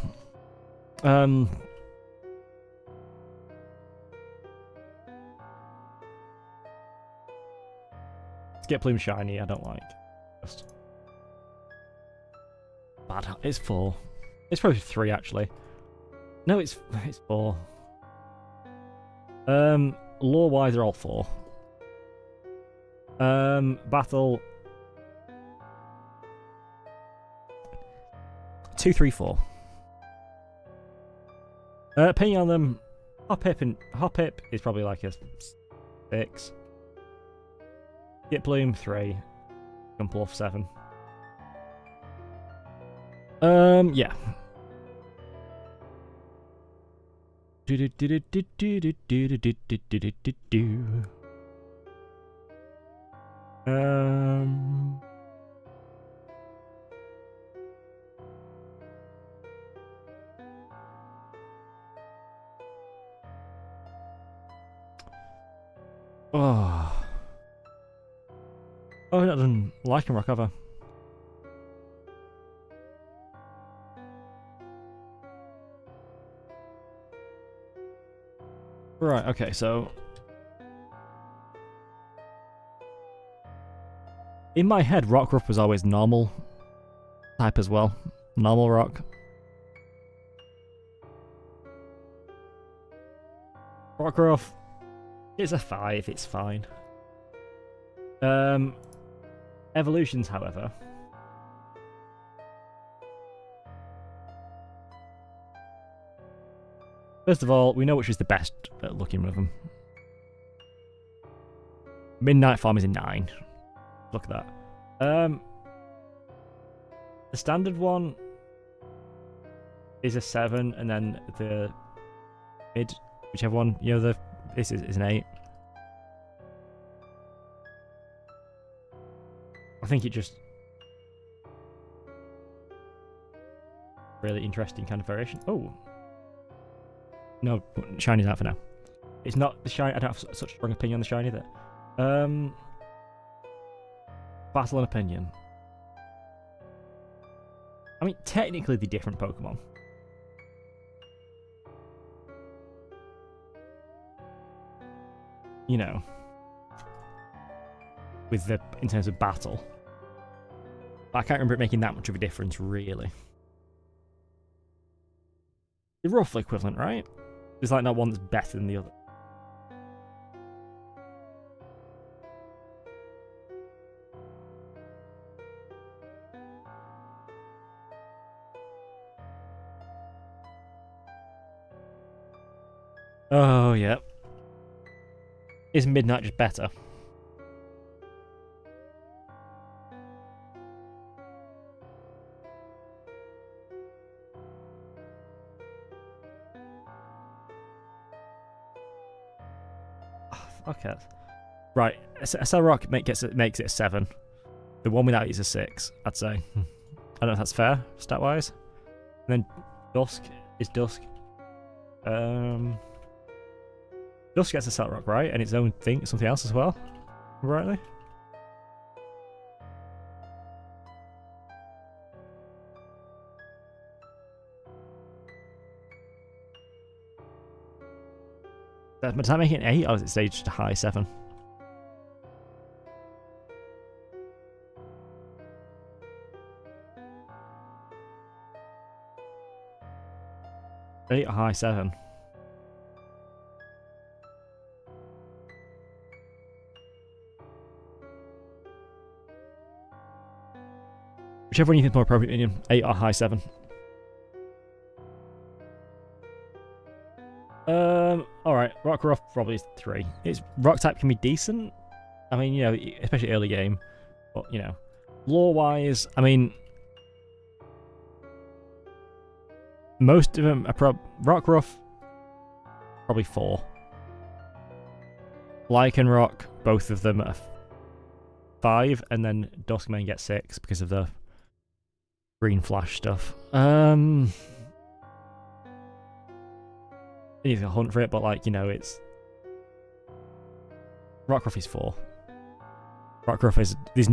Skip Bloom shiny, I don't like. Just bad. It's 4. It's probably 3 actually. No, it's 4. Lore wise, they're all 4. Battle 2, 3, 4. Opinion on them, Hoppip is probably like a 6. Skip Bloom 3. Jumpluff 7. Yeah. Oh. Oh, that doesn't like him, recover. Right, okay, so in my head, Rockruff was always normal type as well. Normal rock. Rockruff is a 5, it's fine. Evolutions, however. First of all, we know which is the best at looking with them. Midnight Farm is a 9. Look at that. The standard one is a 7, and then the mid, whichever one, you know, this is an 8. I think it just really interesting kind of variation. Oh. No, shiny's out for now. It's not the shiny. I don't have such a strong opinion on the shiny there. Battle and opinion. I mean, technically they're different Pokemon. You know, in terms of battle. But I can't remember it making that much of a difference, really. They're roughly equivalent, right? There's like not one that's better than the other. Oh, yeah. Is Midnight just better? Okay. Right. SL Rock makes it a 7. The one without it is a 6, I'd say. I don't know if that's fair, stat-wise. And then Dusk is Dusk. Dusk gets a SL Rock, right? And its own thing, something else as well. Rightly? Does that make it an 8, or is it staged to high 7? Eight or high 7. Whichever one you think is more appropriate, Indian. 8 or high 7. Alright, Rockruff probably is 3. Its rock type can be decent. I mean, you know, especially early game. But, you know, lore-wise, I mean, most of them are Rockruff, probably 4. Lycanroc, both of them are 5, and then Duskmane gets 6 because of the green flash stuff. You need to hunt for it, but like, you know, it's Rockruff is 4. Rockruff is these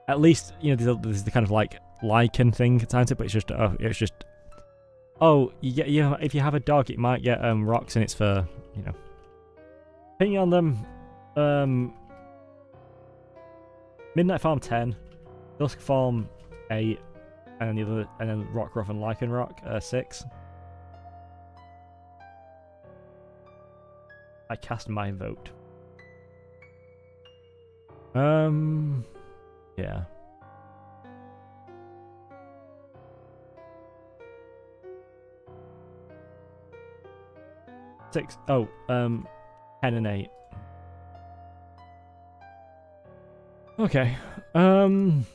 at least, you know, there's the kind of like lichen thing tied to it, but it's just you get, you know, if you have a dog, it might get rocks in its fur, you know. Depending on them, Midnight Farm 10, Dusk Farm 8, and then Rockruff and Lycanroc 6. I cast my vote. Yeah. Six. Oh, 10 and 8. Okay. 1,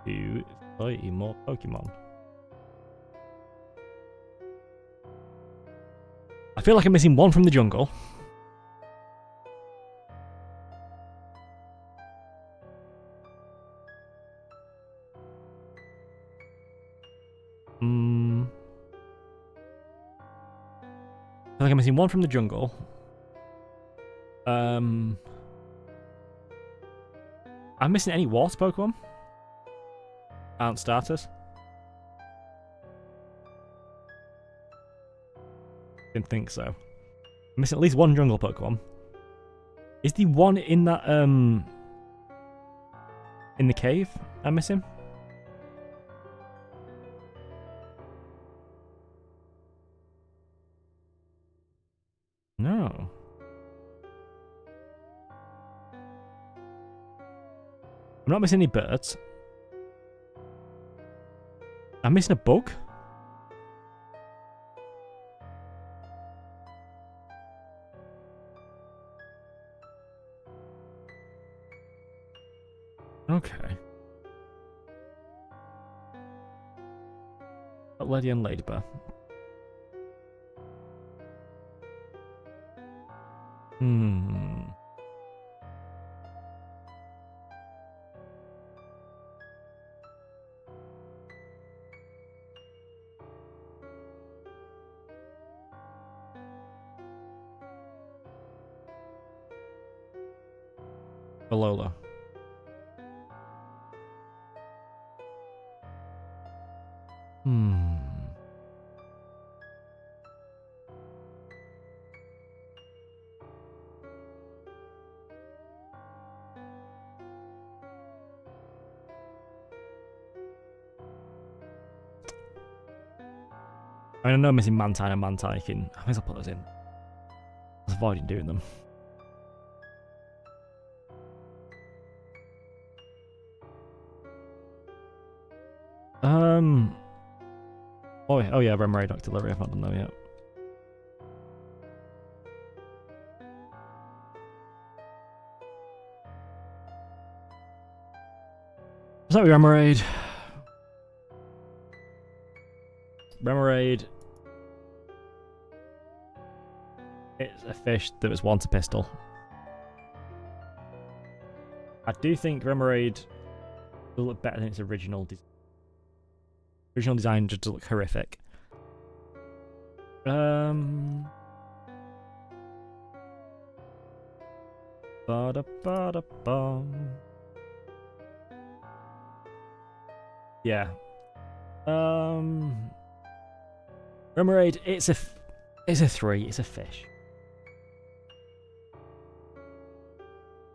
2, 3 more Pokemon. I feel like I'm missing one from the jungle. I feel like I'm missing one from the jungle. I'm missing any water Pokemon? Aren't starters? Didn't think so. I'm missing at least one jungle Pokemon. Is the one in that in the cave I'm missing? No. I'm not missing any birds. I'm missing a bug. Okay. Lady and Ladybird. Lola. I know I'm missing Mantine and Mantike. I guess I'll put those in. I was avoiding doing them. Oh yeah, Remoraid Octillery. I've not done that yet. Is that Remoraid? Remoraid. It's a fish that was once a pistol. I do think Remoraid will look better than its original design. Original design just look horrific. Yeah. Remoraid, it's a 3. It's a fish.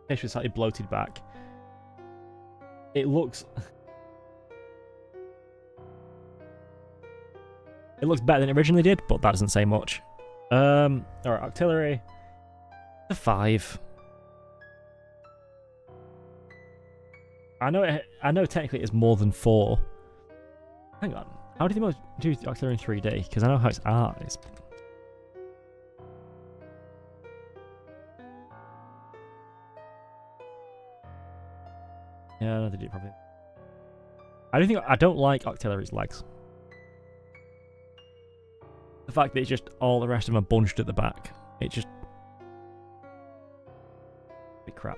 Fish with slightly bloated back. It looks better than it originally did, but that doesn't say much. Alright, Octillery. A 5. I know technically it's more than 4. Hang on. How do you think about do Octillery in 3D? Because I know how its art is. Yeah, they do probably. I don't like Octillery's legs. The fact that it's just all the rest of them are bunched at the back. It just big crap.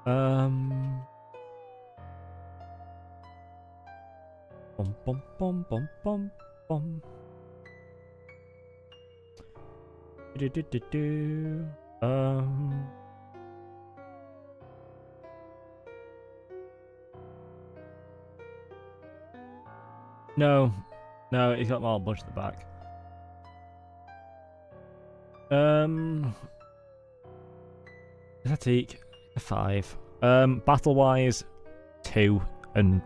Bum bum bum bum bum bum. No, he's got them all bunched at the back. Pathetic, a 5. Battle wise, 2 and.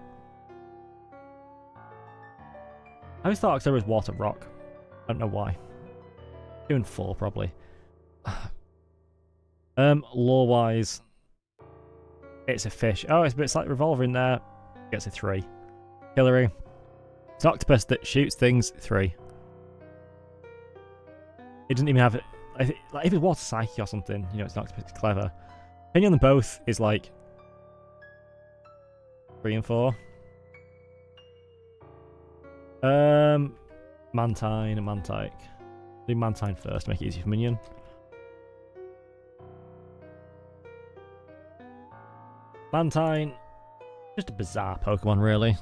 I always thought Octillery was water rock. I don't know why. 2 and 4 probably. Lore wise, it's a fish. Oh, it's like Revolver in there. Gets a 3. Hillary. It's an octopus that shoots things. 3. It doesn't even have it. Like if it's water psyche or something, you know, it's an octopus. It's clever. Opinion on them both is like 3 and 4. Mantine and Mantike. Do Mantine first, make it easy for Minion. Mantine, just a bizarre Pokemon, really.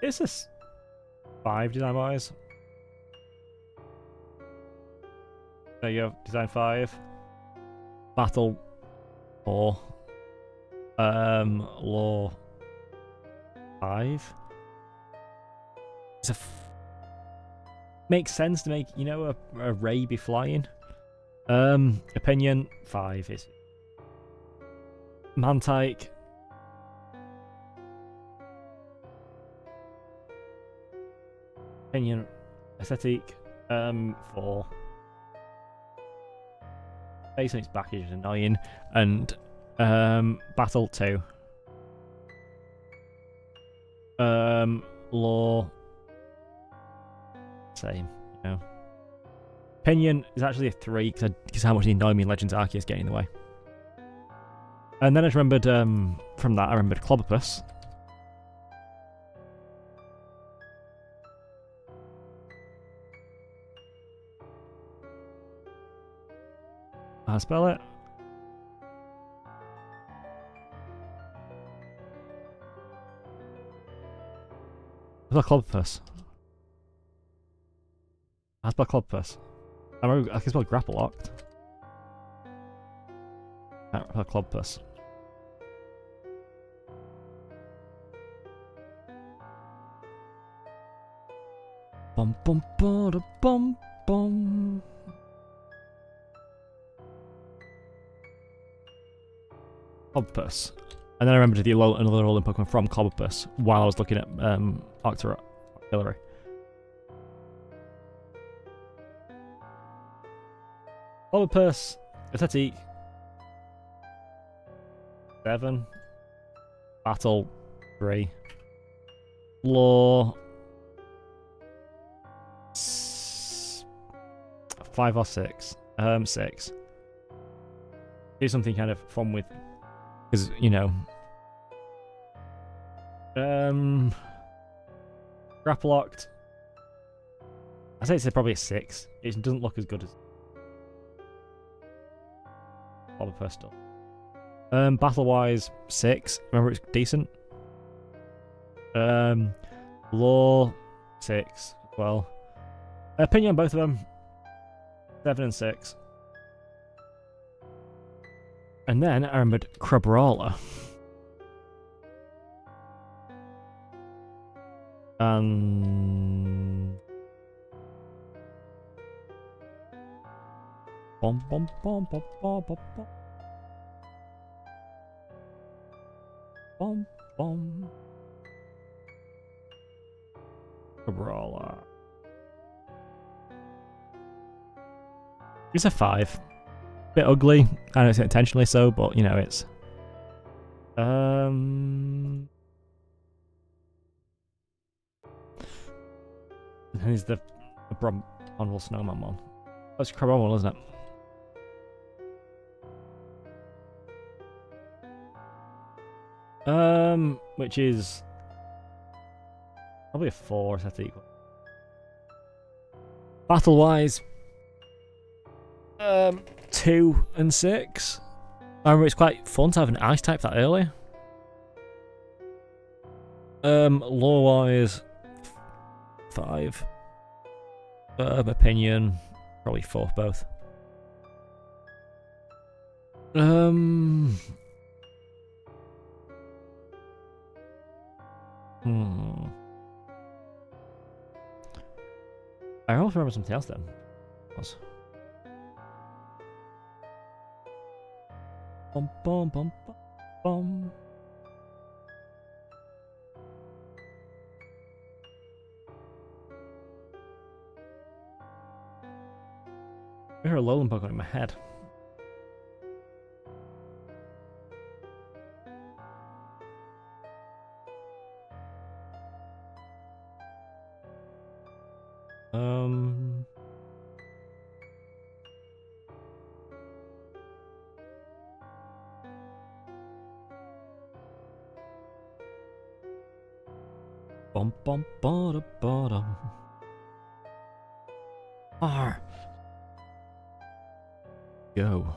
It's a 5 design-wise. There you go, design 5. Battle 4. Lore 5. It's makes sense to make, you know, a ray be flying. Opinion 5 is Mantike. Opinion aesthetic 4. Face on its back is annoying, and Battle 2. Law. Same, you know. Opinion is actually a 3 because how much they annoy me in Legends Arceus getting in the way. And then I just remembered, from that, I remembered Clobopus. How to spell it? How to spell Clobopus? How to spell Clobopus? I can spell Grapple Locked. Can't spell Clobopus. Bum bum bum bum bum. Clobopus. And then I remembered another rolling Pokemon from Clobopus while I was looking at Octillery. Clobopus, Athletic, 7, Battle 3, Law 5 or 6, 6. Do something kind of fun with, because you know, Grapple Locked. I say it's probably a 6. It doesn't look as good as Clobopus stuff. Battle wise, 6. Remember, it's decent. Law 6 as well. Opinion on both of them, 7 and 6. And then I remembered Crabrawler. And bum bum bum bum bum bum bum bum. Crabrawler. It's a 5. Bit ugly. I don't think intentionally so, but you know it's. And here's the Honorable Snowman one. That's Crabrawler, isn't it? Which is probably a 4 if that's equal. Battle wise, 2 and 6. I remember it's quite fun to have an ice type that early. Law wise, 5. Opinion, probably 4 both. I also remember something else then. Bum bum bum bum bum. I hear a Alolan Pokemon in my head. Bum bum bada bada. R. Go.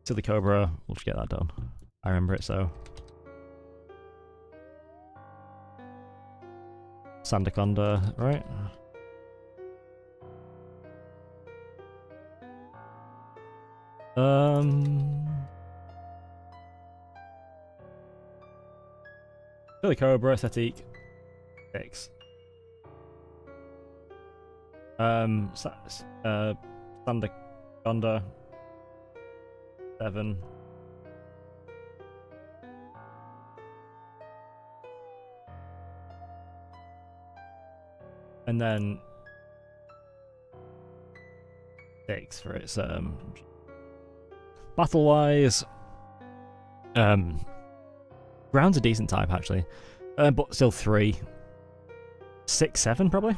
To the Cobra, we'll just get that done. I remember it so. Sandaconda, right? Billy Cobra, Aesthetic, 6. Sandaconda, 7. And then 6 for its battle wise. Ground's a decent type actually, but still 3, 6, 7 probably.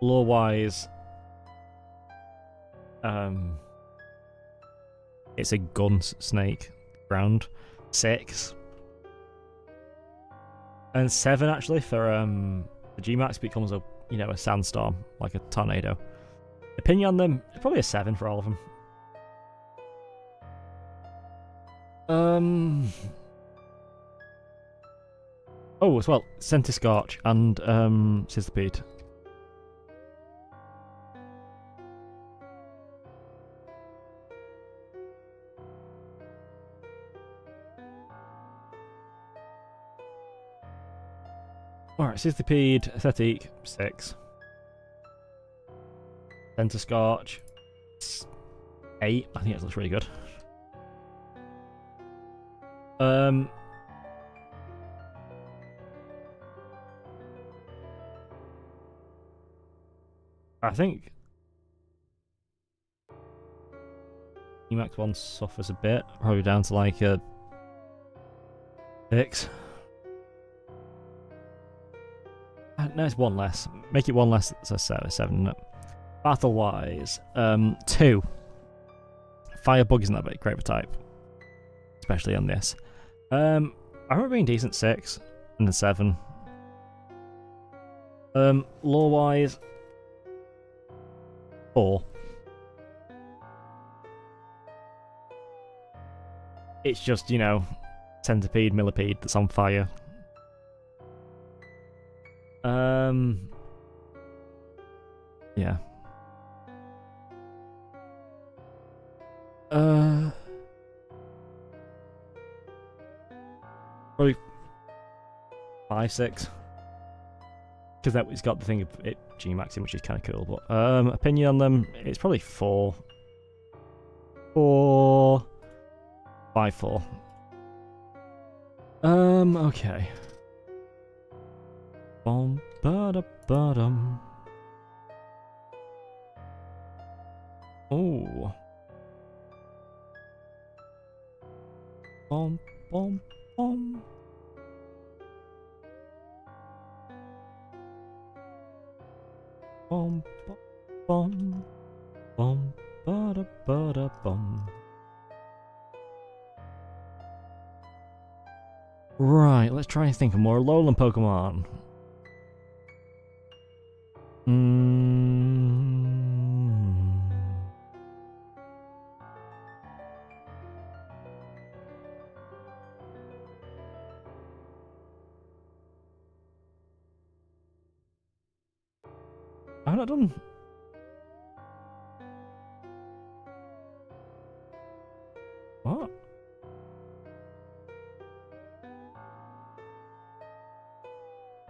Lore wise, it's a gun snake. Ground 6 and 7 actually for the Gmax becomes a a sandstorm, like a tornado. Opinion on them, it's probably a 7 for all of them. Oh, as well, Centiscorch and Sizzlipede. Alright, Sizzlipede, Aesthetic, 6. Centiscorch, 8. I think it looks really good. I think Emax 1 suffers a bit, probably down to like a 6. No, it's 1 less. Make it 1 less, so 7, isn't it? Battle wise, 2. Firebug isn't that big, great for type, especially on this. I remember being decent 6 and then 7. Lore wise, 4. It's just, centipede, millipede that's on fire. Yeah. Probably 5, 6. Because that it's got the thing of it Gmaxing, which is kind of cool. But opinion on them, it's probably 4. 4. 5, 4. Okay. Bum ba da ba dum. Oh. Bum bum bum. Bum bum bum ba da bum. Right, let's try and think of more lowland Pokemon. I've not done. What?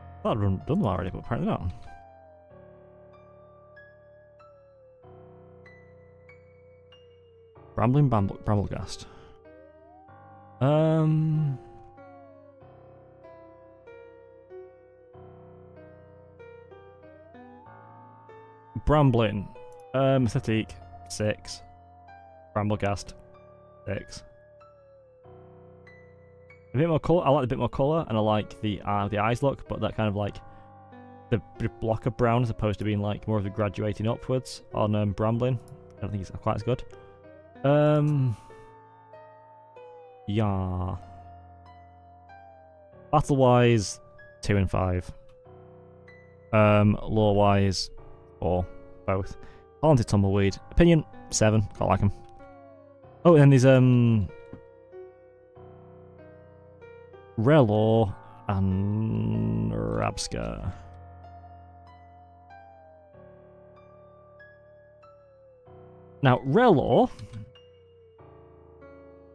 I thought I'd done that already, but apparently not. Brambling Bramblegast. Brambling. Aesthetic, 6. Bramblegast, 6. A bit more colour. I like a bit more colour, and I like the eyes look, but that kind of like the block of brown as opposed to being like more of the graduating upwards on Brambling. I don't think it's quite as good. Yeah. Battle wise, 2 and 5. Lore wise, 4. Both. Haunted Tumbleweed. Opinion, 7. Can't like him. Oh, and then there's Relor and Rabska. Now, Relor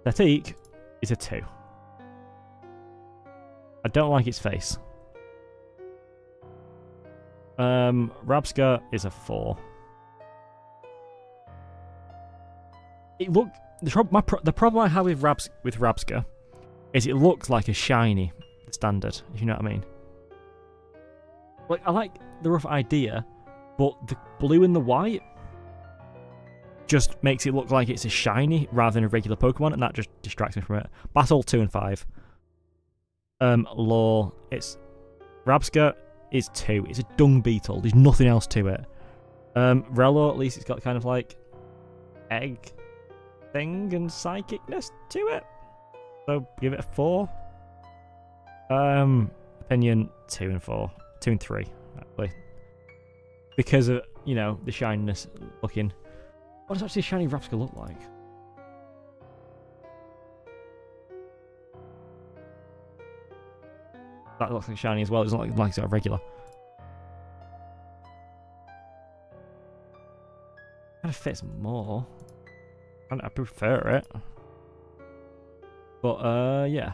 Aesthetic is a 2. I don't like its face. Rabska is a 4. It look the problem I have with Rabska is it looks like a shiny standard, if you know what I mean. Like, I like the rough idea, but the blue and the white just makes it look like it's a shiny rather than a regular Pokemon, and that just distracts me from it. Battle 2 and 5. Lore, it's Rabska is 2. It's a dung beetle. There's nothing else to it. Relo, at least it's got kind of like egg thing and psychicness to it. So give it a 4. Opinion 2 and 4. 2 and 3, actually. Because of, you know, the shininess looking. What does actually a shiny Rabska look like? That looks like shiny as well. It's not like it's a regular. Kind of fits more. I prefer it. But yeah.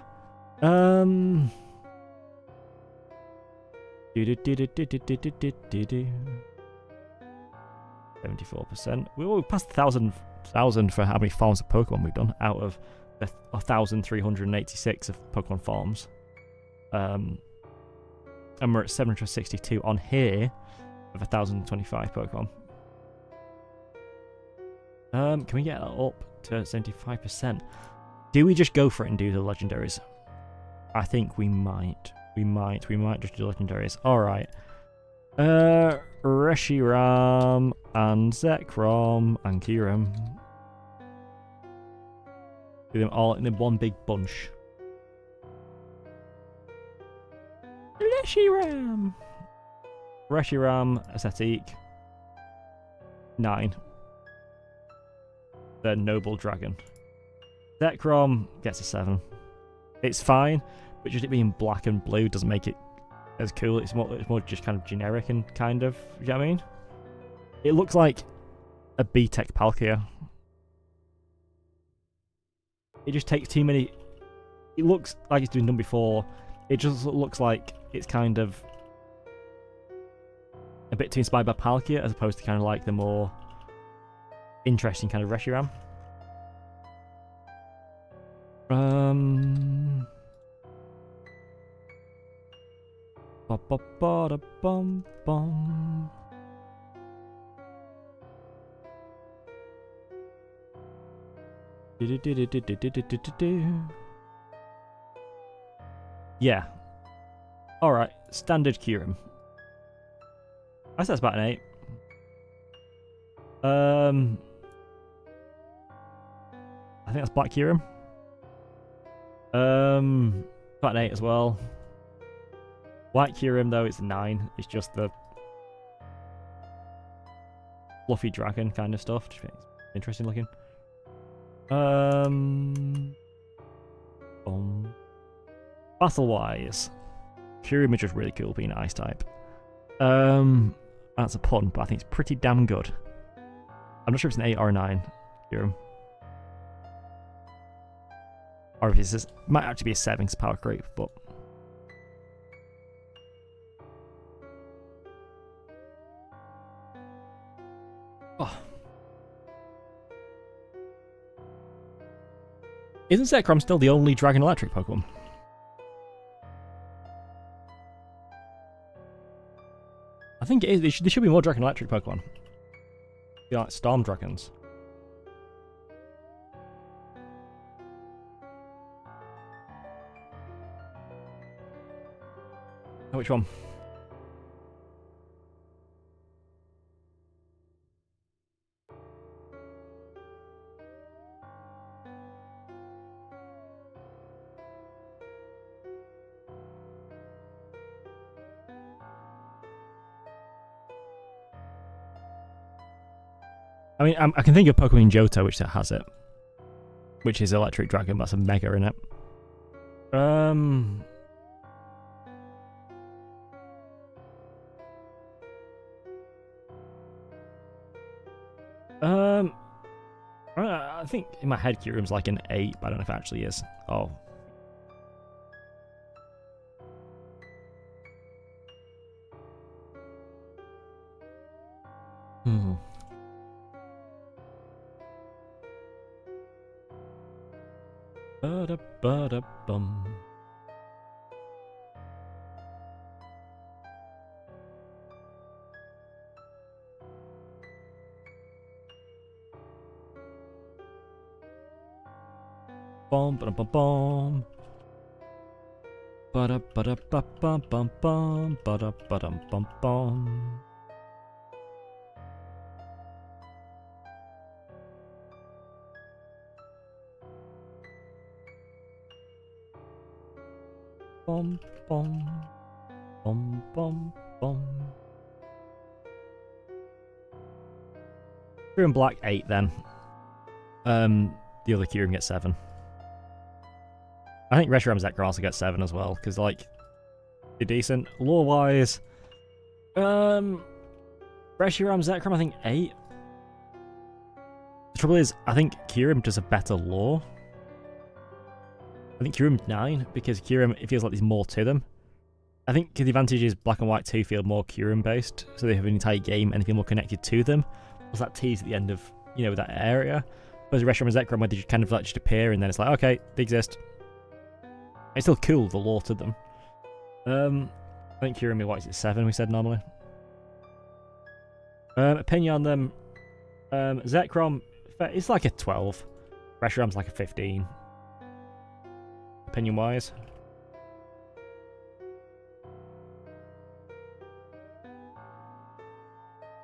74%. We passed 1,000 for how many forms of Pokemon we've done out of the 1,386 of Pokemon forms. And we're at 762 on here of 1,025 Pokemon. Can we get that up to 75%? Do we just go for it and do the legendaries? I think we might. We might just do legendaries. Alright. Reshiram and Zekrom and Kyurem. Do them all in one big bunch. Reshiram! Aesthetic. 9. The Noble Dragon. Zekrom gets a 7. It's fine, but just it being black and blue doesn't make it as cool. It's more just kind of generic and kind of, you know what I mean? It looks like a B-Tech Palkia. It just takes too many. It looks like it's been done before. It just looks like it's kind of a bit too inspired by Palkia as opposed to kind of like the more interesting kind of Reshiram. Ba-ba-ba-da-bum-bum. Yeah. Alright, standard Kyurem. I say that's about an 8. I think that's Black Kyurem. About an 8 as well. White Kyurem though, it's a 9. It's just the fluffy dragon kind of stuff. Just interesting looking. Battle wise, Kyurem is just really cool being ice type. That's a pun, but I think it's pretty damn good. I'm not sure if it's an 8 or a 9, Kyurem. Or if it's just, might actually be a 7 because power creep, but oh. Isn't Zekrom still the only Dragon Electric Pokemon? I think it is. There should be more Dragon Electric Pokemon. Be like Storm Dragons. Oh, which one? I mean, I can think of Pokemon Johto, which has it. Which is Electric Dragon, that's a Mega in it. I think in my head Kyurem's like an 8, but I don't know if it actually is. Oh. Ba-da-ba-da-bum. Bom, ba bum bum. Ba da ba bum bum bum. Ba da bum bum. Bum bum. Bum bum bum. Kyurem Black 8 then. The other Kyurem gets 7. I think Reshiram Zekrom also gets 7 as well, because like they're decent. Lore wise, Reshiram Zekrom I think 8. The trouble is, I think Kyurem does a better lore. I think Kyurem 9, because Kyurem, it feels like there's more to them. I think the advantage is Black and White 2 feel more Kyurem based, so they have an entire game and they feel more connected to them. Plus that tease at the end of, you know, that area. Whereas Reshiram and Zekrom, where they just kind of like just appear and then it's like, okay, they exist. It's still cool, the lore to them. I think Kyurem and White's at 7, we said normally. Opinion on them. Zekrom, it's like a 12. Reshiram's like a 15. Opinion wise.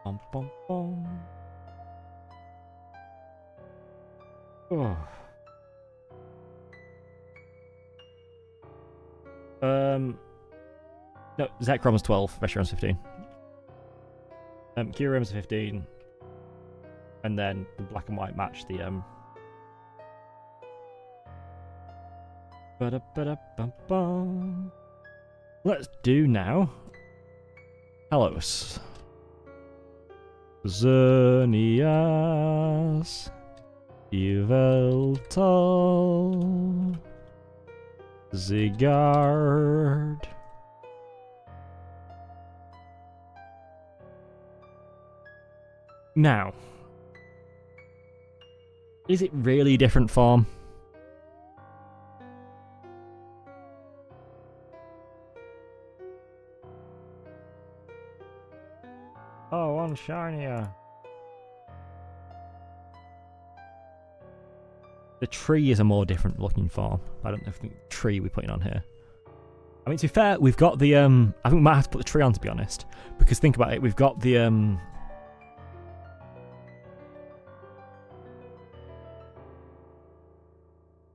Bum, bum, bum. Oh. No, Zekrom's 12, Reshiram's 15. Kyurem's 15. And then the Black and White match the Ba-da-ba-da-bum-bum. Let's do now Hellos. Xerneas Yveltal Zygarde. Now, is it really different form? Oh, one shinier. The tree is a more different looking form. I don't know if the tree we're putting on here. I mean, to be fair, we've got the I think we might have to put the tree on, to be honest, because think about it. We've got the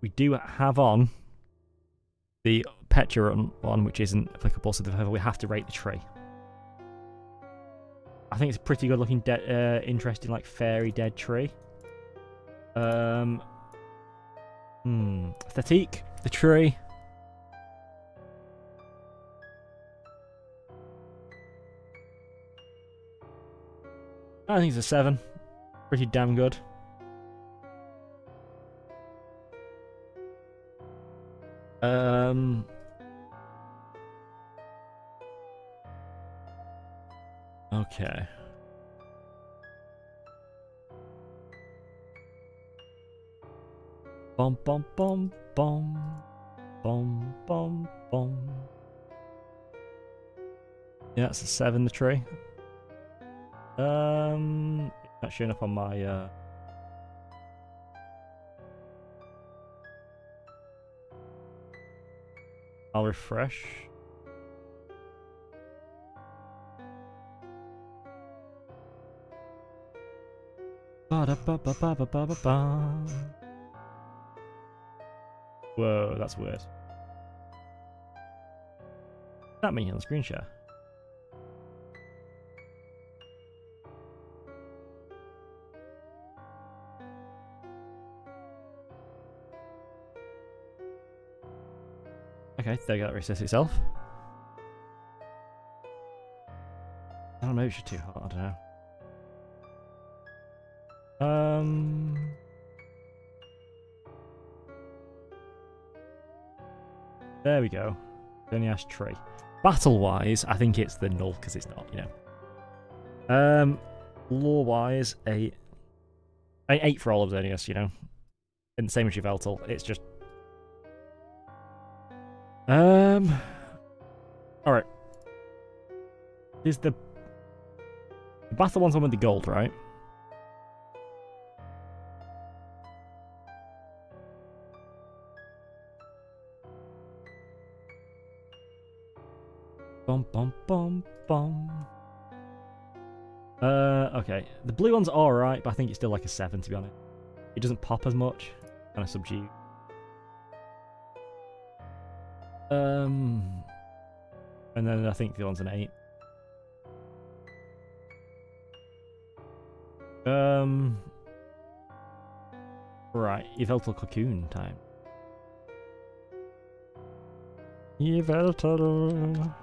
we do have on the Petulant one, which isn't applicable, so therefore we have to rate the tree. I think it's a pretty good looking, interesting, like fairy dead tree. Aesthetic, the tree. I think it's a 7. Pretty damn good. Okay. Bum bum bum bum bum bum bum. Yeah, it's a 7, the tree. Not showing up on my I'll refresh. Ba-da-ba-ba-ba-ba-ba-ba. Whoa, that's weird. That means on the screen share. Okay, there you go, that resets itself. I don't know, it's just too hot, I don't know. There we go. Xerneas tree. Battle-wise, I think it's the null, because it's not, you know. Lore-wise, 8. 8 for all of Xerneas, you know. And the same as Yveltal, it's just... Alright. Is the battle one's one with the gold, right? Bum bum bum bum. Okay. The blue one's alright, but I think it's still like a 7 to be honest. It doesn't pop as much. Kind of subdued. And then I think the other one's an 8. Right, Yveltal Cocoon time. Yveltal.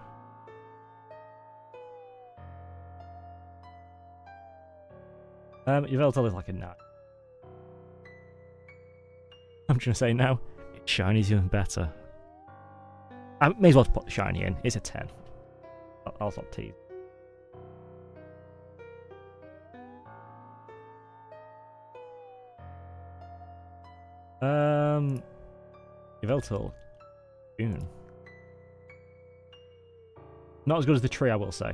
Yveltal is like a 9. I'm trying to say now, Shiny's even better. I may as well put Shiny in. It's a 10. I'll stop teasing. Yveltal. Cocoon. Not as good as the tree, I will say.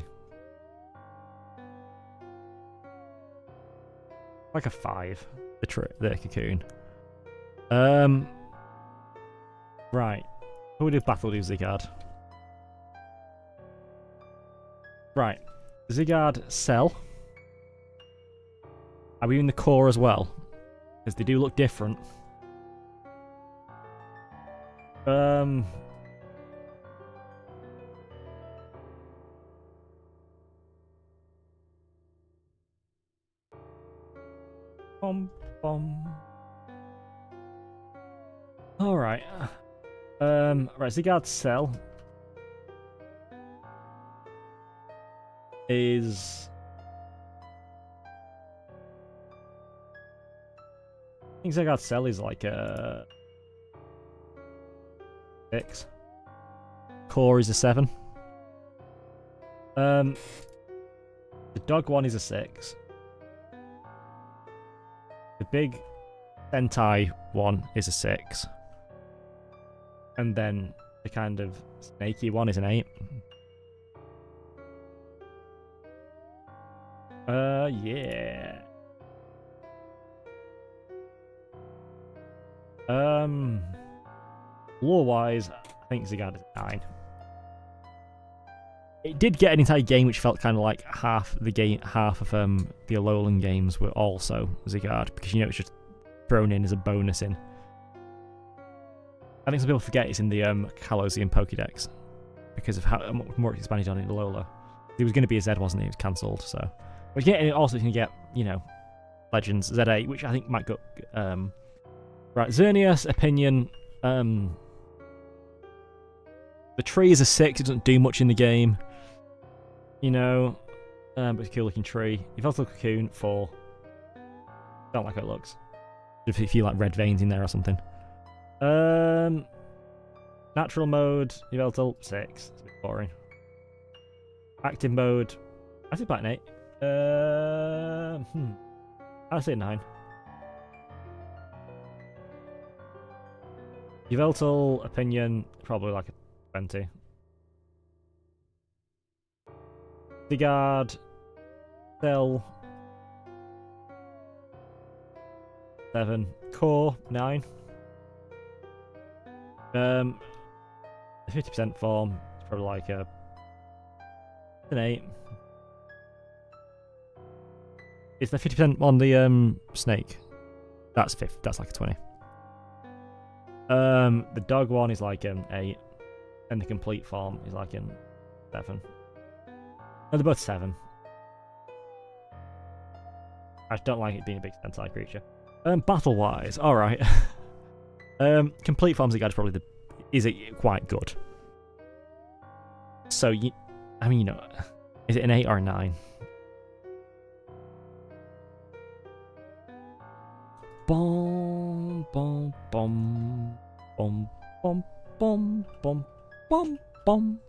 Like a 5. The cocoon. Right. Who would do Battle do Zygarde? Right. Zygarde Cell. Are we in the core as well? Because they do look different. Bum bum. Alright. Right, Zygarde Cell is... I think Zygarde Cell is like a 6. Core is a 7. The dog one is a 6. The big Sentai one is a 6. And then the kind of snaky one is an 8. Yeah. Lore-wise, I think Zygarde is a 9. It did get an entire game which felt kind of like half of the Alolan games were also Zygarde, because you know it's just thrown in as a bonus in. I think some people forget it's in the Kalosian Pokédex because of how more it's expanded on in Alola. It was going to be a Z, wasn't it? It was cancelled, so. But yeah, also you can get, you know, Legends Z8, which I think might go. Right, Xerneas opinion. The tree is a 6. It doesn't do much in the game. You know, but it's a cool looking tree. Yveltal Cocoon 4. Don't like how it looks. If you feel like red veins in there or something. Natural mode, Yveltal 6. It's a bit boring. Active mode, I say about an 8. I say 9. Yveltal opinion, probably like a 20. Zygarde Cell 7. Core 9. The 50% form is probably like an 8. Is the 50% on the snake? That's 50. That's like a 20. The dog one is like an 8, and the complete form is like an 7. No, they're both 7. I just don't like it being a big Sentai creature. Battle wise, all right. Complete forms of guide is probably is it quite good. So I mean, you know, is it an 8 or a 9? Bum bum bum bum bum bum bum bum bum.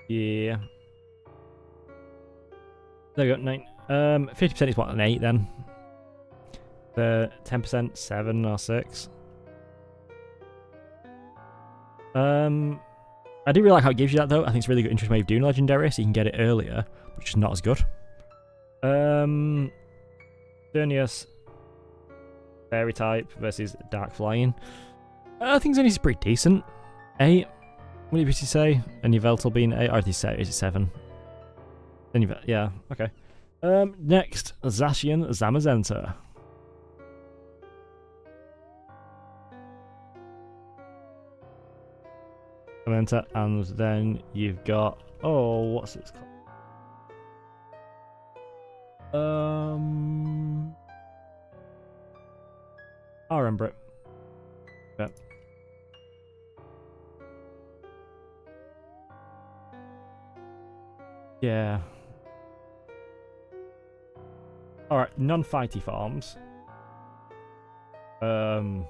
Yeah. There we go, 9. 50% is what, an 8 then? The 10%, 7 or 6. I do really like how it gives you that though. I think it's a really good, interesting way of doing Legendary, so you can get it earlier, which is not as good. Xerneas, Fairy type versus Dark Flying. I think Xerneas is pretty decent. 8, what did you say? And Yveltal being 8, or is it 7? Then yeah, okay. Next, Zacian Zamazenta. And then you've got, oh, what's it called? I remember it. Yeah. Yeah. Alright, non-fighty farms. 7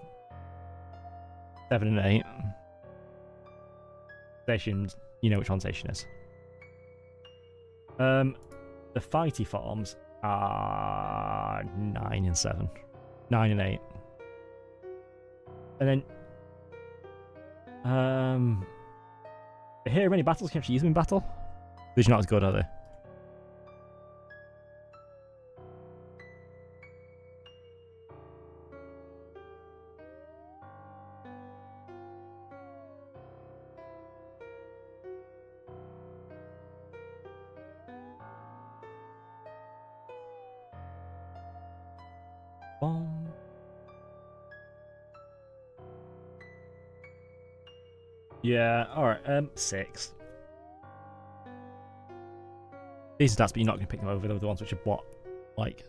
and 8. Stations, you know which one station is. The fighty farms are 9 and 7. 9 and 8. And then here many battles can you actually use them in battle? These are not as good, are they? Yeah, alright, 6. These are stats, but you're not going to pick them over. They're the ones which are what? Like,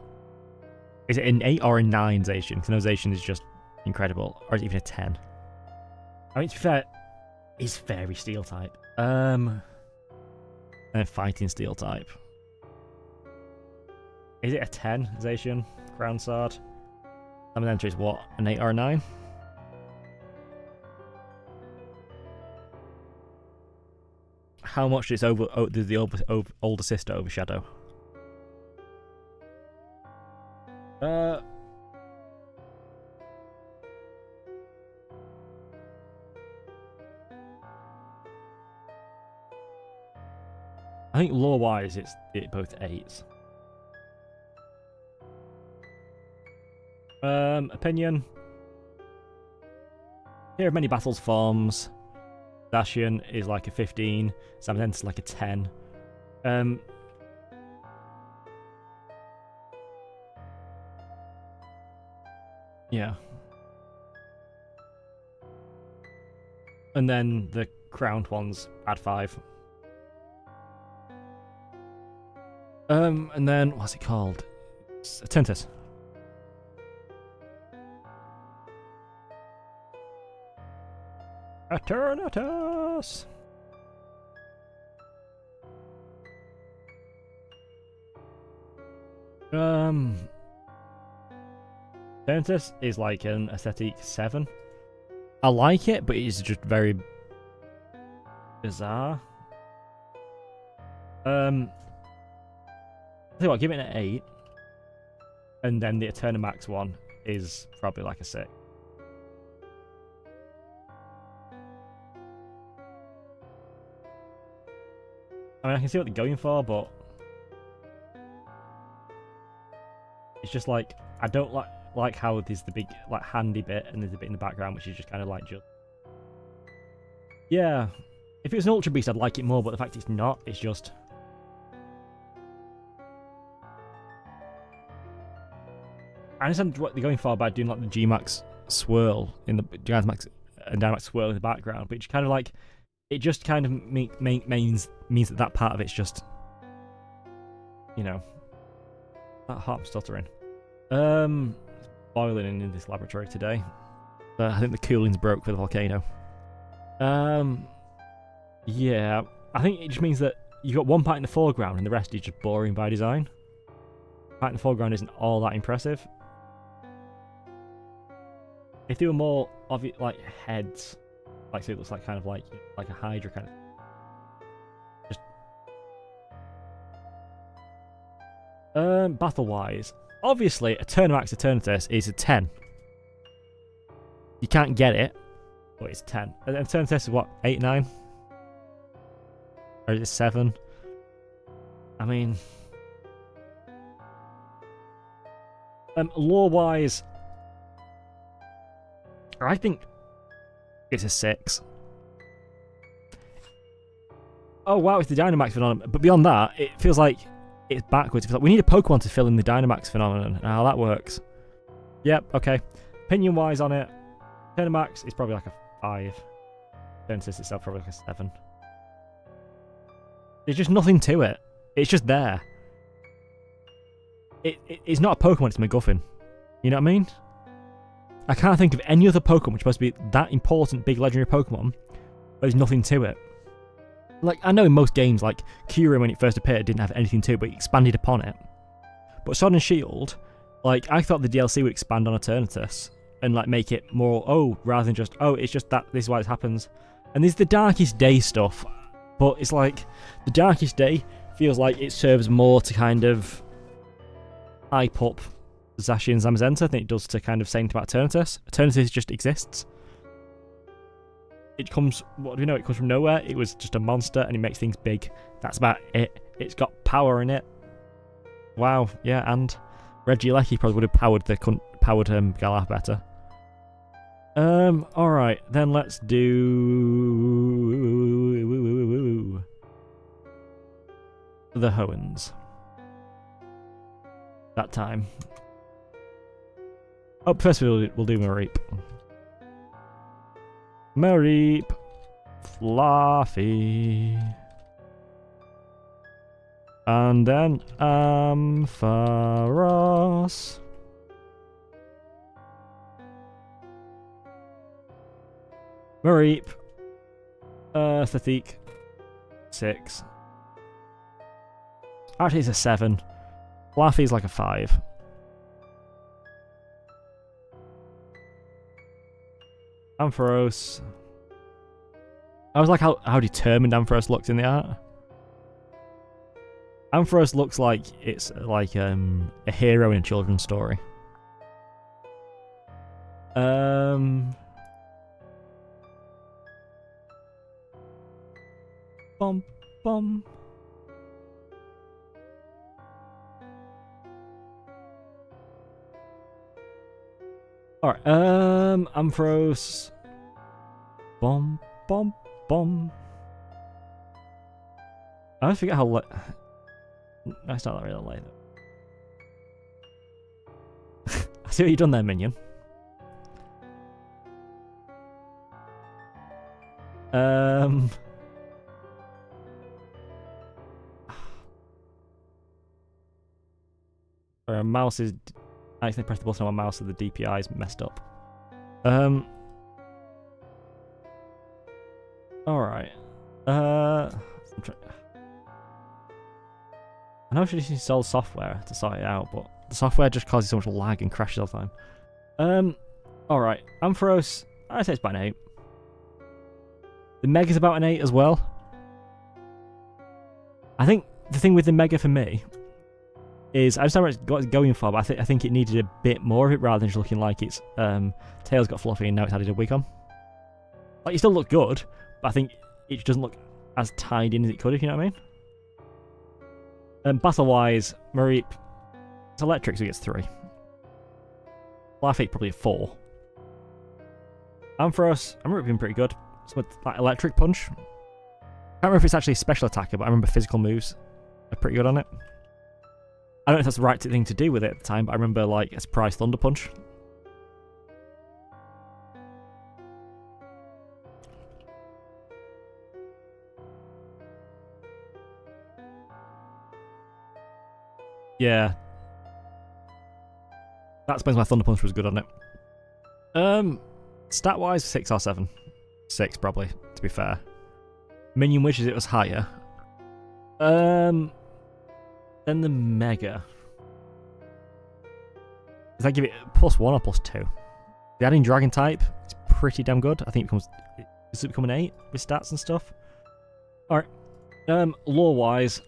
is it an 8 or a 9 Zacian? Because no Zacian is just incredible. Or is it even a 10? I mean, to be fair, it's Fairy Steel type. And Fighting Steel type. Is it a 10 Zacian? Crown Sword? Zamazenta is what? An 8 or a 9? How much does the older sister overshadow? I think lore-wise, it's both 8s. Opinion. Here are many battles forms. Zacian is like a 15. Zamazenta is like a 10. Yeah. And then the crowned ones add 5. And then what's it called? Eternatus. Eternatus. Eternatus is like an aesthetic 7. I like it, but it's just very bizarre. Tell you what, give it an 8. And then the Eternamax one is probably like a 6. I mean, I can see what they're going for, but it's just like, I don't like how there's the big, like, handy bit, and there's a bit in the background, which is just kind of like, yeah. If it was an Ultra Beast, I'd like it more, but the fact it's not, it's just... I understand what they're going for by doing like the G-Max swirl in the G-Max and Dynamax swirl in the background, but it's kind of like, it just kind of means that part of it's just, you know, that heart stuttering. Boiling in this laboratory today. I think the cooling's broke for the volcano. Yeah, I think it just means that you've got one part in the foreground and the rest is just boring by design. The part in the foreground isn't all that impressive. If they were more of it like heads, like so it looks like kind of like a Hydra kind of. Just battle wise, obviously Eternamax Eternatus is a 10. You can't get it, Oh, it's 10. And turn test is what? 8, 9? Or is it 7? I mean... lore-wise... I think it's a 6. Oh wow, it's the Dynamax phenomenon. But beyond that, it feels like it's backwards. It feels like we need a Pokemon to fill in the Dynamax phenomenon and how that works. Yep, okay. Opinion-wise on it, Dynamax is probably like a 5. Genesis itself probably like a 7. There's just nothing to it. It's just there. It's not a Pokemon, it's a MacGuffin. You know what I mean? I can't think of any other Pokemon which is supposed to be that important, big legendary Pokemon, but there's nothing to it. Like, I know in most games, like, Kyurem when it first appeared didn't have anything to it, but it expanded upon it. But Sword and Shield, like, I thought the DLC would expand on Eternatus and, like, make it more, oh, rather than just, oh, it's just that, this is why it happens. And there's the Darkest Day stuff, but it's like, the Darkest Day feels like it serves more to kind of hype up Zacian and Zamazenta than it does to kind of say anything about Eternatus. Eternatus just exists. It comes, what do we know? It comes from nowhere. It was just a monster and it makes things big. That's about it. It's got power in it. Wow, yeah, and Regieleki probably would have powered Galaf better. Alright, then let's do the Hoenns. That time. Oh, first we'll do Mareep. Mareep. Fluffy. And then Ampharos. Mareep. Thatik. 6. Actually, it's a 7. Fluffy's like a 5. Ampharos. I was like how determined Ampharos looks in the art. Ampharos looks like it's like a hero in a children's story. Bum bum. Alright, Ampharos. Bum bum bum. I always forget how late. No, it's not that really late. I see what you've done there, minion. Our mouse is. I accidentally pressed the button on my mouse, so the DPI is messed up. Alright. I know I should just install software to sort it out, but the software just causes so much lag and crashes all the time. Alright. Ampharos, I'd say it's about an 8. The Mega's about an 8 as well. I think the thing with the Mega for me is I just don't know what it's going for, but I think it needed a bit more of it rather than just looking like its tail's got fluffy and now it's added a wig on. Like, it still looked good, but I think it just doesn't look as tied in as it could, if you know what I mean. Battle-wise, Mareep, it's electric, so it gets 3. Fluffy, probably a 4. Ampharos, I remember it being pretty good. So with that electric punch. I can't remember if it's actually a special attacker, but I remember physical moves are pretty good on it. I don't know if that's the right thing to do with it at the time, but I remember like a surprise Thunder Punch. Yeah. That explains why Thunder Punch was good on it. Stat-wise, 6 or 7. 6 probably, to be fair. Minion wishes it was higher. Then the Mega. Does that give it +1 or +2? The adding Dragon type is pretty damn good. I think does it become an 8 with stats and stuff? Alright. Lore-wise,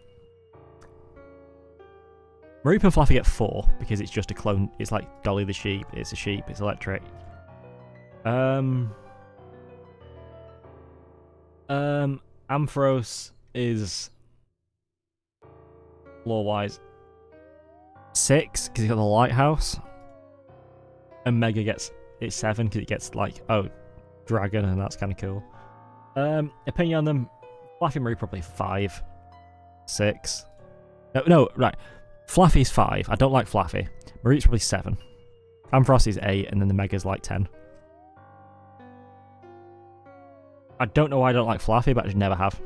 Mareep and Fluffy get 4 because it's just a clone. It's like Dolly the sheep. It's a sheep. It's electric. Ampharos is lore-wise 6 because he's got the lighthouse, and Mega gets it's 7 because it gets like dragon, and that's kind of cool. Opinion on them: Fluffy Marie probably 5, 6. No, right. Fluffy's 5. I don't like Fluffy. Marie's probably 7. Ampharos is 8, and then the Mega's like 10. I don't know why I don't like Fluffy, but I just never have.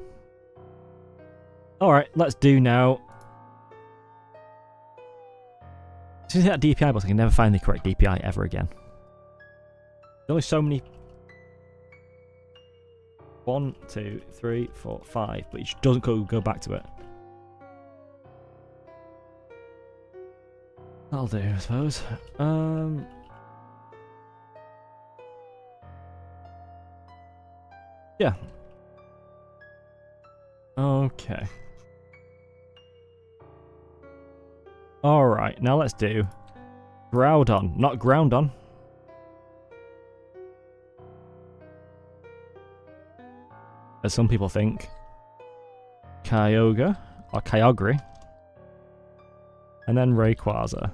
Alright, let's do now. Since that DPI boss, I can never find the correct DPI ever again. There's only so many. 1, 2, 3, 4, 5, but it just doesn't go back to it. That'll do, I suppose. Yeah. Okay. Alright, now let's do Groudon, not Groundon. As some people think. Kyogre, or Kyogre. And then Rayquaza.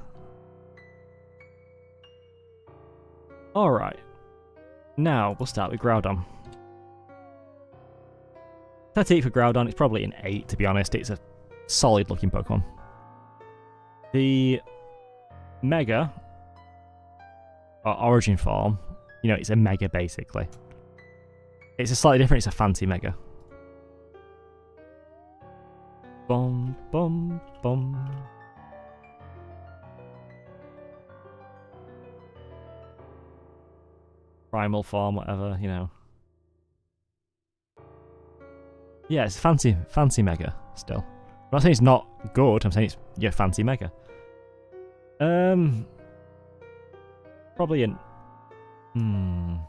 Alright. Now, we'll start with Groudon. 38 for Groudon, it's probably an 8 to be honest. It's a solid looking Pokemon. The Mega, or Origin form, you know, it's a Mega basically. It's a slightly different, it's a fancy Mega. Bum, bum, bum. Primal form, whatever, you know. Yeah, it's a fancy Mega still. I'm not saying it's not good, I'm saying it's fancy Mega. Probably a 9.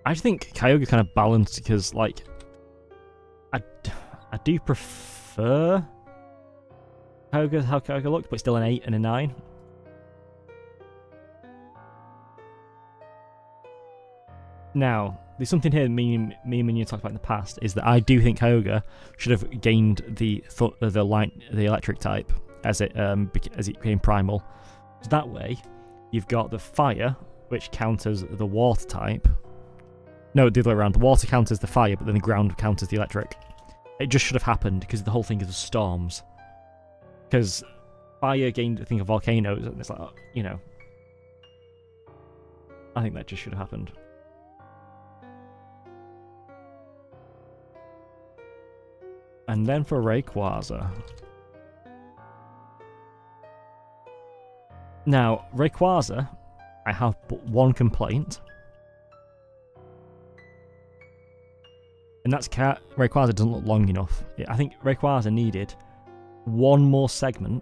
I just think Kyogre kind of balanced because, like, I do prefer how Kyogre looked, but still an 8 and a 9. Now, there's something here me and you talked about in the past, is that I do think Kyogre should have gained the electric type as it became primal. So that way, you've got the fire, which counters the water type. No, the other way around. The water counters the fire, but then the ground counters the electric. It just should have happened because the whole thing is the storms. Because fire gained a thing of volcanoes, and it's like, you know. I think that just should have happened. And then for Rayquaza. Now, Rayquaza, I have but one complaint. And that's Rayquaza doesn't look long enough. I think Rayquaza needed one more segment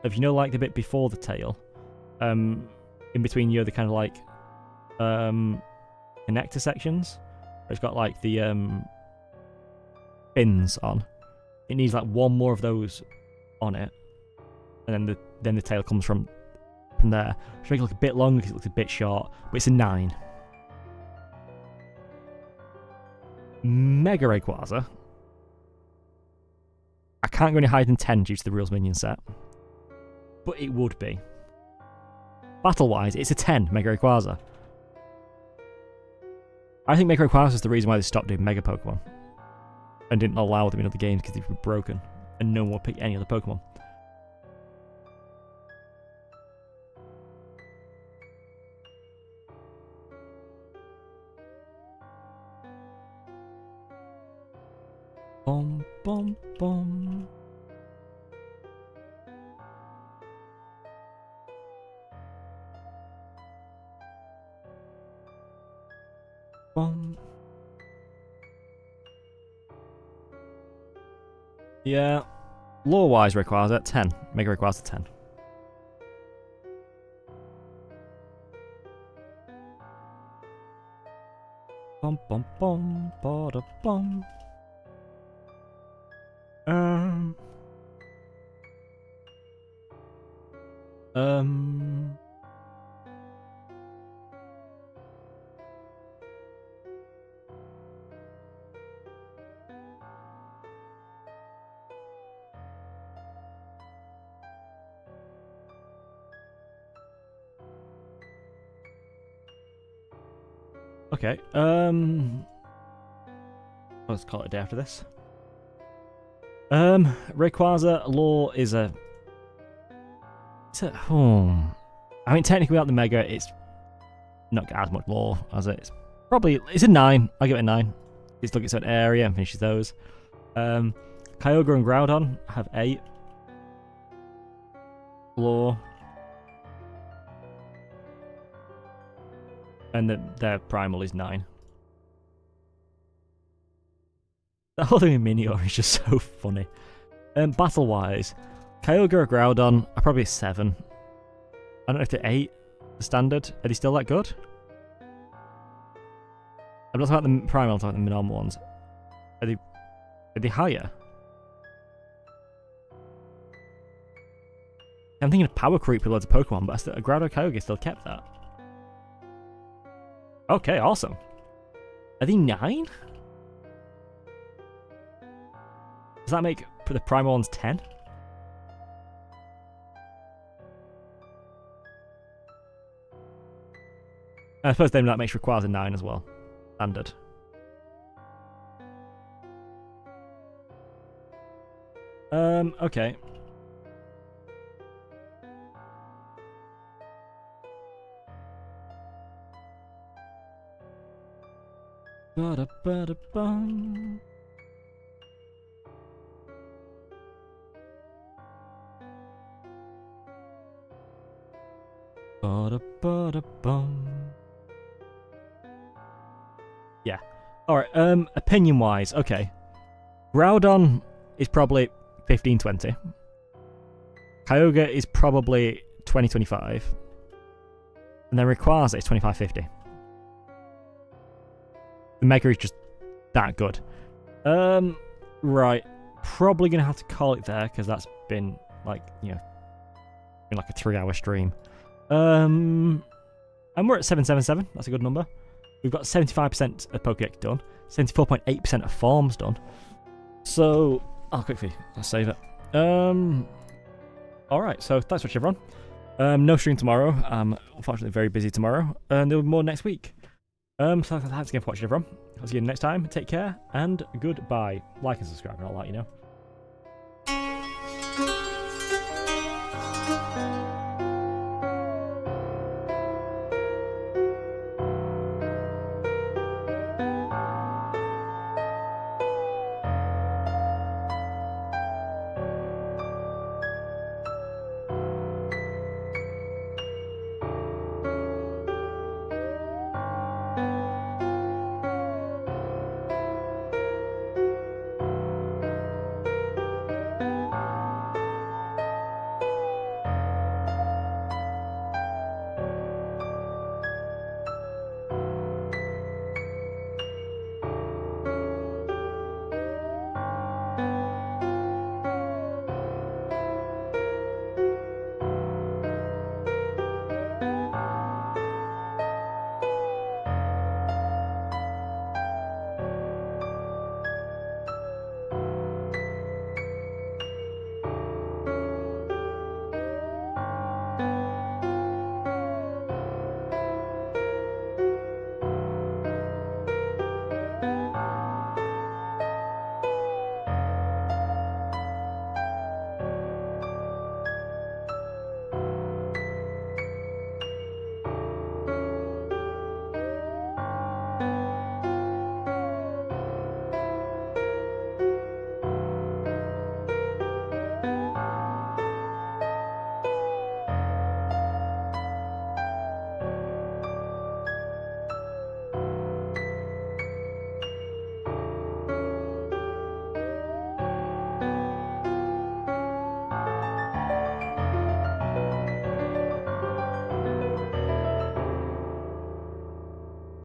of, you know, like the bit before the tail. In between, you know, the kind of like connector sections. Where it's got like the fins on. It needs like one more of those on it, and then the tail comes from there. Should make it look a bit longer because it looks a bit short, but it's a 9. Mega Rayquaza. I can't go any higher than 10 due to the Reels Minion set, but it would be. Battle-wise, it's a 10, Mega Rayquaza. I think Mega Rayquaza is the reason why they stopped doing Mega Pokemon. And didn't allow them in other games because they were broken. And no one would pick any other Pokemon. Bum, bum, bum. Bum. Yeah, lore-wise, Rayquaza 10. Mega Rayquaza 10. Bum bum bum ba da bum. Okay. Let's call it a day after this. Rayquaza lore is a... I mean, technically without the Mega, it's not got as much lore as it. It's probably... It's a 9. I'll give it a 9. It's look at certain area and finishes those. Kyogre and Groudon have 8. Lore. And their primal is 9. The whole thing with Minior is just so funny. Battle-wise, Kyogre or Groudon are probably a 7. I don't know if they're 8, the standard. Are they still that good? I'm not talking about the primal, I'm talking about the normal ones. Are they higher? I'm thinking of power creep with loads of Pokemon, but a Groudon Kyogre still kept that. Okay, awesome. Are they 9? Does that make the primal ones 10? I suppose then that makes Rayquaza 9 as well. Standard. Okay. Ba-da-ba-da-bum. Ba-da-ba-da-bum. Yeah. Alright, opinion-wise, okay. Groudon is probably 15-20. Kyogre is probably 20-25. And then Rayquaza is 25-50. The Mega is just that good. Right. Probably going to have to call it there, because that's been, like, you know, been like a 3-hour stream. And we're at 777. That's a good number. We've got 75% of Pokédex done. 74.8% of forms done. So, I'll quickly save it. Alright, so thanks for watching, everyone. No stream tomorrow. I'm unfortunately very busy tomorrow. And there'll be more next week. So thanks again for watching, everyone. I'll see you next time. Take care, and goodbye. Like and subscribe, and I'll let you know.